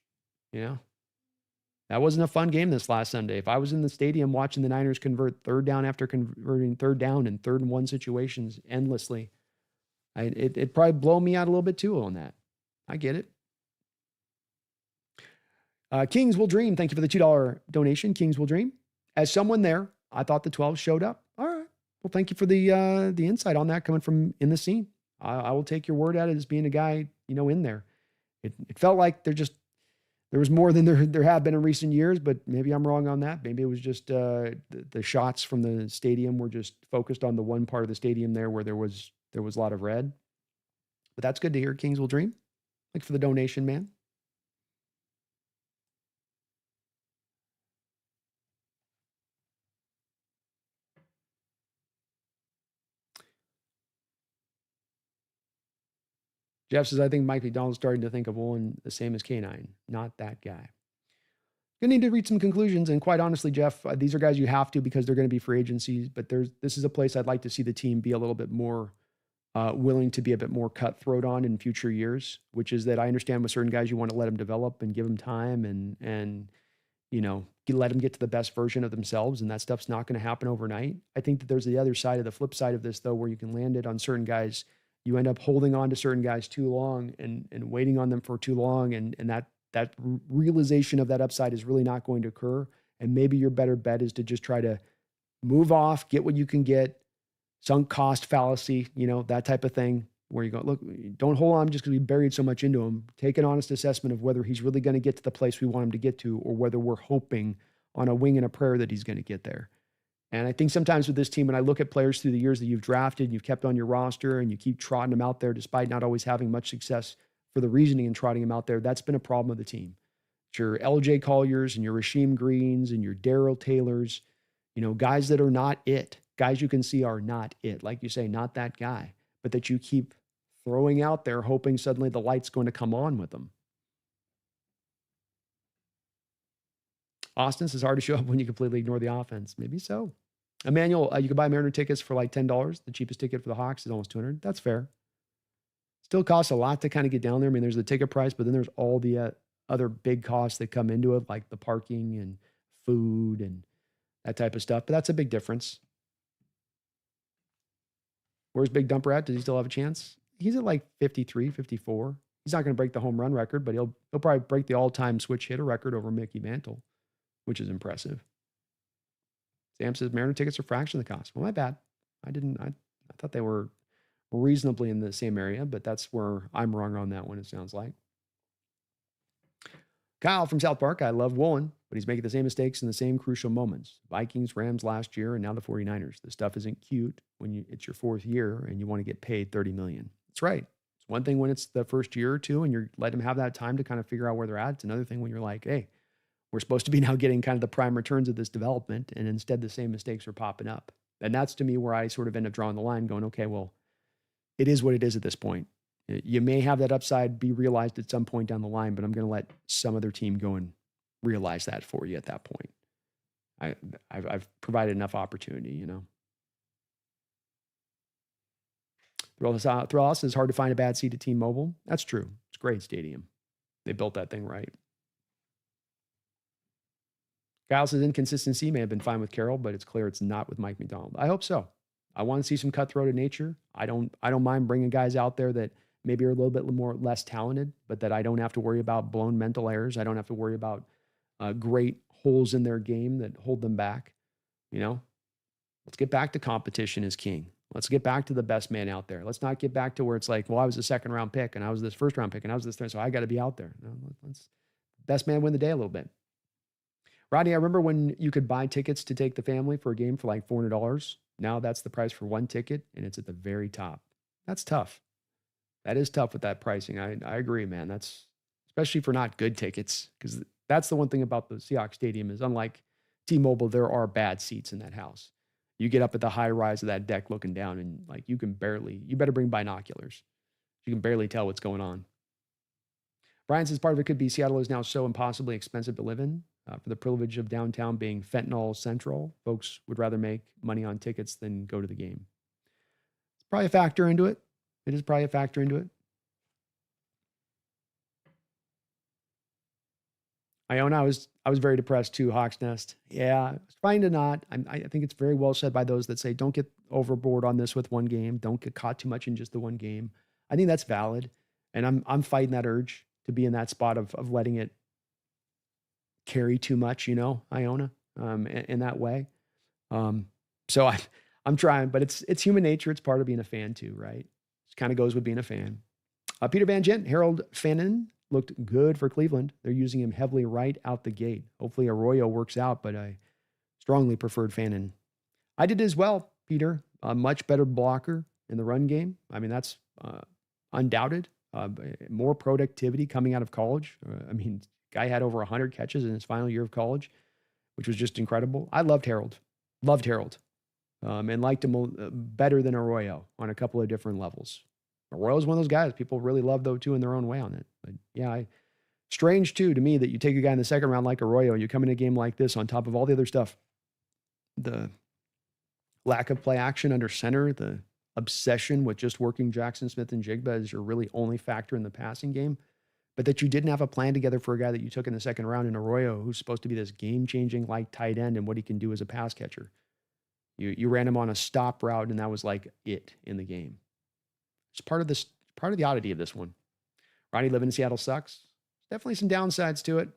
That wasn't a fun game this last Sunday. If I was in the stadium watching the Niners convert third down after converting third down and 3rd and 1 situations endlessly, it'd probably blow me out a little bit too on that. I get it. Kings Will Dream, thank you for the $2 donation. Kings Will Dream. As someone there, I thought the 12 showed up. All right. Well, thank you for the insight on that coming from in the scene. I will take your word at it as being a guy, in there. It felt like there was more than there have been in recent years, but maybe I'm wrong on that. Maybe it was just the shots from the stadium were just focused on the one part of the stadium there where there was a lot of red. But that's good to hear. Kings Will Dream. Thank you for the donation, man. Jeff says, I think Mike McDonald's starting to think of Woolen the same as K9. Not that guy. Going to need to reach some conclusions. And quite honestly, Jeff, these are guys you have to because they're going to be free agencies. But this is a place I'd like to see the team be a little bit more willing to be a bit more cutthroat on in future years, which is that I understand with certain guys, you want to let them develop and give them time and let them get to the best version of themselves. And that stuff's not going to happen overnight. I think that there's the other side of the flip side of this, though, where you can land it on certain guys. You end up holding on to certain guys too long and waiting on them for too long. And that realization of that upside is really not going to occur. And maybe your better bet is to just try to move off, get what you can get, sunk cost fallacy, that type of thing, where you go, look, don't hold on just because we buried so much into him. Take an honest assessment of whether he's really going to get to the place we want him to get to, or whether we're hoping on a wing and a prayer that he's going to get there. And I think sometimes with this team, when I look at players through the years that you've drafted, you've kept on your roster, and you keep trotting them out there despite not always having much success for the reasoning in trotting them out there, that's been a problem of the team. It's your LJ Colliers and your Rasheem Greens and your Darrell Taylors, guys that are not it. Guys you can see are not it. Like you say, not that guy, but that you keep throwing out there, hoping suddenly the light's going to come on with them. Austin says, hard to show up when you completely ignore the offense. Maybe so. Emmanuel, you can buy Mariner tickets for like $10. The cheapest ticket for the Hawks is almost $200. That's fair. Still costs a lot to kind of get down there. I mean, there's the ticket price, but then there's all the other big costs that come into it, like the parking and food and that type of stuff. But that's a big difference. Where's Big Dumper at? Does he still have a chance? He's at like 53, 54. He's not going to break the home run record, but he'll probably break the all-time switch hitter record over Mickey Mantle, which is impressive. Sam says Mariner tickets are a fraction of the cost. Well, my bad. I thought they were reasonably in the same area, but that's where I'm wrong on that one, it sounds like. Kyle from South Park, I love Woolen, but he's making the same mistakes in the same crucial moments. Vikings, Rams last year, and now the 49ers. This stuff isn't cute when it's your 4th year and you want to get paid $30 million. That's right. It's one thing when it's the first year or two and you're letting them have that time to kind of figure out where they're at. It's another thing when you're like, hey, we're supposed to be now getting kind of the prime returns of this development, and instead the same mistakes are popping up. And that's to me where I sort of end up drawing the line going, okay, well, it is what it is at this point. You may have that upside be realized at some point down the line, but I'm going to let some other team go and realize that for you at that point. I've provided enough opportunity, you know. Throw us, it's hard to find a bad seat at T-Mobile. That's true. It's a great stadium. They built that thing right. Kyle says inconsistency may have been fine with Carroll, but it's clear it's not with Mike McDonald. I hope so. I want to see some cutthroat nature. I don't mind bringing guys out there that maybe are a little bit less talented, but that I don't have to worry about blown mental errors. I don't have to worry about great holes in their game that hold them back. You know, let's get back to competition is king. Let's get back to the best man out there. Let's not get back to where it's like, well, I was a second round pick and I was this first round pick and I was this third, so I got to be out there. No, let's best man win the day a little bit. Rodney, I remember when you could buy tickets to take the family for a game for like $400. Now that's the price for one ticket, and it's at the very top. That's tough. That is tough with that pricing. I agree, man. That's especially for not good tickets, because that's the one thing about the Seahawks Stadium is unlike T-Mobile, there are bad seats in that house. You get up at the high rise of that deck looking down, and like you better bring binoculars. You can barely tell what's going on. Brian says part of it could be Seattle is now so impossibly expensive to live in. For the privilege of downtown being fentanyl central, folks would rather make money on tickets than go to the game. It's probably a factor into it. It is probably a factor into it. Iona, I was very depressed too, Hawks Nest. Yeah, it's fine to not. I think it's very well said by those that say don't get overboard on this with one game. Don't get caught too much in just the one game. I think that's valid. And I'm fighting that urge to be in that spot of letting it carry too much, you know, Iona, in that way. So I'm trying, but it's human nature. It's part of being a fan too, right? It kind of goes with being a fan. Peter Van Gent, Harold Fannin looked good for Cleveland. They're using him heavily right out the gate. Hopefully Arroyo works out, but I strongly preferred Fannin. I did as well, Peter. A much better blocker in the run game. I mean, that's undoubted. More productivity coming out of college. Guy had over 100 catches in his final year of college, which was just incredible. I loved Harold. And liked him better than Arroyo on a couple of different levels. Arroyo's one of those guys people really love, though, too, in their own way on it. But yeah, strange, too, to me that you take a guy in the second round like Arroyo, and you come in a game like this on top of all the other stuff. The lack of play action under center, the obsession with just working Jackson Smith and Jigba as your really only factor in the passing game. But that you didn't have a plan together for a guy that you took in the second round in Arroyo, who's supposed to be this game-changing like tight end and what he can do as a pass catcher. You ran him on a stop route, and that was like it in the game. It's part of the oddity of this one. Ronnie living in Seattle sucks. There's definitely some downsides to it.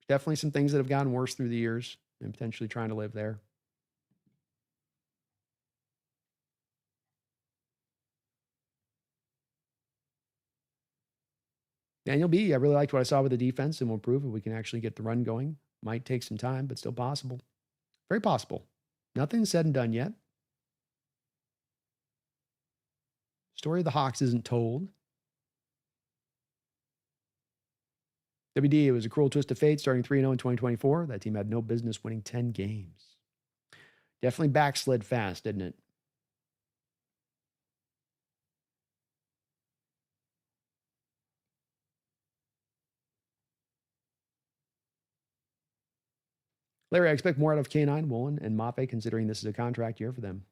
Definitely some things that have gotten worse through the years and potentially trying to live there. Daniel B., I really liked what I saw with the defense, and we'll prove if we can actually get the run going. Might take some time, but still possible. Very possible. Nothing said and done yet. Story of the Hawks isn't told. WD, it was a cruel twist of fate starting 3-0 in 2024. That team had no business winning 10 games. Definitely backslid fast, didn't it? Larry, I expect more out of K9, Woolen, and Mafe, considering this is a contract year for them.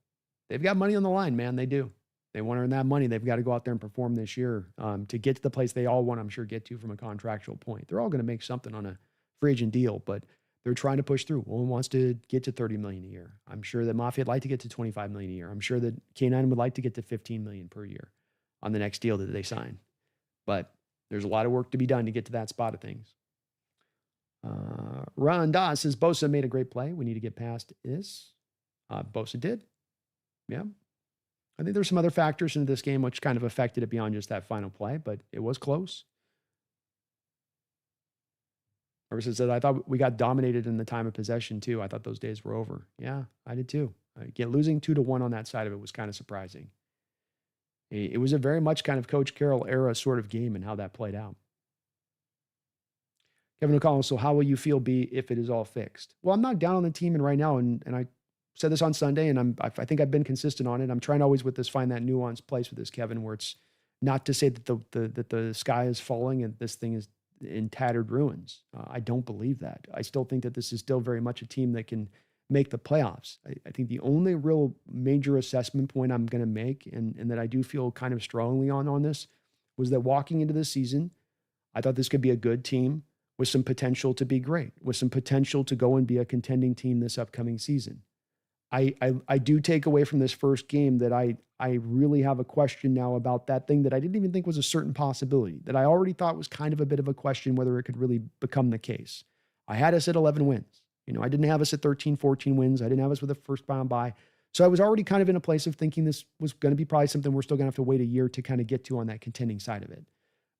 They've got money on the line, man. They do. They want to earn that money. They've got to go out there and perform this year to get to the place they all want, I'm sure, get to from a contractual point. They're all going to make something on a free agent deal, but they're trying to push through. Woolen wants to get to $30 million a year. I'm sure that Mafe would like to get to $25 million a year. I'm sure that K9 would like to get to $15 million per year on the next deal that they sign. But there's a lot of work to be done to get to that spot of things. Ron Doss says Bosa made a great play. We need to get past this. Bosa did. Yeah. I think there's some other factors into this game which kind of affected it beyond just that final play, but it was close. Emerson said, I thought we got dominated in the time of possession too. I thought those days were over. Yeah, I did too. Again, losing 2-1 on that side of it was kind of surprising. It was a very much kind of Coach Carroll era sort of game and how that played out. Kevin O'Connell, so how will you feel if it is all fixed? Well, I'm not down on the team and right now, and I said this on Sunday, and I think I've been consistent on it. I'm trying always with this, find that nuanced place with this, Kevin, where it's not to say that the sky is falling and this thing is in tattered ruins. I don't believe that. I still think that this is still very much a team that can make the playoffs. I think the only real major assessment point I'm going to make, and that I do feel kind of strongly on this, was that walking into this season, I thought this could be a good team with some potential to be great, with some potential to go and be a contending team this upcoming season. I do take away from this first game that I really have a question now about that thing that I didn't even think was a certain possibility, that I already thought was kind of a bit of a question whether it could really become the case. I had us at 11 wins. I didn't have us at 13, 14 wins. I didn't have us with a first round bye. So I was already kind of in a place of thinking this was going to be probably something we're still going to have to wait a year to kind of get to on that contending side of it.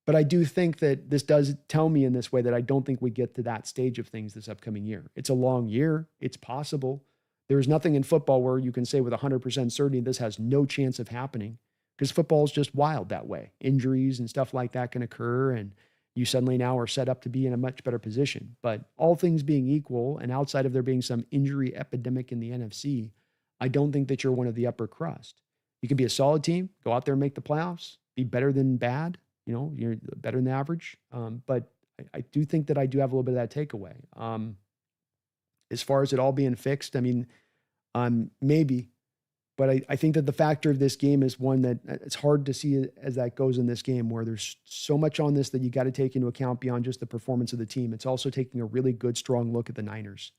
But I do think that this does tell me in this way that I don't think we get to that stage of things this upcoming year. It's a long year. It's possible. There's nothing in football where you can say with 100% certainty this has no chance of happening, because football is just wild that way. Injuries and stuff like that can occur, and you suddenly now are set up to be in a much better position. But all things being equal, and outside of there being some injury epidemic in the NFC, I don't think that you're one of the upper crust. You can be a solid team, go out there and make the playoffs, be better than bad. You're better than average. But I do think that I do have a little bit of that takeaway. As far as it all being fixed, I mean, maybe, but I think that the factor of this game is one that it's hard to see as that goes in this game, where there's so much on this that you got to take into account beyond just the performance of the team. It's also taking a really good, strong look at the Niners.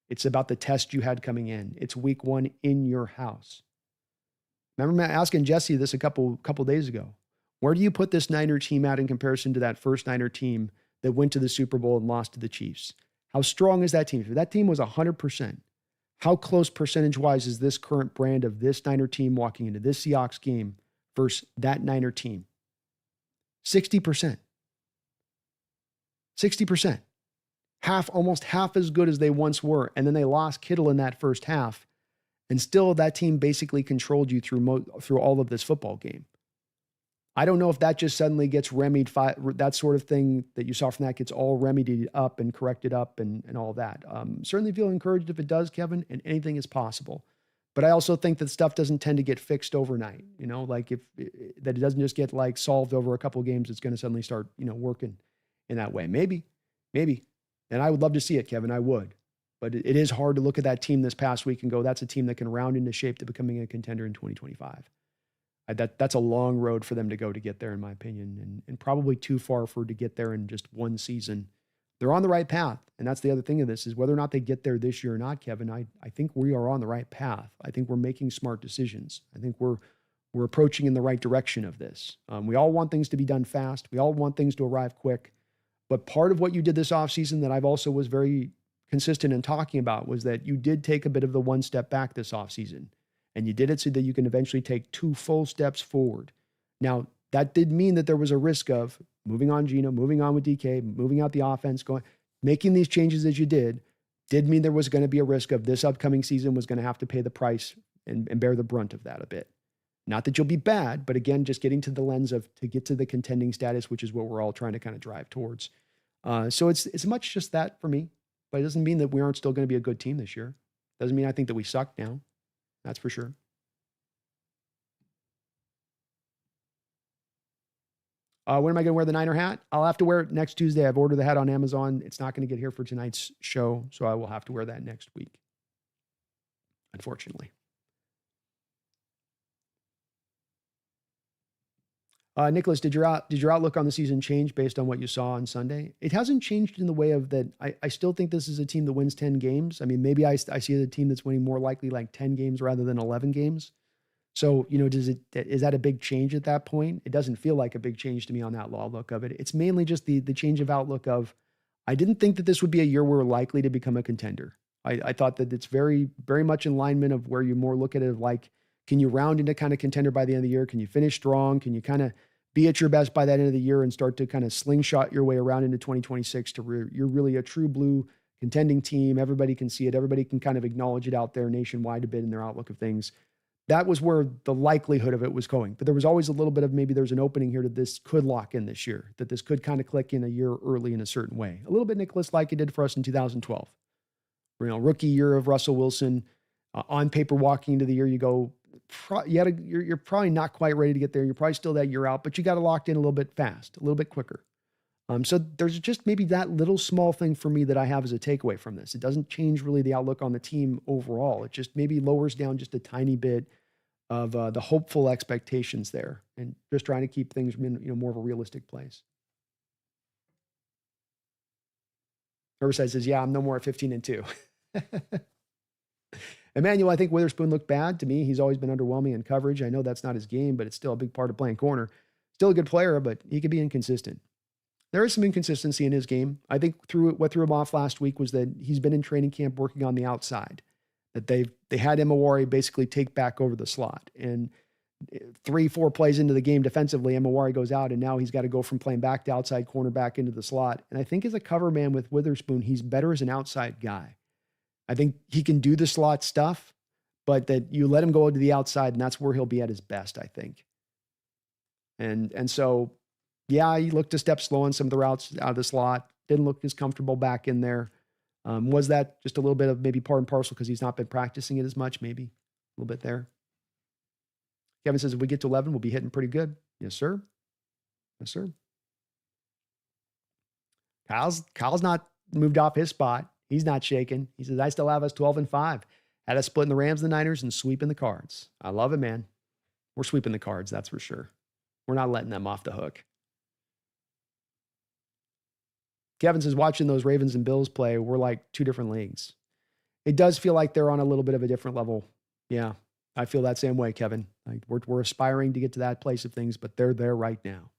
It's about the test you had coming in. It's week 1 in your house. Remember asking Jesse this a couple days ago. Where do you put this Niner team at in comparison to that first Niner team that went to the Super Bowl and lost to the Chiefs? How strong is that team? If that team was 100%, how close percentage-wise is this current brand of this Niner team walking into this Seahawks game versus that Niner team? 60%. 60%. Almost half as good as they once were. And then they lost Kittle in that first half. And still that team basically controlled you through all of this football game. I don't know if that just suddenly gets remedied, that sort of thing that you saw from that gets all remedied up and corrected up and all that. Certainly feel encouraged if it does, Kevin, and anything is possible. But I also think that stuff doesn't tend to get fixed overnight, like that it doesn't just get like solved over a couple of games. It's going to suddenly start, working in that way. Maybe. And I would love to see it, Kevin. I would. But it is hard to look at that team this past week and go, that's a team that can round into shape to becoming a contender in 2025. That's a long road for them to go to get there, in my opinion, and probably too far to get there in just one season. They're on the right path, and that's the other thing of this is whether or not they get there this year or not, Kevin. I think we are on the right path. I think we're making smart decisions. I think we're approaching in the right direction of this. We all want things to be done fast. We all want things to arrive quick. But part of what you did this offseason that I've also was very consistent in talking about was that you did take a bit of the one step back this offseason. And you did it so that you can eventually take 2 full steps forward. Now, that did mean that there was a risk of moving on Geno, moving on with DK, moving out the offense, making these changes as you did mean there was going to be a risk of this upcoming season was going to have to pay the price and bear the brunt of that a bit. Not that you'll be bad, but again, just getting to the lens of to get to the contending status, which is what we're all trying to kind of drive towards. So it's much just that for me, but it doesn't mean that we aren't still going to be a good team this year. Doesn't mean I think that we suck now. That's for sure. When am I going to wear the Niner hat? I'll have to wear it next Tuesday. I've ordered the hat on Amazon. It's not going to get here for tonight's show, so I will have to wear that next week, unfortunately. Nicholas, did your outlook on the season change based on what you saw on Sunday? It hasn't changed in the way of that. I still think this is a team that wins 10 games. I mean, maybe I see a team that's winning more likely like 10 games rather than 11 games. So, is that a big change at that point? It doesn't feel like a big change to me on that outlook of it. It's mainly just the change of outlook of, I didn't think that this would be a year where we're likely to become a contender. I thought that it's very, very much in alignment of where you more look at it of like, can you round into kind of contender by the end of the year? Can you finish strong? Can you kind of be at your best by that end of the year and start to kind of slingshot your way around into 2026 to you're really a true blue contending team. Everybody can see it. Everybody can kind of acknowledge it out there nationwide a bit in their outlook of things. that was where the likelihood of it was going. But there was always a little bit of maybe there's an opening here that this could lock in this year, that this could kind of click in a year early in a certain way. A little bit, Nicholas, like it did for us in 2012. Rookie year of Russell Wilson. On paper, walking into the year, you go, you're probably not quite ready to get there. You're probably still that year out, but you got it locked in a little bit fast, a little bit quicker. So there's just maybe that little small thing for me that I have as a takeaway from this. It doesn't change really the outlook on the team overall. It just maybe lowers down just a tiny bit of the hopeful expectations there, and just trying to keep things in more of a realistic place. Riverside says, yeah, I'm no more at 15-2. Emmanuel, I think Witherspoon looked bad to me. He's always been underwhelming in coverage. I know that's not his game, but it's still a big part of playing corner. Still a good player, but he could be inconsistent. There is some inconsistency in his game. I think what threw him off last week was that he's been in training camp working on the outside. That they had Imawari basically take back over the slot. And 3-4 plays into the game defensively, Imawari goes out, and now he's got to go from playing back to outside corner back into the slot. And I think as a cover man with Witherspoon, he's better as an outside guy. I think he can do the slot stuff, but that you let him go to the outside, and that's where he'll be at his best, I think. And so, yeah, he looked a step slow on some of the routes out of the slot. Didn't look as comfortable back in there. Was that just a little bit of maybe part and parcel because he's not been practicing it as much? Maybe a little bit there. Kevin says, if we get to 11, we'll be hitting pretty good. Yes, sir. Yes, sir. Kyle's not moved off his spot. He's not shaking. He says, I still have us 12-5. Had us splitting the Rams and the Niners and sweeping the Cards. I love it, man. We're sweeping the Cards, that's for sure. We're not letting them off the hook. Kevin says, watching those Ravens and Bills play, we're like two different leagues. It does feel like they're on a little bit of a different level. Yeah, I feel that same way, Kevin. Like we're aspiring to get to that place of things, but they're there right now.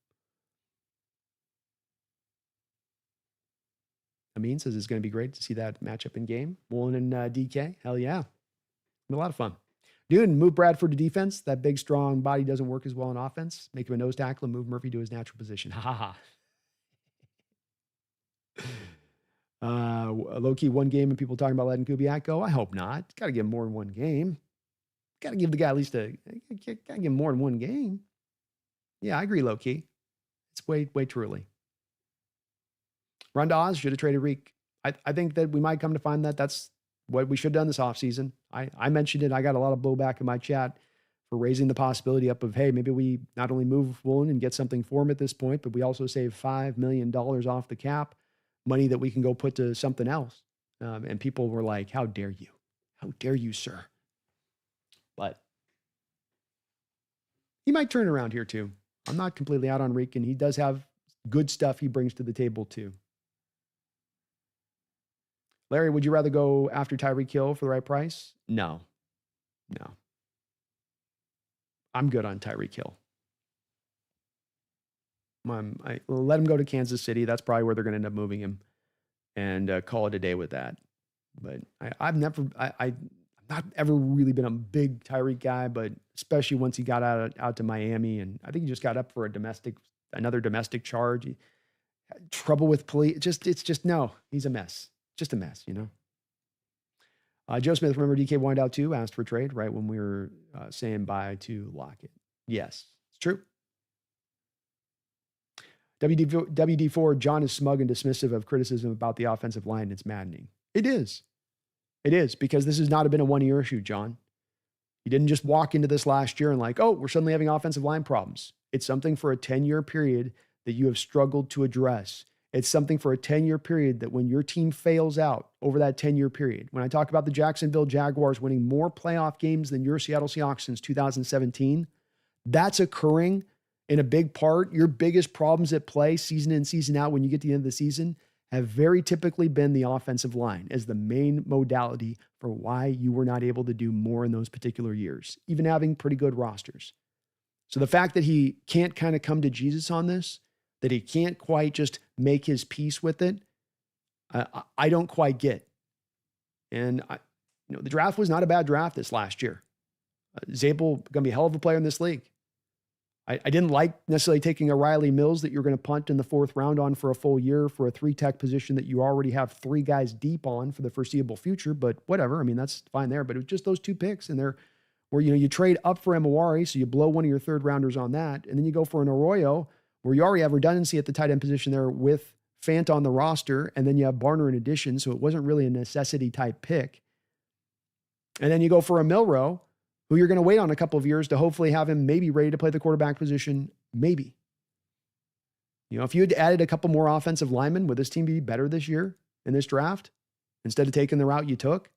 Amin says it's going to be great to see that matchup in game. Woolen and DK, hell yeah. It'll be a lot of fun. Dude, move Bradford to defense. That big, strong body doesn't work as well in offense. Make him a nose tackle and move Murphy to his natural position. Ha ha ha. Low-key one game and people talking about letting Kubiak go. I hope not. Got to give him more than one game. Got to give the guy at least got to give him more than one game. Yeah, I agree, low-key. It's way too early. Run to Oz, should have traded Reek. I think that we might come to find that that's what we should have done this offseason. I mentioned it. I got a lot of blowback in my chat for raising the possibility up of, hey, maybe we not only move Woolen and get something for him at this point, but we also save $5 million off the cap, money that we can go put to something else. And people were like, how dare you? How dare you, sir? But he might turn around here too. I'm not completely out on Reek, and he does have good stuff he brings to the table too. Larry, would you rather go after Tyreek Hill for the right price? No. I'm good on Tyreek Hill. I let him go to Kansas City. That's probably where they're going to end up moving him, and call it a day with that. But I've not ever really been a big Tyreek guy, but especially once he got out to Miami, and I think he just got up for another domestic charge. He had trouble with police. No, he's a mess. Just a mess, you know. Joe Smith, remember DK wanted out too, asked for trade right when we were saying bye to Lockett. Yes, it's true. WD4, John is smug and dismissive of criticism about the offensive line. It's maddening. It is. It is, because this has not been a one-year issue, John. You didn't just walk into this last year and like, oh, we're suddenly having offensive line problems. It's something for a 10-year period that you have struggled to address. It's something for a 10-year period that when your team fails out over that 10-year period, when I talk about the Jacksonville Jaguars winning more playoff games than your Seattle Seahawks since 2017, that's occurring in a big part. Your biggest problems at play season in, season out, when you get to the end of the season, have very typically been the offensive line as the main modality for why you were not able to do more in those particular years, even having pretty good rosters. So the fact that he can't kind of come to Jesus on this, that he can't quite just make his peace with it, I don't quite get. And the draft was not a bad draft this last year. Zabel going to be a hell of a player in this league. I didn't like necessarily taking a Riley Mills that you're going to punt in the 4th round on for a full year for a 3-tech position that you already have 3 guys deep on for the foreseeable future, but whatever. I mean, that's fine there, but it was just those 2 picks, and we're where, you trade up for Amawari, so you blow one of your third rounders on that. And then you go for an Arroyo, where you already have redundancy at the tight end position there with Fant on the roster. And then you have Barner in addition. So it wasn't really a necessity type pick. And then you go for a Milrow, who you're going to wait on a couple of years to hopefully have him maybe ready to play the quarterback position. Maybe. If you had added a couple more offensive linemen, would this team be better this year in this draft instead of taking the route you took?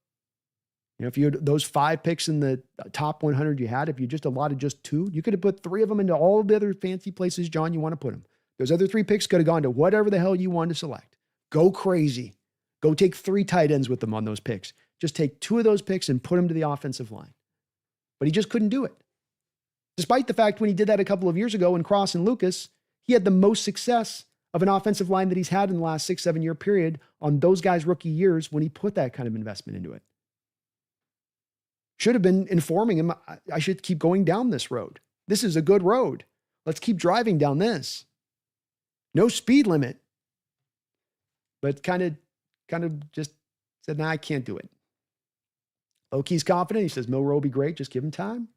If you had those 5 picks in the top 100 you had, if you just allotted just 2, you could have put 3 of them into all of the other fancy places, John, you want to put them. Those other 3 picks could have gone to whatever the hell you wanted to select. Go crazy. Go take 3 tight ends with them on those picks. Just take 2 of those picks and put them to the offensive line. But he just couldn't do it. Despite the fact when he did that a couple of years ago in Cross and Lucas, he had the most success of an offensive line that he's had in the last 6-7 year period on those guys' rookie years when he put that kind of investment into it. Should have been informing him, I should keep going down this road. This is a good road. Let's keep driving down this. No speed limit. But kind of just said, nah, I can't do it. Loki's confident. He says, Milrow will be great. Just give him time.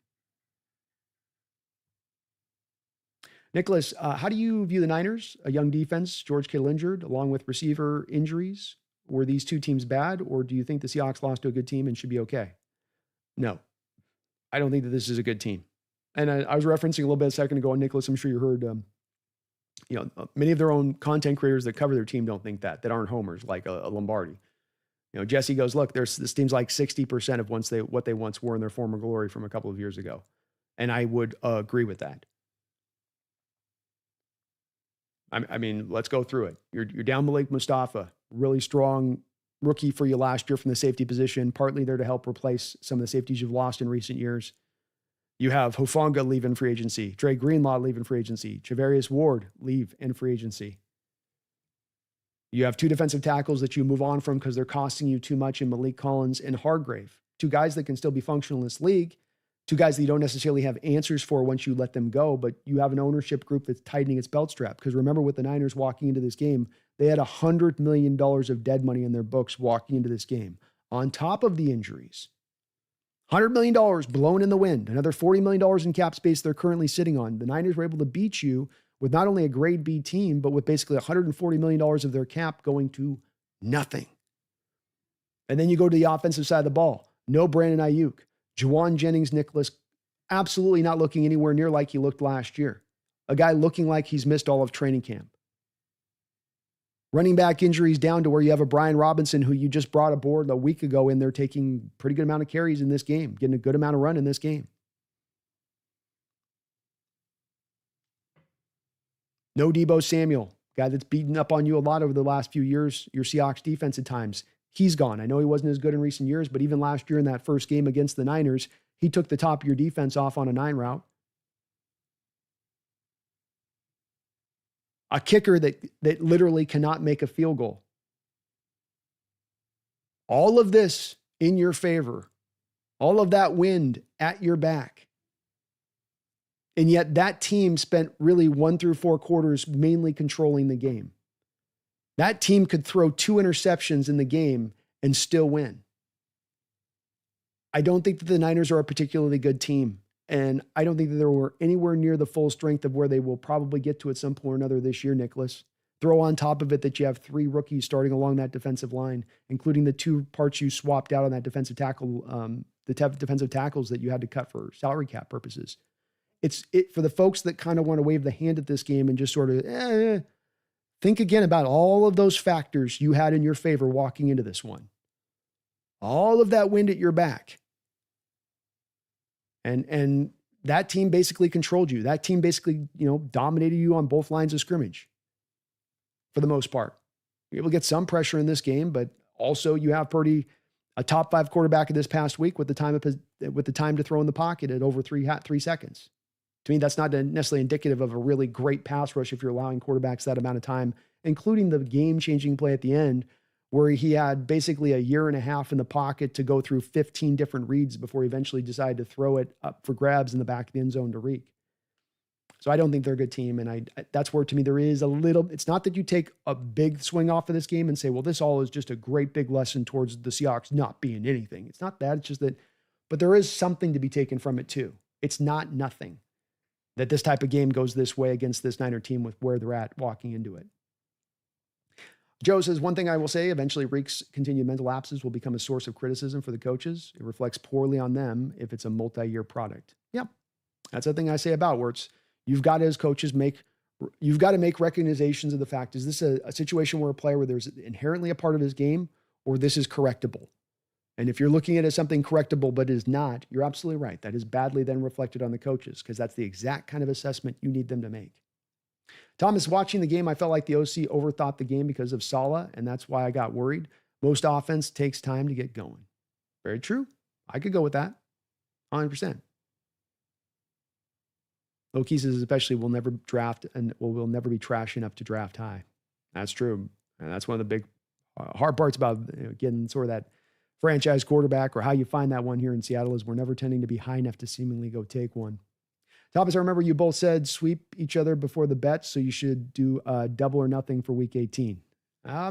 Nicholas, how do you view the Niners? A young defense, George Kittle injured, along with receiver injuries. Were these 2 teams bad, or do you think the Seahawks lost to a good team and should be okay? No, I don't think that this is a good team. And I was referencing a little bit a second ago on Nicholas. I'm sure you heard, many of their own content creators that cover their team don't think that aren't homers like a Lombardi. Jesse goes, look, this team's like 60% of what they once were in their former glory from a couple of years ago. And I would agree with that. I mean, let's go through it. You're down Malik Mustafa, really strong rookie for you last year from the safety position, partly there to help replace some of the safeties you've lost in recent years. You have Hufanga leaving free agency, Dre Greenlaw leaving free agency, Javarius Ward leave in free agency. You have 2 defensive tackles that you move on from because they're costing you too much in Malik Collins and Hargrave. 2 guys that can still be functional in this league. 2 guys that you don't necessarily have answers for once you let them go, but you have an ownership group that's tightening its belt strap. Because remember, with the Niners walking into this game, they had $100 million of dead money in their books walking into this game. On top of the injuries, $100 million blown in the wind, another $40 million in cap space they're currently sitting on. The Niners were able to beat you with not only a grade B team, but with basically $140 million of their cap going to nothing. And then you go to the offensive side of the ball. No Brandon Ayuk. Juwan Jennings-Nicholas absolutely not looking anywhere near like he looked last year. A guy looking like he's missed all of training camp. Running back injuries down to where you have a Brian Robinson who you just brought aboard a week ago in there taking pretty good amount of carries in this game, getting a good amount of run in this game. No Deebo Samuel, guy that's beaten up on you a lot over the last few years, your Seahawks defense at times. He's gone. I know he wasn't as good in recent years, but even last year in that first game against the Niners, he took the top of your defense off on a 9 route. A kicker that literally cannot make a field goal. All of this in your favor. All of that wind at your back. And yet that team spent really 1 through 4 quarters mainly controlling the game. That team could throw 2 interceptions in the game and still win. I don't think that the Niners are a particularly good team. And I don't think that they were anywhere near the full strength of where they will probably get to at some point or another this year, Nicholas. Throw on top of it that you have 3 rookies starting along that defensive line, including the 2 parts you swapped out on that defensive tackle, defensive tackles that you had to cut for salary cap purposes. It's for the folks that kind of want to wave the hand at this game and just sort of think again about all of those factors you had in your favor walking into this one. All of that wind at your back. And that team basically controlled you. That team basically, dominated you on both lines of scrimmage for the most part. You're able to get some pressure in this game, but also you have Purdy, a top 5 quarterback of this past week with the time to throw in the pocket at over 3 seconds. To me, that's not necessarily indicative of a really great pass rush if you're allowing quarterbacks that amount of time, including the game-changing play at the end where he had basically a year and a half in the pocket to go through 15 different reads before he eventually decided to throw it up for grabs in the back of the end zone to Reek. So I don't think they're a good team. And that's where, to me, there is a little, it's not that you take a big swing off of this game and say, well, this all is just a great big lesson towards the Seahawks not being anything. It's not that. It's just that but there is something to be taken from it too. It's not nothing that this type of game goes this way against this Niner team with where they're at walking into it. Joe says, one thing I will say, eventually Reek's continued mental lapses will become a source of criticism for the coaches. It reflects poorly on them if it's a multi-year product. Yep. That's the thing I say about Wirtz. You've got to, as coaches, you've got to make recognizations of the fact, is this a situation where a player where there's inherently a part of his game, or this is correctable? And if you're looking at it as something correctable, but is not, you're absolutely right. That is badly then reflected on the coaches, because that's the exact kind of assessment you need them to make. Thomas, watching the game, I felt like the OC overthought the game because of Saleh, and that's why I got worried. Most offense takes time to get going. Very true. I could go with that. 100%. Loki says, especially, we'll never draft and we'll never be trash enough to draft high. That's true. And that's one of the big hard parts about getting sort of that franchise quarterback, or how you find that one here in Seattle, is we're never tending to be high enough to seemingly go take one. Thomas, I remember you both said sweep each other before the bet, so you should do double or nothing for week 18.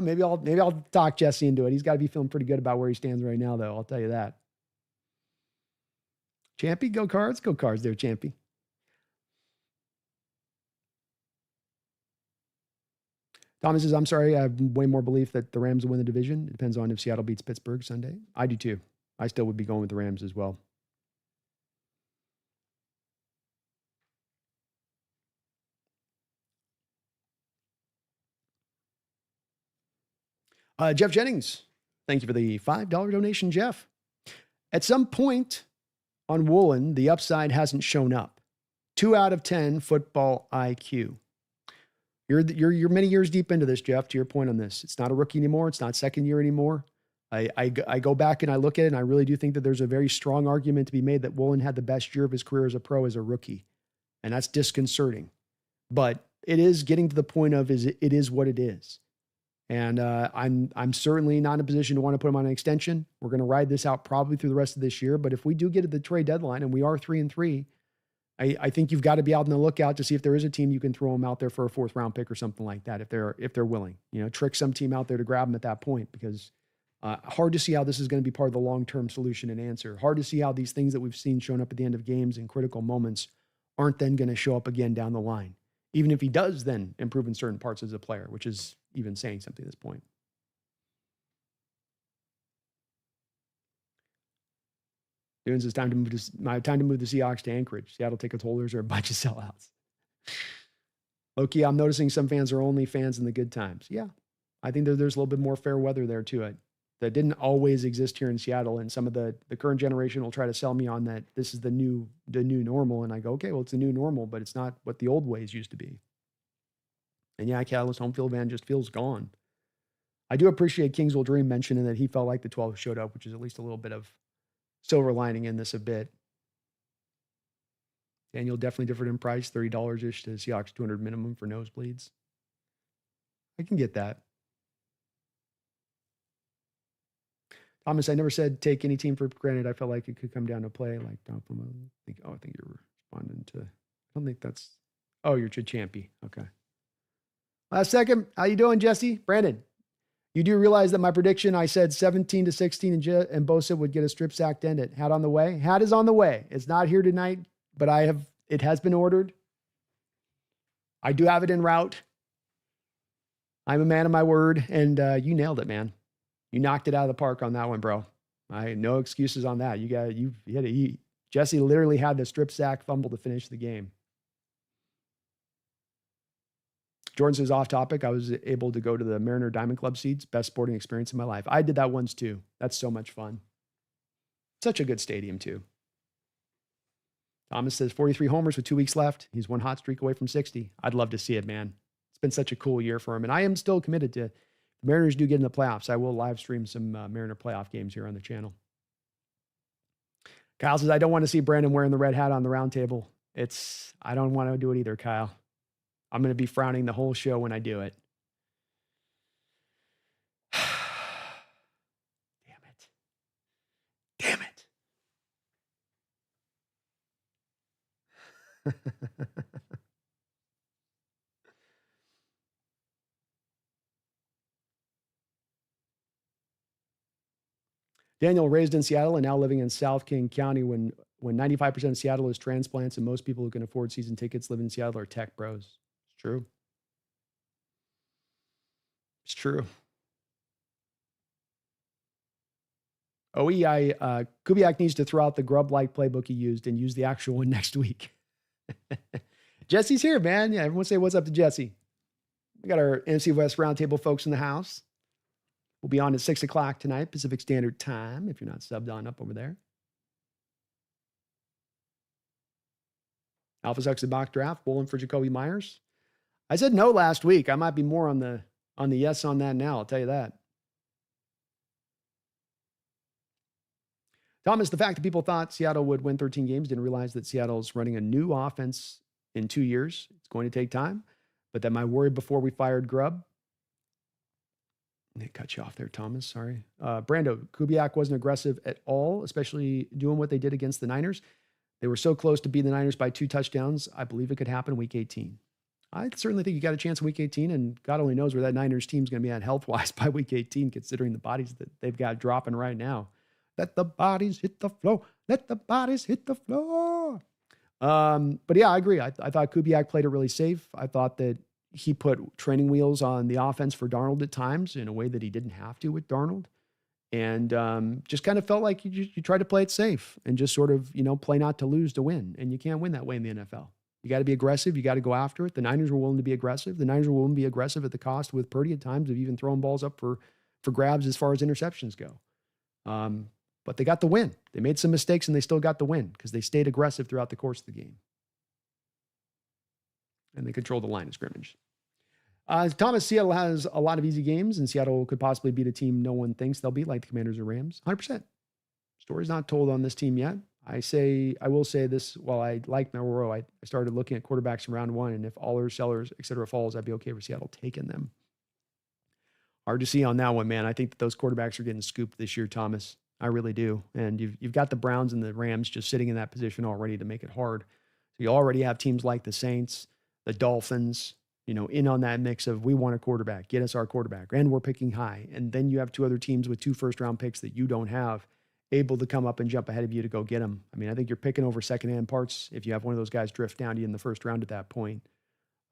Maybe I'll talk Jesse into it. He's got to be feeling pretty good about where he stands right now, though. I'll tell you that. Champy, go Cards. Go Cards there, Champy. Thomas says, I'm sorry, I have way more belief that the Rams will win the division. It depends on if Seattle beats Pittsburgh Sunday. I do too. I still would be going with the Rams as well. Jeff Jennings, thank you for the $5 donation, Jeff. At some point on Woolen, the upside hasn't shown up. 2 out of 10 football IQ. You're many years deep into this, Jeff, to your point on this. It's not a rookie anymore. It's not second year anymore. I go back and I look at it, and I really do think that there's a very strong argument to be made that Woolen had the best year of his career as a pro as a rookie. And that's disconcerting. But it is getting to the point of it is what it is. And I'm certainly not in a position to want to put him on an extension. We're going to ride this out probably through the rest of this year. But if we do get to the trade deadline and we are 3-3, I think you've got to be out on the lookout to see if there is a team you can throw him out there for a 4th round pick or something like that. If they're willing, trick some team out there to grab him at that point, because hard to see how this is going to be part of the long-term solution and answer. Hard to see how these things that we've seen shown up at the end of games in critical moments aren't then going to show up again down the line. Even if he does then improve in certain parts as a player, which is even saying something at this point. Dunes, it's time to move the Seahawks to Anchorage. Seattle ticket holders are a bunch of sellouts. Loki, I'm noticing some fans are only fans in the good times. Yeah, I think there's a little bit more fair weather there to it that didn't always exist here in Seattle. And some of the current generation will try to sell me on that this is the new normal. And I go, okay, well, it's the new normal, but it's not what the old ways used to be. And yeah, Catalyst home field van just feels gone. I do appreciate Kingsville Dream mentioning that he felt like the 12 showed up, which is at least a little bit of silver lining in this a bit. Daniel, definitely different in price, $30-ish to Seahawks 200 minimum for nosebleeds. I can get that. Thomas, I never said take any team for granted. I felt like it could come down to play. Like, I think you're responding to, I don't think that's, you're Champy. Okay. Last second. How you doing, Jesse? Brandon, you do realize that my prediction, I said 17-16 and Bosa would get a strip sack to end it. Hat on the way. Hat is on the way. It's not here tonight, but it has been ordered. I do have it en route. I'm a man of my word, and you nailed it, man. You knocked it out of the park on that one, bro. No excuses on that. You hit it. Jesse literally had the strip sack fumble to finish the game. Jordan says, off topic, I was able to go to the Mariner Diamond Club seats. Best sporting experience in my life. I did that once too. That's so much fun. Such a good stadium too. Thomas says 43 homers with 2 weeks left. He's one hot streak away from 60. I'd love to see it, man. It's been such a cool year for him. And I am still committed to, if the Mariners do get in the playoffs, I will live stream some Mariner playoff games here on the channel. Kyle says, I don't want to see Brandon wearing the red hat on the round table. I don't want to do it either, Kyle. I'm going to be frowning the whole show when I do it. Damn it. Daniel, raised in Seattle and now living in South King County when 95% of Seattle is transplants and most people who can afford season tickets live in Seattle are tech bros. It's true. It's true. Kubiak needs to throw out the grub-like playbook he used and use the actual one next week. Jesse's here, man. Yeah, everyone say what's up to Jesse. We got our NFC West roundtable folks in the house. We'll be on at 6 o'clock tonight, Pacific Standard Time, if you're not subbed on up over there. Alpha Sucks the mock draft, bowling for Jacoby Myers. I said no last week. I might be more on the yes on that now, I'll tell you that. Thomas, the fact that people thought Seattle would win 13 games didn't realize that Seattle's running a new offense in 2 years. It's going to take time, but that my worry before we fired Grubb. They cut you off there, Thomas. Sorry. Brando, Kubiak wasn't aggressive at all, especially doing what they did against the Niners. They were so close to beating the Niners by 2 touchdowns. I believe it could happen week 18. I certainly think you got a chance in week 18, and God only knows where that Niners team's going to be at health-wise by week 18, considering the bodies that they've got dropping right now. Let the bodies hit the floor. Let the bodies hit the floor. But yeah, I agree. I thought Kubiak played it really safe. I thought that he put training wheels on the offense for Darnold at times in a way that he didn't have to with Darnold. And just kind of felt like you tried to play it safe and just sort of, play not to lose to win. And you can't win that way in the NFL. You got to be aggressive. You got to go after it. The Niners were willing to be aggressive. The Niners were willing to be aggressive at the cost with Purdy at times of even throwing balls up for grabs as far as interceptions go. But they got the win. They made some mistakes and they still got the win because they stayed aggressive throughout the course of the game. And they controlled the line of scrimmage. Thomas, Seattle has a lot of easy games, and Seattle could possibly beat a team no one thinks they'll beat, like the Commanders or Rams. 100%. Story's not told on this team yet. I will say this, while I like Melrose, I started looking at quarterbacks in round 1, and if Allers, Sellers, et cetera, falls, I'd be okay for Seattle taking them. Hard to see on that one, man. I think that those quarterbacks are getting scooped this year, Thomas. I really do. And you've got the Browns and the Rams just sitting in that position already to make it hard. So you already have teams like the Saints, the Dolphins, in on that mix of we want a quarterback, get us our quarterback, and we're picking high. And then you have 2 other teams with 2 first-round picks that you don't have able to come up and jump ahead of you to go get them. I mean, I think you're picking over secondhand parts if you have one of those guys drift down to you in the first round at that point,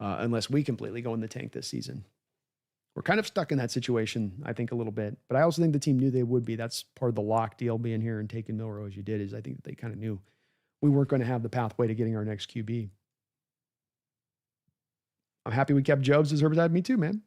unless we completely go in the tank this season. We're kind of stuck in that situation, I think, a little bit. But I also think the team knew they would be. That's part of the lock deal being here and taking Milroe as you did, is I think that they kind of knew we weren't going to have the pathway to getting our next QB. I'm happy we kept Jobs as Herbert. Me too, man.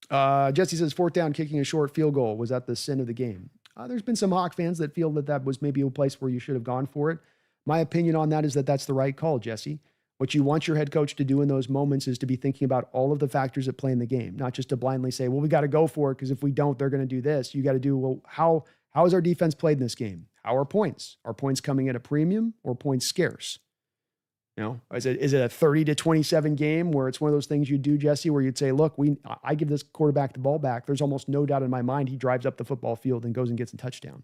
Jesse says, 4th down, kicking a short field goal. Was that the sin of the game? There's been some Hawk fans that feel that was maybe a place where you should have gone for it. My opinion on that is that that's the right call, Jesse. What you want your head coach to do in those moments is to be thinking about all of the factors that play in the game, not just to blindly say, well, we got to go for it because if we don't, they're going to do this. You got to do, well, how is our defense played in this game? How are points? Are points coming at a premium or points scarce? Is it a 30-27 game where it's one of those things you do, Jesse, where you'd say, look, I give this quarterback the ball back. There's almost no doubt in my mind he drives up the football field and goes and gets a touchdown.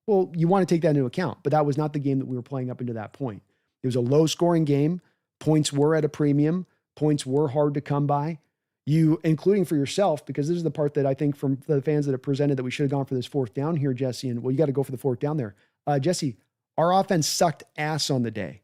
Well, you want to take that into account, but that was not the game that we were playing up into that point. It was a low-scoring game. Points were at a premium. Points were hard to come by. You, including for yourself, because this is the part that I think from the fans that have presented that we should have gone for this 4th down here, Jesse, and well, you got to go for the 4th down there. Jesse, our offense sucked ass on the day.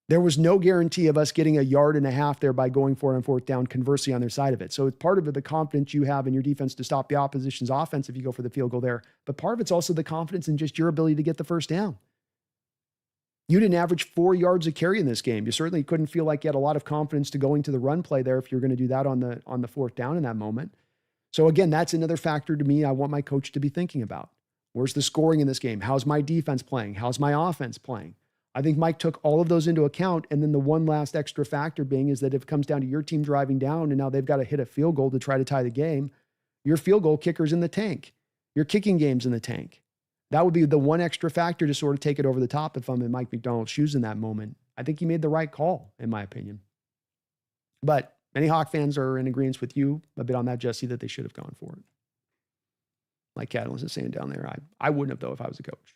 There was no guarantee of us getting 1.5 yards there by going for it on 4th down, conversely on their side of it. So it's part of it, the confidence you have in your defense to stop the opposition's offense if you go for the field goal there. But part of it's also the confidence in just your ability to get the 1st down. You didn't average 4 yards a carry in this game. You certainly couldn't feel like you had a lot of confidence to going to the run play there if you're going to do that on the 4th down in that moment. So again, that's another factor to me I want my coach to be thinking about. Where's the scoring in this game? How's my defense playing? How's my offense playing? I think Mike took all of those into account. And then the one last extra factor being is that if it comes down to your team driving down and now they've got to hit a field goal to try to tie the game, your field goal kicker's in the tank. Your kicking game's in the tank. That would be the one extra factor to sort of take it over the top if I'm in Mike McDonald's shoes in that moment. I think he made the right call, in my opinion. But many Hawk fans are in agreement with you a bit on that, Jesse, that they should have gone for it. Like Catalyst is saying down there, I wouldn't have, though, if I was a coach.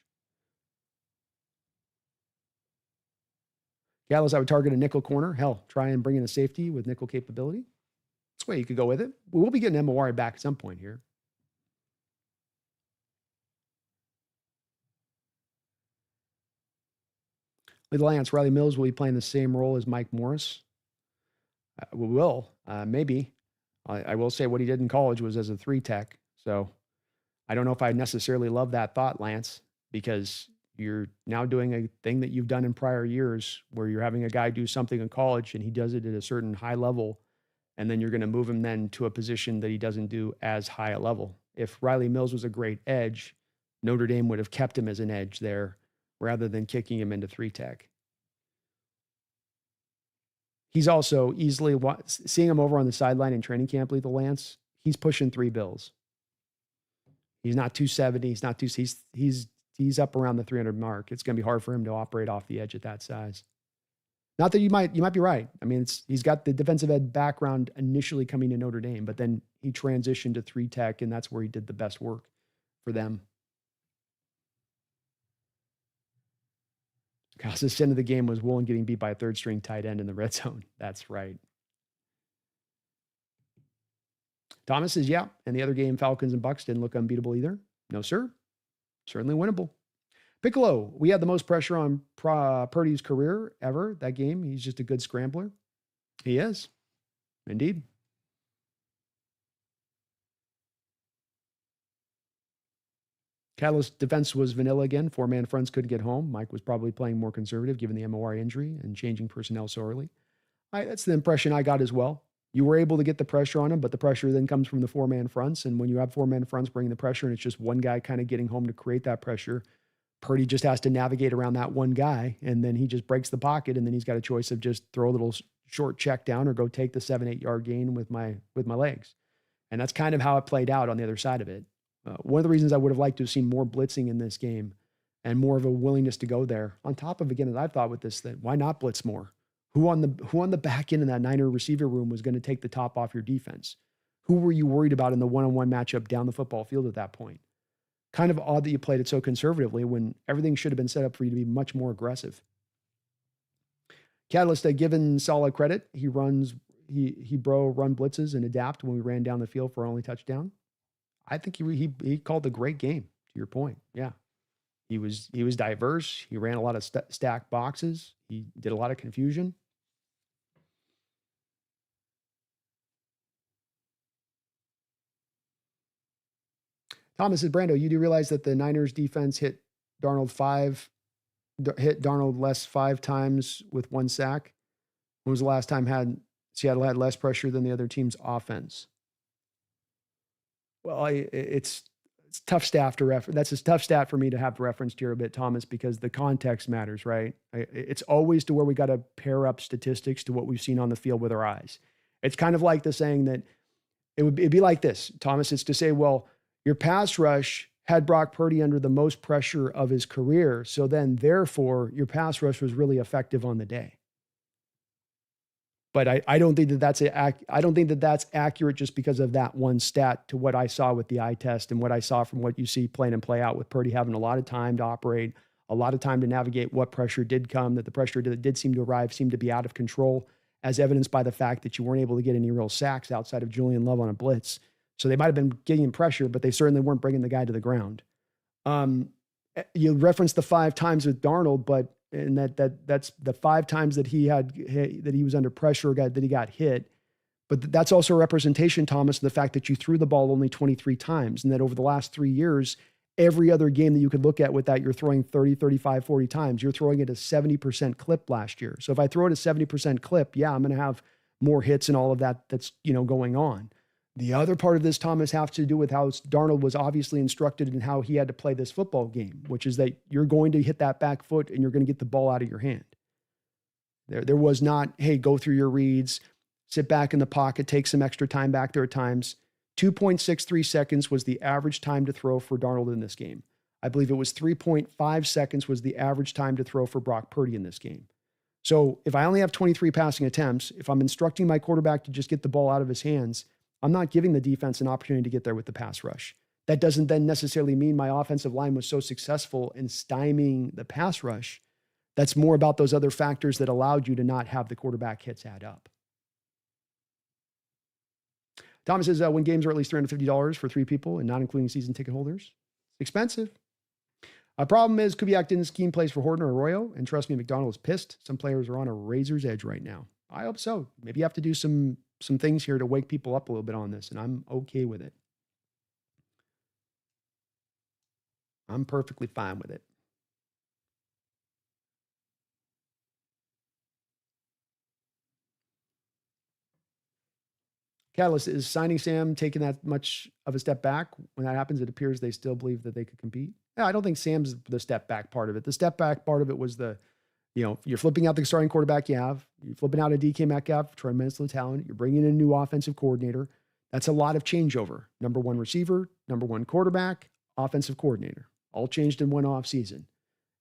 Gallows, I would target a nickel corner. Hell, try and bring in a safety with nickel capability. That's the way you could go with it. We'll be getting MOR back at some point here. With Lance, Riley Mills will be playing the same role as Mike Morris. We will, maybe. I will say what he did in college was as a 3-tech. So I don't know if I necessarily love that thought, Lance, because you're now doing a thing that you've done in prior years where you're having a guy do something in college and he does it at a certain high level. And then you're going to move him then to a position that he doesn't do as high a level. If Riley Mills was a great edge, Notre Dame would have kept him as an edge there rather than kicking him into 3-tech. He's also easily, seeing him over on the sideline in training camp, Lethal Lance, he's pushing 3 bills. He's not 270. He's not he's up around the 300 mark. It's going to be hard for him to operate off the edge at that size. Not that you might be right. I mean, he's got the defensive end background initially coming to Notre Dame, but then he transitioned to 3-tech, and that's where he did the best work for them. Because the sin of the game was Woolen getting beat by a third-string tight end in the red zone. That's right. Thomas says, yeah, and the other game, Falcons and Bucks, didn't look unbeatable either. No, sir. Certainly winnable. Piccolo, we had the most pressure on Purdy's career ever that game. He's just a good scrambler. He is. Indeed. Catalyst defense was vanilla again. 4-man fronts couldn't get home. Mike was probably playing more conservative given the MOR injury and changing personnel so early. That's the impression I got as well. You were able to get the pressure on him, but the pressure then comes from the 4-man fronts. And when you have 4-man fronts bringing the pressure and it's just one guy kind of getting home to create that pressure, Purdy just has to navigate around that one guy, and then he just breaks the pocket, and then he's got a choice of just throw a little short check down or go take the 7-8 yard gain with my legs. And that's kind of how it played out on the other side of it. One of the reasons I would have liked to have seen more blitzing in this game and more of a willingness to go there. On top of, again, as I've thought with this, that why not blitz more? Who on the back end of that Niner receiver room was going to take the top off your defense? Who were you worried about in the one-on-one matchup down the football field at that point? Kind of odd that you played it so conservatively when everything should have been set up for you to be much more aggressive. Catalyst, given solid credit, he run blitzes and adapt when we ran down the field for our only touchdown. I think he called a great game, to your point. Yeah. He was diverse. He ran a lot of stacked boxes. He did a lot of confusion. Thomas says, Brando, you do realize that the Niners defense hit Darnold less 5 times with 1 sack? When was the last time Seattle had less pressure than the other team's offense? Well, it's tough stat to reference. That's a tough stat for me to have referenced here a bit, Thomas, because the context matters, right? It's always to where we got to pair up statistics to what we've seen on the field with our eyes. It's kind of like the saying that it'd be like this, Thomas. It's to say, well, your pass rush had Brock Purdy under the most pressure of his career, so then therefore your pass rush was really effective on the day. But I don't think that that's accurate just because of that one stat to what I saw with the eye test and what I saw from what you see playing and play out with Purdy having a lot of time to operate, a lot of time to navigate what pressure did come, that the pressure that did seem to arrive seemed to be out of control, as evidenced by the fact that you weren't able to get any real sacks outside of Julian Love on a blitz. So they might have been getting pressure, but they certainly weren't bringing the guy to the ground. You referenced the 5 times with Darnold, and that's the 5 times that he was under pressure, that he got hit. But that's also a representation, Thomas, of the fact that you threw the ball only 23 times, and that over the last 3 years, every other game that you could look at with that, you're throwing 30, 35, 40 times. You're throwing it a 70% clip last year. So if I throw it a 70% clip, yeah, I'm going to have more hits and all of that that's going on. The other part of this, Thomas, has to do with how Darnold was obviously instructed in how he had to play this football game, which is that you're going to hit that back foot and you're going to get the ball out of your hand. There was not, hey, go through your reads, sit back in the pocket, take some extra time back there at times. 2.63 seconds was the average time to throw for Darnold in this game. I believe it was 3.5 seconds was the average time to throw for Brock Purdy in this game. So if I only have 23 passing attempts, if I'm instructing my quarterback to just get the ball out of his hands, I'm not giving the defense an opportunity to get there with the pass rush. That doesn't then necessarily mean my offensive line was so successful in stymieing the pass rush. That's more about those other factors that allowed you to not have the quarterback hits add up. Thomas says, when games are at least $350 for 3 people and not including season ticket holders, it's expensive. A problem is Kubiak didn't scheme plays for Horton or Arroyo, and trust me, McDonald is pissed. Some players are on a razor's edge right now. I hope so. Maybe you have to do some things here to wake people up a little bit on this, and I'm okay with it. I'm perfectly fine with it. Catalyst, is signing Sam taking that much of a step back? When that happens, it appears they still believe that they could compete. Yeah, I don't think Sam's the step back part of it. The step back part of it was you're flipping out the starting quarterback you have. You're flipping out a DK Metcalf, tremendous talent. You're bringing in a new offensive coordinator. That's a lot of changeover. Number one receiver, number one quarterback, offensive coordinator, all changed in one off season.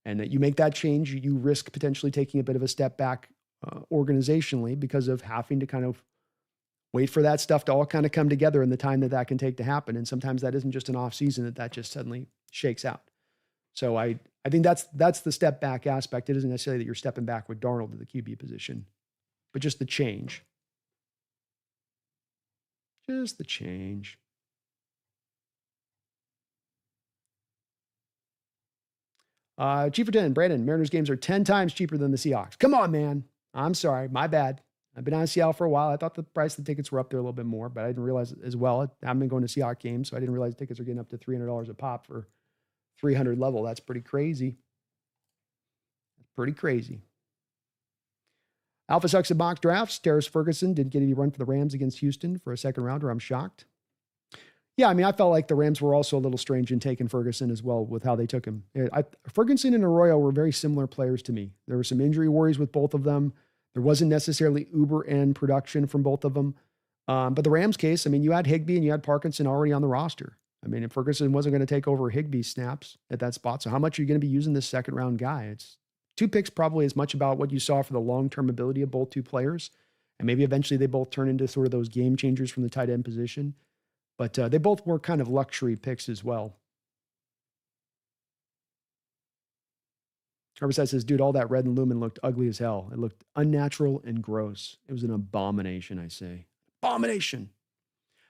And that you make that change, you risk potentially taking a bit of a step back organizationally because of having to kind of wait for that stuff to all kind of come together in the time that can take to happen. And sometimes that isn't just an off season that just suddenly shakes out. So I think that's the step back aspect. It isn't necessarily that you're stepping back with Darnold to the QB position, but just the change. Just the change. Cheaper 10, Brandon, Mariners games are 10 times cheaper than the Seahawks. Come on, man. I'm sorry. My bad. I've been on Seattle for a while. I thought the price of the tickets were up there a little bit more, but I didn't realize it as well. I haven't been going to Seahawks games, so I didn't realize tickets are getting up to $300 a pop for 300 level. That's pretty crazy. Pretty crazy. Alpha sucks at mock drafts. Terrace Ferguson didn't get any run for the Rams against Houston for a second rounder. I'm shocked. Yeah, I mean, I felt like the Rams were also a little strange in taking Ferguson as well with how they took him. Ferguson and Arroyo were very similar players to me. There were some injury worries with both of them. There wasn't necessarily uber end production from both of them. But the Rams case, I mean, you had Higbee and you had Parkinson already on the roster. I mean, if Ferguson wasn't going to take over Higbee's snaps at that spot, so how much are you going to be using this second round guy? It's 2 picks, probably as much about what you saw for the long-term ability of both two players. And maybe eventually they both turn into sort of those game changers from the tight end position. But they both were kind of luxury picks as well. Herbicide says, dude, all that red and lumen looked ugly as hell. It looked unnatural and gross. It was an abomination, I say. Abomination.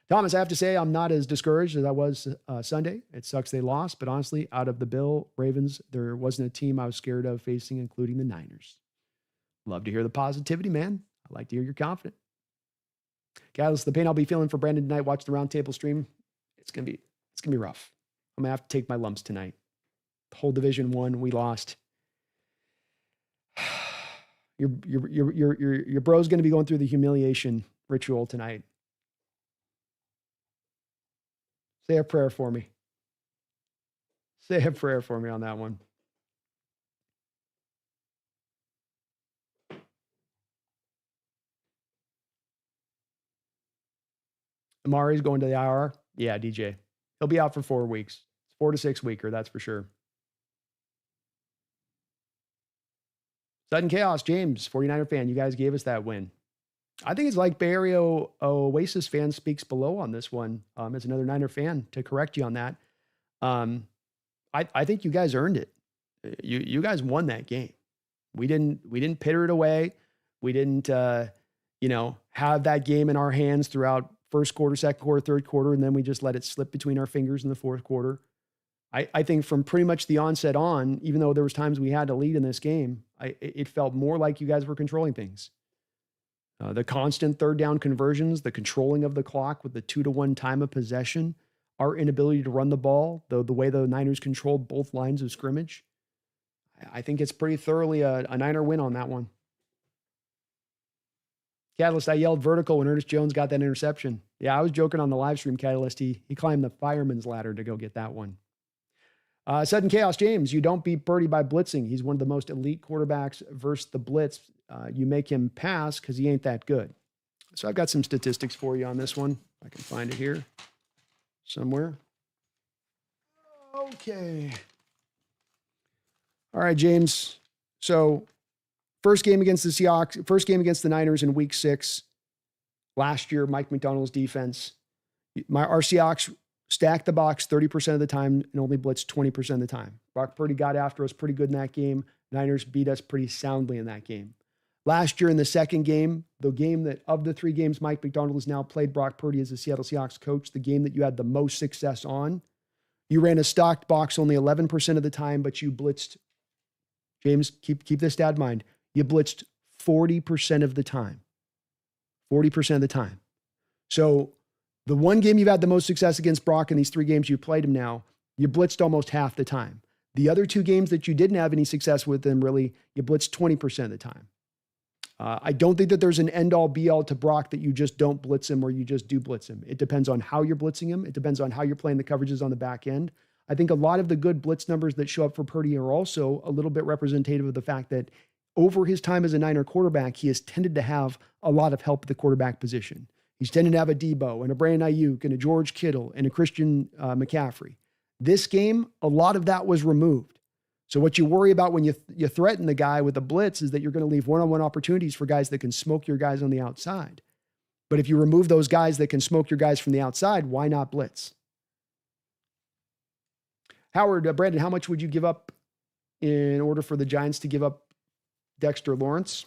Thomas, I have to say, I'm not as discouraged as I was Sunday. It sucks they lost, but honestly, out of the Bill Ravens, there wasn't a team I was scared of facing, including the Niners. Love to hear the positivity, man. I like to hear you're confident. Catalyst, the pain I'll be feeling for Brandon tonight, watch the roundtable stream. It's gonna be rough. I'm gonna have to take my lumps tonight. The whole Division 1, we lost. Your bro's gonna be going through the humiliation ritual tonight. Say a prayer for me. Say a prayer for me on that one. Amari's going to the IR. Yeah, DJ. He'll be out for 4 weeks. 4 to 6 weeker, that's for sure. Sudden Chaos, James, 49er fan. You guys gave us that win. I think it's like Bay Area Oasis fan speaks below on this one. As another Niner fan to correct you on that. I think you guys earned it. You guys won that game. We didn't pitter it away. We didn't have that game in our hands throughout first quarter, second quarter, third quarter, and then we just let it slip between our fingers in the fourth quarter. I think from pretty much the onset on, even though there was times we had to lead in this game, it felt more like you guys were controlling things. The constant third down conversions, the controlling of the clock with the 2-to-1 time of possession, our inability to run the ball, the way the Niners controlled both lines of scrimmage. I think it's pretty thoroughly a Niner win on that one. Catalyst, I yelled vertical when Ernest Jones got that interception. Yeah, I was joking on the live stream, Catalyst. He climbed the fireman's ladder to go get that one. Sudden Chaos, James, you don't beat Purdy by blitzing. He's one of the most elite quarterbacks versus the blitz. You make him pass because he ain't that good. So I've got some statistics for you on this one. I can find it here somewhere. Okay. All right, James. So first game against the Seahawks, first game against the Niners in week 6. Last year, Mike McDonald's defense. Our Seahawks stacked the box 30% of the time and only blitzed 20% of the time. Brock Purdy got after us pretty good in that game. Niners beat us pretty soundly in that game. Last year in the second game, the game that of the 3 games Mike McDonald has now played Brock Purdy as the Seattle Seahawks coach, the game that you had the most success on, You ran a stocked box only 11% of the time, but you blitzed, James, keep this stat in mind. You blitzed 40% of the time. 40% of the time. So the one game you've had the most success against Brock in these 3 games you've played him now, you blitzed almost half the time. The other 2 games that you didn't have any success with him, really, you blitzed 20% of the time. I don't think that there's an end-all, be-all to Brock that you just don't blitz him or you just do blitz him. It depends on how you're blitzing him. It depends on how you're playing the coverages on the back end. I think a lot of the good blitz numbers that show up for Purdy are also a little bit representative of the fact that over his time as a Niner quarterback, he has tended to have a lot of help at the quarterback position. He's tended to have a Debo and a Brandon Ayuk and a George Kittle and a Christian McCaffrey. This game, a lot of that was removed. So what you worry about when you threaten the guy with a blitz is that you're going to leave one-on-one opportunities for guys that can smoke your guys on the outside. But if you remove those guys that can smoke your guys from the outside, why not blitz? Howard, Brandon, how much would you give up in order for the Giants to give up Dexter Lawrence?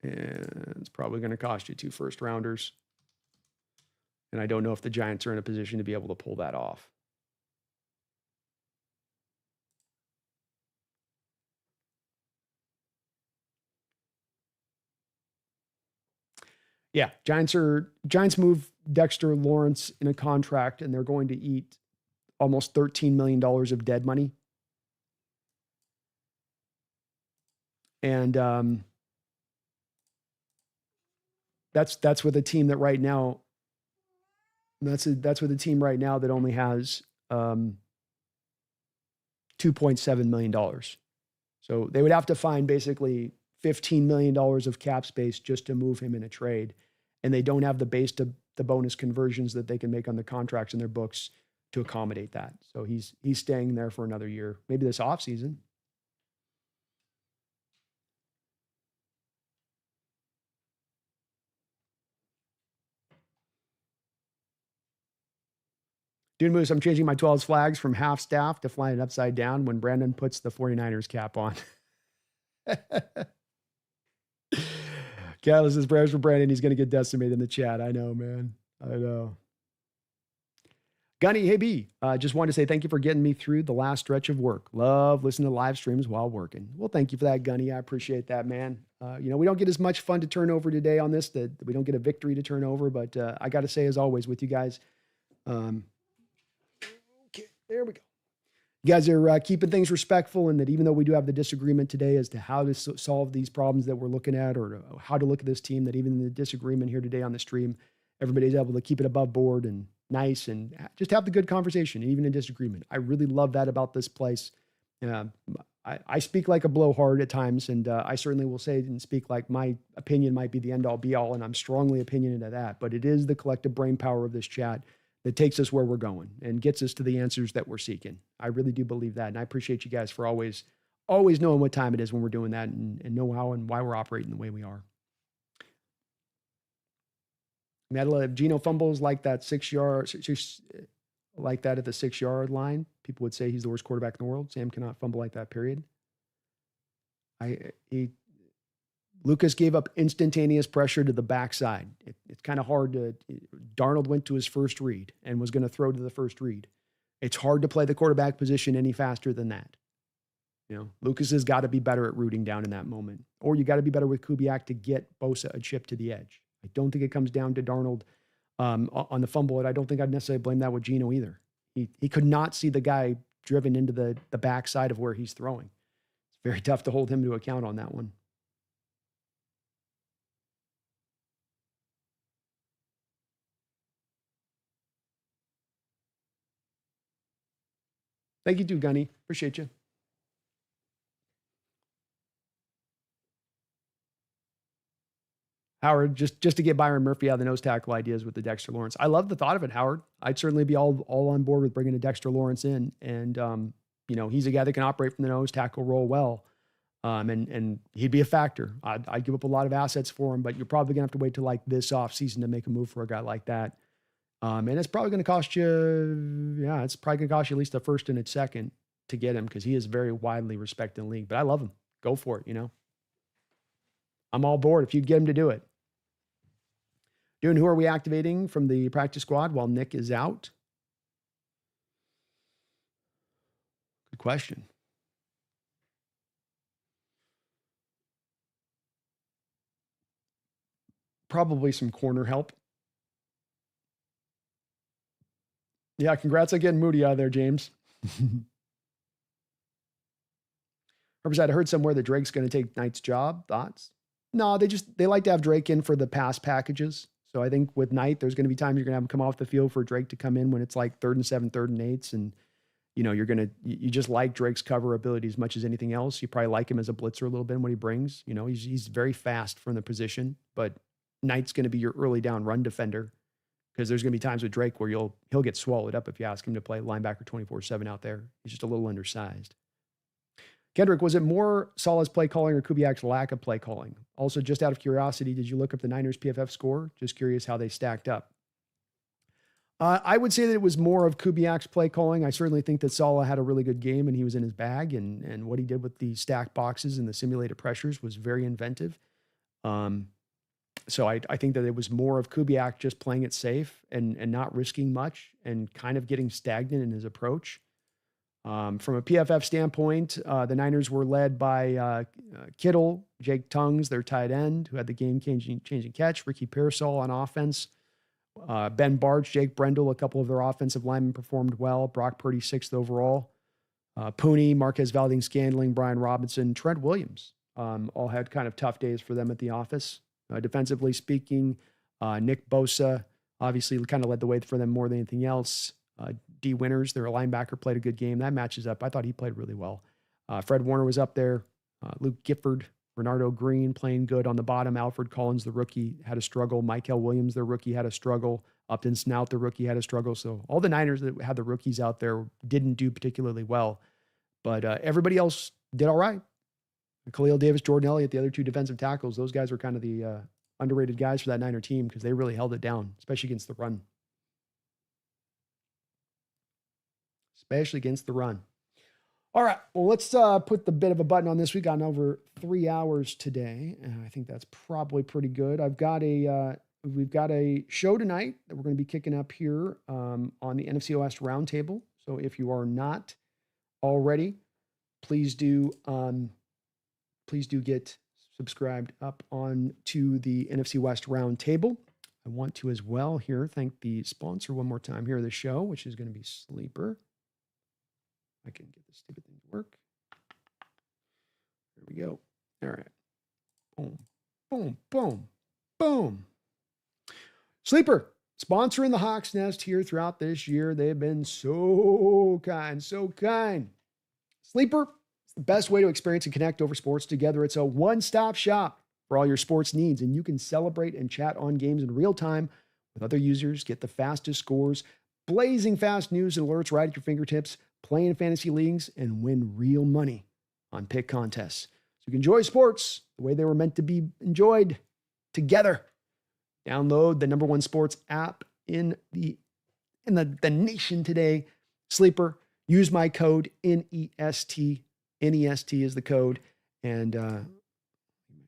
And it's probably going to cost you 2 first-rounders. And I don't know if the Giants are in a position to be able to pull that off. Yeah, Giants move Dexter Lawrence in a contract, and they're going to eat almost $13 million of dead money. And that's with a team that right now. That's with a team right now that only has $2.7 million. So they would have to find basically $15 million of cap space just to move him in a trade. And they don't have the base to the bonus conversions that they can make on the contracts in their books to accommodate that. So he's staying there for another year, maybe this offseason. Dune Moose, I'm changing my 12's flags from half staff to flying upside down when Brandon puts the 49ers cap on. Catalyst says prayers for Brandon. He's going to get decimated in the chat. I know, man. I know. Gunny, hey B, just wanted to say thank you for getting me through the last stretch of work. Love listening to live streams while working. Well, thank you for that, Gunny. I appreciate that, man. We don't get as much fun to turn over today on this, that we don't get a victory to turn over, but I got to say, as always, with you guys, okay, there we go. You guys are keeping things respectful, and that even though we do have the disagreement today as to how to solve these problems that we're looking at, or how to look at this team, that even in the disagreement here today on the stream, everybody's able to keep it above board and nice and just have the good conversation, even in disagreement. I really love that about this place. I speak like a blowhard at times, and I certainly will say and speak like my opinion might be the end all be all, and I'm strongly opinionated of that, but it is the collective brain power of this chat that takes us where we're going and gets us to the answers that we're seeking. I really do believe that. And I appreciate you guys for always knowing what time it is when we're doing that, and know how and why we're operating the way we are. If Geno fumbles like that 6 yard, like that at the 6 yard line, people would say he's the worst quarterback in the world. Sam cannot fumble like that, period. Lucas gave up instantaneous pressure to the backside. It's kind of hard to. Darnold went to his first read and was going to throw to the first read. It's hard to play the quarterback position any faster than that. Lucas has got to be better at rooting down in that moment, or you got to be better with Kubiak to get Bosa a chip to the edge. I don't think it comes down to Darnold on the fumble, and I don't think I'd necessarily blame that with Geno either. He could not see the guy driven into the backside of where he's throwing. It's very tough to hold him to account on that one. Thank you, too, Gunny. Appreciate you. Howard, just to get Byron Murphy out of the nose tackle ideas with the Dexter Lawrence. I love the thought of it, Howard. I'd certainly be all on board with bringing a Dexter Lawrence in. And, he's a guy that can operate from the nose tackle role well. And he'd be a factor. I'd give up a lot of assets for him, but you're probably going to have to wait till like this offseason to make a move for a guy like that. And it's probably going to cost you, it's probably going to cost you at least a first and a second to get him, because he is very widely respected in the league. But I love him. Go for it, I'm all board if you'd get him to do it. Who are we activating from the practice squad while Nick is out? Good question. Probably some corner help. Yeah, congrats on getting Moody out of there, James. Herbicide, I heard somewhere that Drake's going to take Knight's job. Thoughts? No, they like to have Drake in for the pass packages. So I think with Knight, there's going to be times you're going to have him come off the field for Drake to come in when it's like 3rd and 7, 3rd and 8s. And, you just like Drake's cover ability as much as anything else. You probably like him as a blitzer a little bit in what he brings. He's very fast from the position, but Knight's going to be your early down run defender because there's going to be times with Drake where he'll get swallowed up if you ask him to play linebacker 24/7 out there. He's just a little undersized. Kendrick, was it more Saleh's play calling or Kubiak's lack of play calling? Also, just out of curiosity, did you look up the Niners PFF score? Just curious how they stacked up. I would say that it was more of Kubiak's play calling. I certainly think that Saleh had a really good game and he was in his bag, and what he did with the stacked boxes and the simulated pressures was very inventive. So I think that it was more of Kubiak just playing it safe and not risking much and kind of getting stagnant in his approach. From a PFF standpoint, the Niners were led by Kittle, Jake Tungs, their tight end, who had the game-changing catch, Ricky Pearsall on offense, Ben Barch, Jake Brendel, a couple of their offensive linemen performed well, Brock Purdy 6th overall, Pooney, Marquez Valdez-Scantling, Brian Robinson, Trent Williams, all had kind of tough days for them at the office. Defensively speaking, Nick Bosa obviously kind of led the way for them more than anything else. D. Winters, their linebacker, played a good game. That matches up. I thought he played really well. Fred Warner was up there. Luke Gifford, Renardo Green playing good on the bottom. Alfred Collins, the rookie, had a struggle. Michael Williams, their rookie, had a struggle. Upton Snout, the rookie, had a struggle. So all the Niners that had the rookies out there didn't do particularly well. But everybody else did all right. Khalil Davis, Jordan Elliott, the other two defensive tackles, those guys were kind of the underrated guys for that Niner team because they really held it down, especially against the run. All right. Well, let's put the bit of a button on this. We've gotten over 3 hours today, and I think that's probably pretty good. We've got a show tonight that we're going to be kicking up here on the NFC West Roundtable. So if you are not already, please do get subscribed up on to the NFC West Roundtable. I want to as well here thank the sponsor one more time here of the show, which is going to be Sleeper. I can get this stupid thing to work. There we go. All right. Boom, boom, boom, boom. Sleeper, sponsoring the Hawks Nest here throughout this year. They've been so kind, so kind. Sleeper, it's the best way to experience and connect over sports together. It's a one-stop shop for all your sports needs, and you can celebrate and chat on games in real time with other users, get the fastest scores, blazing fast news and alerts right at your fingertips, play in fantasy leagues, and win real money on pick contests. So you can enjoy sports the way they were meant to be enjoyed together. Download the #1 sports app in the nation today. Sleeper. Use my code NEST. NEST is the code. And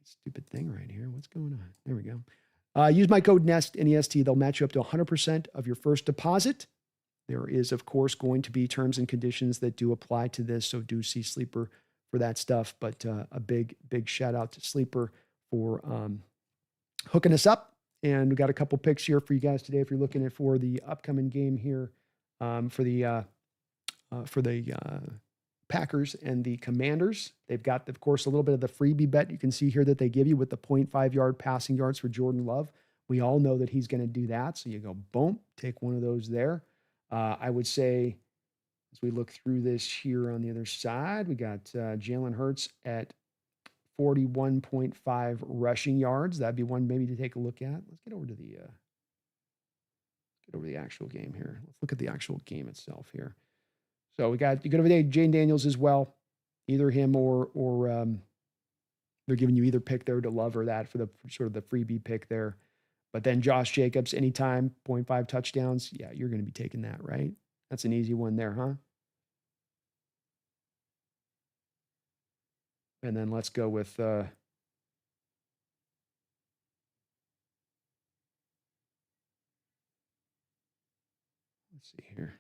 stupid thing right here. What's going on? There we go. Use my code NEST, NEST. They'll match you up to 100% of your first deposit. There is, of course, going to be terms and conditions that do apply to this, so do see Sleeper for that stuff. But a big, big shout out to Sleeper for hooking us up. And we got a couple picks here for you guys today if you're looking for the upcoming game here for the Packers and the Commanders. They've got, of course, a little bit of the freebie bet you can see here that they give you with the 0.5-yard passing yards for Jordan Love. We all know that he's going to do that. So you go, boom, take one of those there. I would say, as we look through this here on the other side, we got Jalen Hurts at 41.5 rushing yards. That'd be one maybe to take a look at. Let's get over to the actual game here. Let's look at the actual game itself here. So we got, you got over there, Jane Daniels as well. Either him or they're giving you either pick there to Love or that for the sort of the freebie pick there. But then Josh Jacobs, anytime, 0.5 touchdowns. Yeah, you're going to be taking that, right? That's an easy one there, huh? And then let's go with let's see here.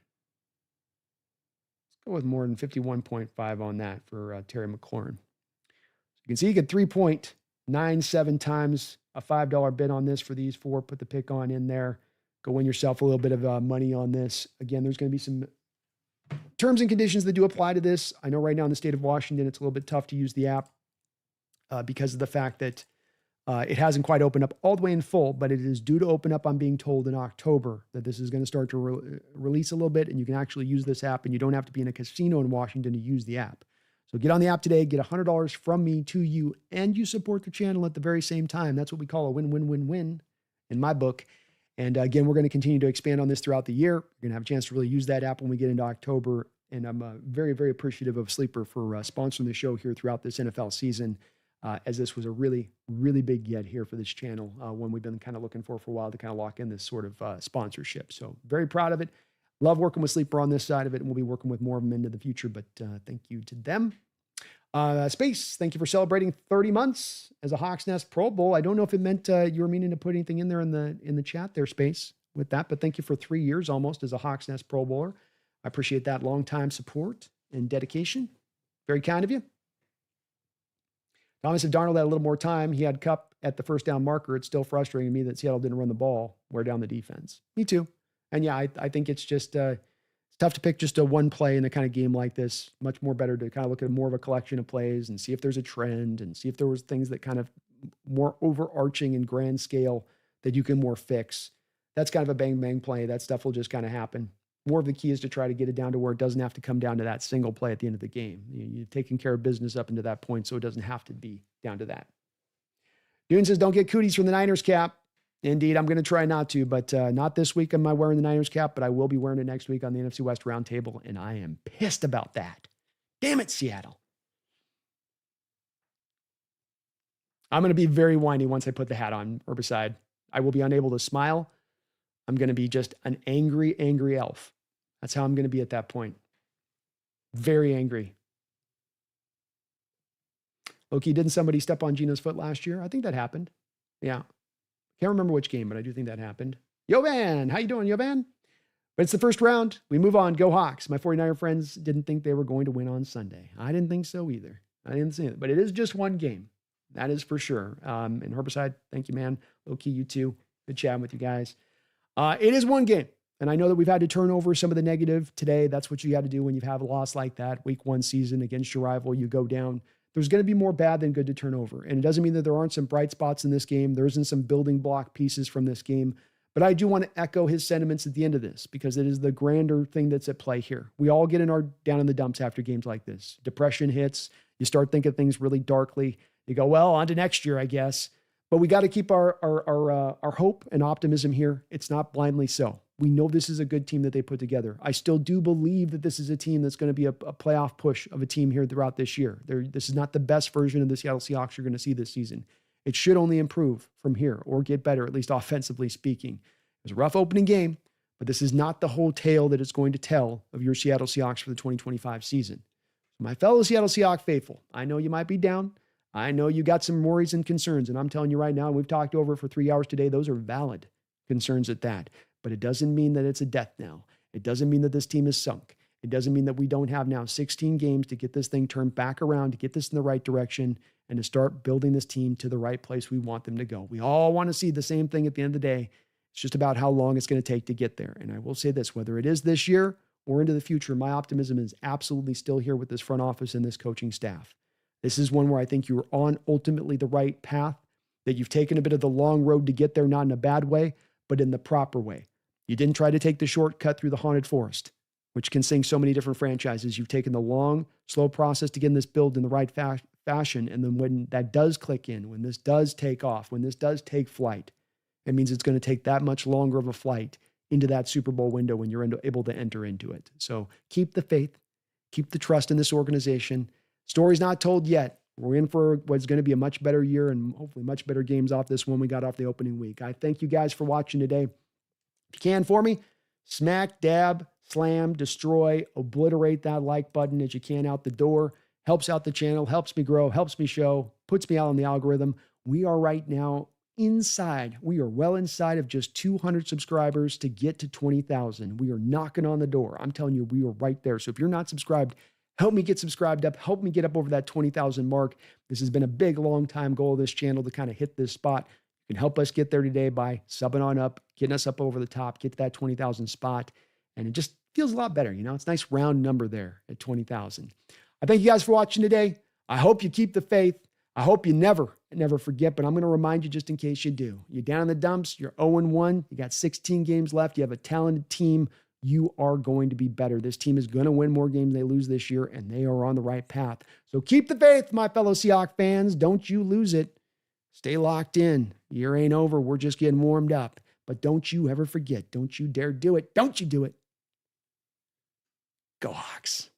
Go with more than 51.5 on that for Terry McLaurin. You can see you get 3.97 times a $5 bid on this for these four. Put the pick on in there. Go win yourself a little bit of money on this. Again, there's going to be some terms and conditions that do apply to this. I know right now in the state of Washington, it's a little bit tough to use the app because of the fact that it hasn't quite opened up all the way in full, but it is due to open up, I'm being told, in October, that this is going to start to release a little bit, and you can actually use this app, and you don't have to be in a casino in Washington to use the app. So get on the app today, get $100 from me to you, and you support the channel at the very same time. That's what we call a win-win-win-win in my book. And again, we're going to continue to expand on this throughout the year. You're going to have a chance to really use that app when we get into October. And I'm very, very appreciative of Sleeper for sponsoring the show here throughout this NFL season, as this was a really, really big get here for this channel, one we've been kind of looking for a while to kind of lock in this sort of sponsorship. So very proud of it. Love working with Sleeper on this side of it, and we'll be working with more of them into the future, but thank you to them. Space, thank you for celebrating 30 months as a Hawks Nest Pro Bowl. I don't know if it meant you were meaning to put anything in there in the chat there, Space, with that, but thank you for 3 years almost as a Hawks Nest Pro Bowler. I appreciate that long-time support and dedication. Very kind of you. Thomas, if Darnold had a little more time, he had Cup at the first down marker. It's still frustrating me that Seattle didn't run the ball, wear down the defense. Me too. And yeah, I think it's just it's tough to pick just a one play in a kind of game like this. Much more better to kind of look at more of a collection of plays and see if there's a trend and see if there was things that kind of more overarching and grand scale that you can more fix. That's kind of a bang, bang play. That stuff will just kind of happen. More of the key is to try to get it down to where it doesn't have to come down to that single play at the end of the game. You're taking care of business up into that point, so it doesn't have to be down to that. Dune says, don't get cooties from the Niners cap. Indeed, I'm going to try not to, but not this week am I wearing the Niners cap, but I will be wearing it next week on the NFC West Roundtable, and I am pissed about that. Damn it, Seattle. I'm going to be very whiny once I put the hat on, Herbicide. I will be unable to smile. I'm going to be just an angry, angry elf. That's how I'm going to be at that point. Very angry. Loki, didn't somebody step on Gino's foot last year? I think that happened. Yeah. Can't remember which game, but I do think that happened. Yovan, how you doing, Yovan? But it's the first round. We move on. Go Hawks. My 49er friends didn't think they were going to win on Sunday. I didn't think so either. I didn't see it. But it is just one game. That is for sure. And Herbicide, thank you, man. Loki, you too. Good chatting with you guys. It is one game. And I know that we've had to turn over some of the negative today. That's what you got to do when you have a loss like that. Week one season against your rival, you go down. There's going to be more bad than good to turn over. And it doesn't mean that there aren't some bright spots in this game. There isn't some building block pieces from this game. But I do want to echo his sentiments at the end of this because it is the grander thing that's at play here. We all get down in the dumps after games like this. Depression hits. You start thinking things really darkly. You go, well, on to next year, I guess. But we got to keep our hope and optimism here. It's not blindly so. We know this is a good team that they put together. I still do believe that this is a team that's going to be a playoff push of a team here throughout this year. This is not the best version of the Seattle Seahawks you're going to see this season. It should only improve from here or get better, at least offensively speaking. It was a rough opening game, but this is not the whole tale that it's going to tell of your Seattle Seahawks for the 2025 season. My fellow Seattle Seahawks faithful, I know you might be down. I know you got some worries and concerns, and I'm telling you right now, and we've talked over it for 3 hours today, those are valid concerns at that. But it doesn't mean that it's a death knell. It doesn't mean that this team is sunk. It doesn't mean that we don't have now 16 games to get this thing turned back around, to get this in the right direction, and to start building this team to the right place we want them to go. We all want to see the same thing at the end of the day. It's just about how long it's going to take to get there. And I will say this, whether it is this year or into the future, my optimism is absolutely still here with this front office and this coaching staff. This is one where I think you're on ultimately the right path, that you've taken a bit of the long road to get there, not in a bad way, but in the proper way. You didn't try to take the shortcut through the haunted forest, which can sing so many different franchises. You've taken the long, slow process to get this build in the right fashion. And then when that does click in, when this does take off, when this does take flight, it means it's going to take that much longer of a flight into that Super Bowl window when you're able to enter into it. So keep the faith, keep the trust in this organization. Story's not told yet. We're in for what's going to be a much better year and hopefully much better games off this one we got off the opening week. I thank you guys for watching today. If you can for me, smack, dab, slam, destroy, obliterate that like button as you can out the door. Helps out the channel, helps me grow, helps me show, puts me out on the algorithm. We are right now inside. We are well inside of just 200 subscribers to get to 20,000. We are knocking on the door. I'm telling you, we are right there. So if you're not subscribed, help me get subscribed up. Help me get up over that 20,000 mark. This has been a big, long time goal of this channel to kind of hit this spot. You can help us get there today by subbing on up, getting us up over the top, get to that 20,000 spot. And it just feels a lot better. You know, it's a nice round number there at 20,000. I thank you guys for watching today. I hope you keep the faith. I hope you never forget, but I'm going to remind you just in case you do. You're down in the dumps. You're 0-1. You got 16 games left. You have a talented team. You are going to be better. This team is going to win more games than they lose this year, and they are on the right path. So keep the faith, my fellow Seahawks fans. Don't you lose it. Stay locked in. Year ain't over. We're just getting warmed up. But don't you ever forget. Don't you dare do it. Don't you do it. Go Hawks.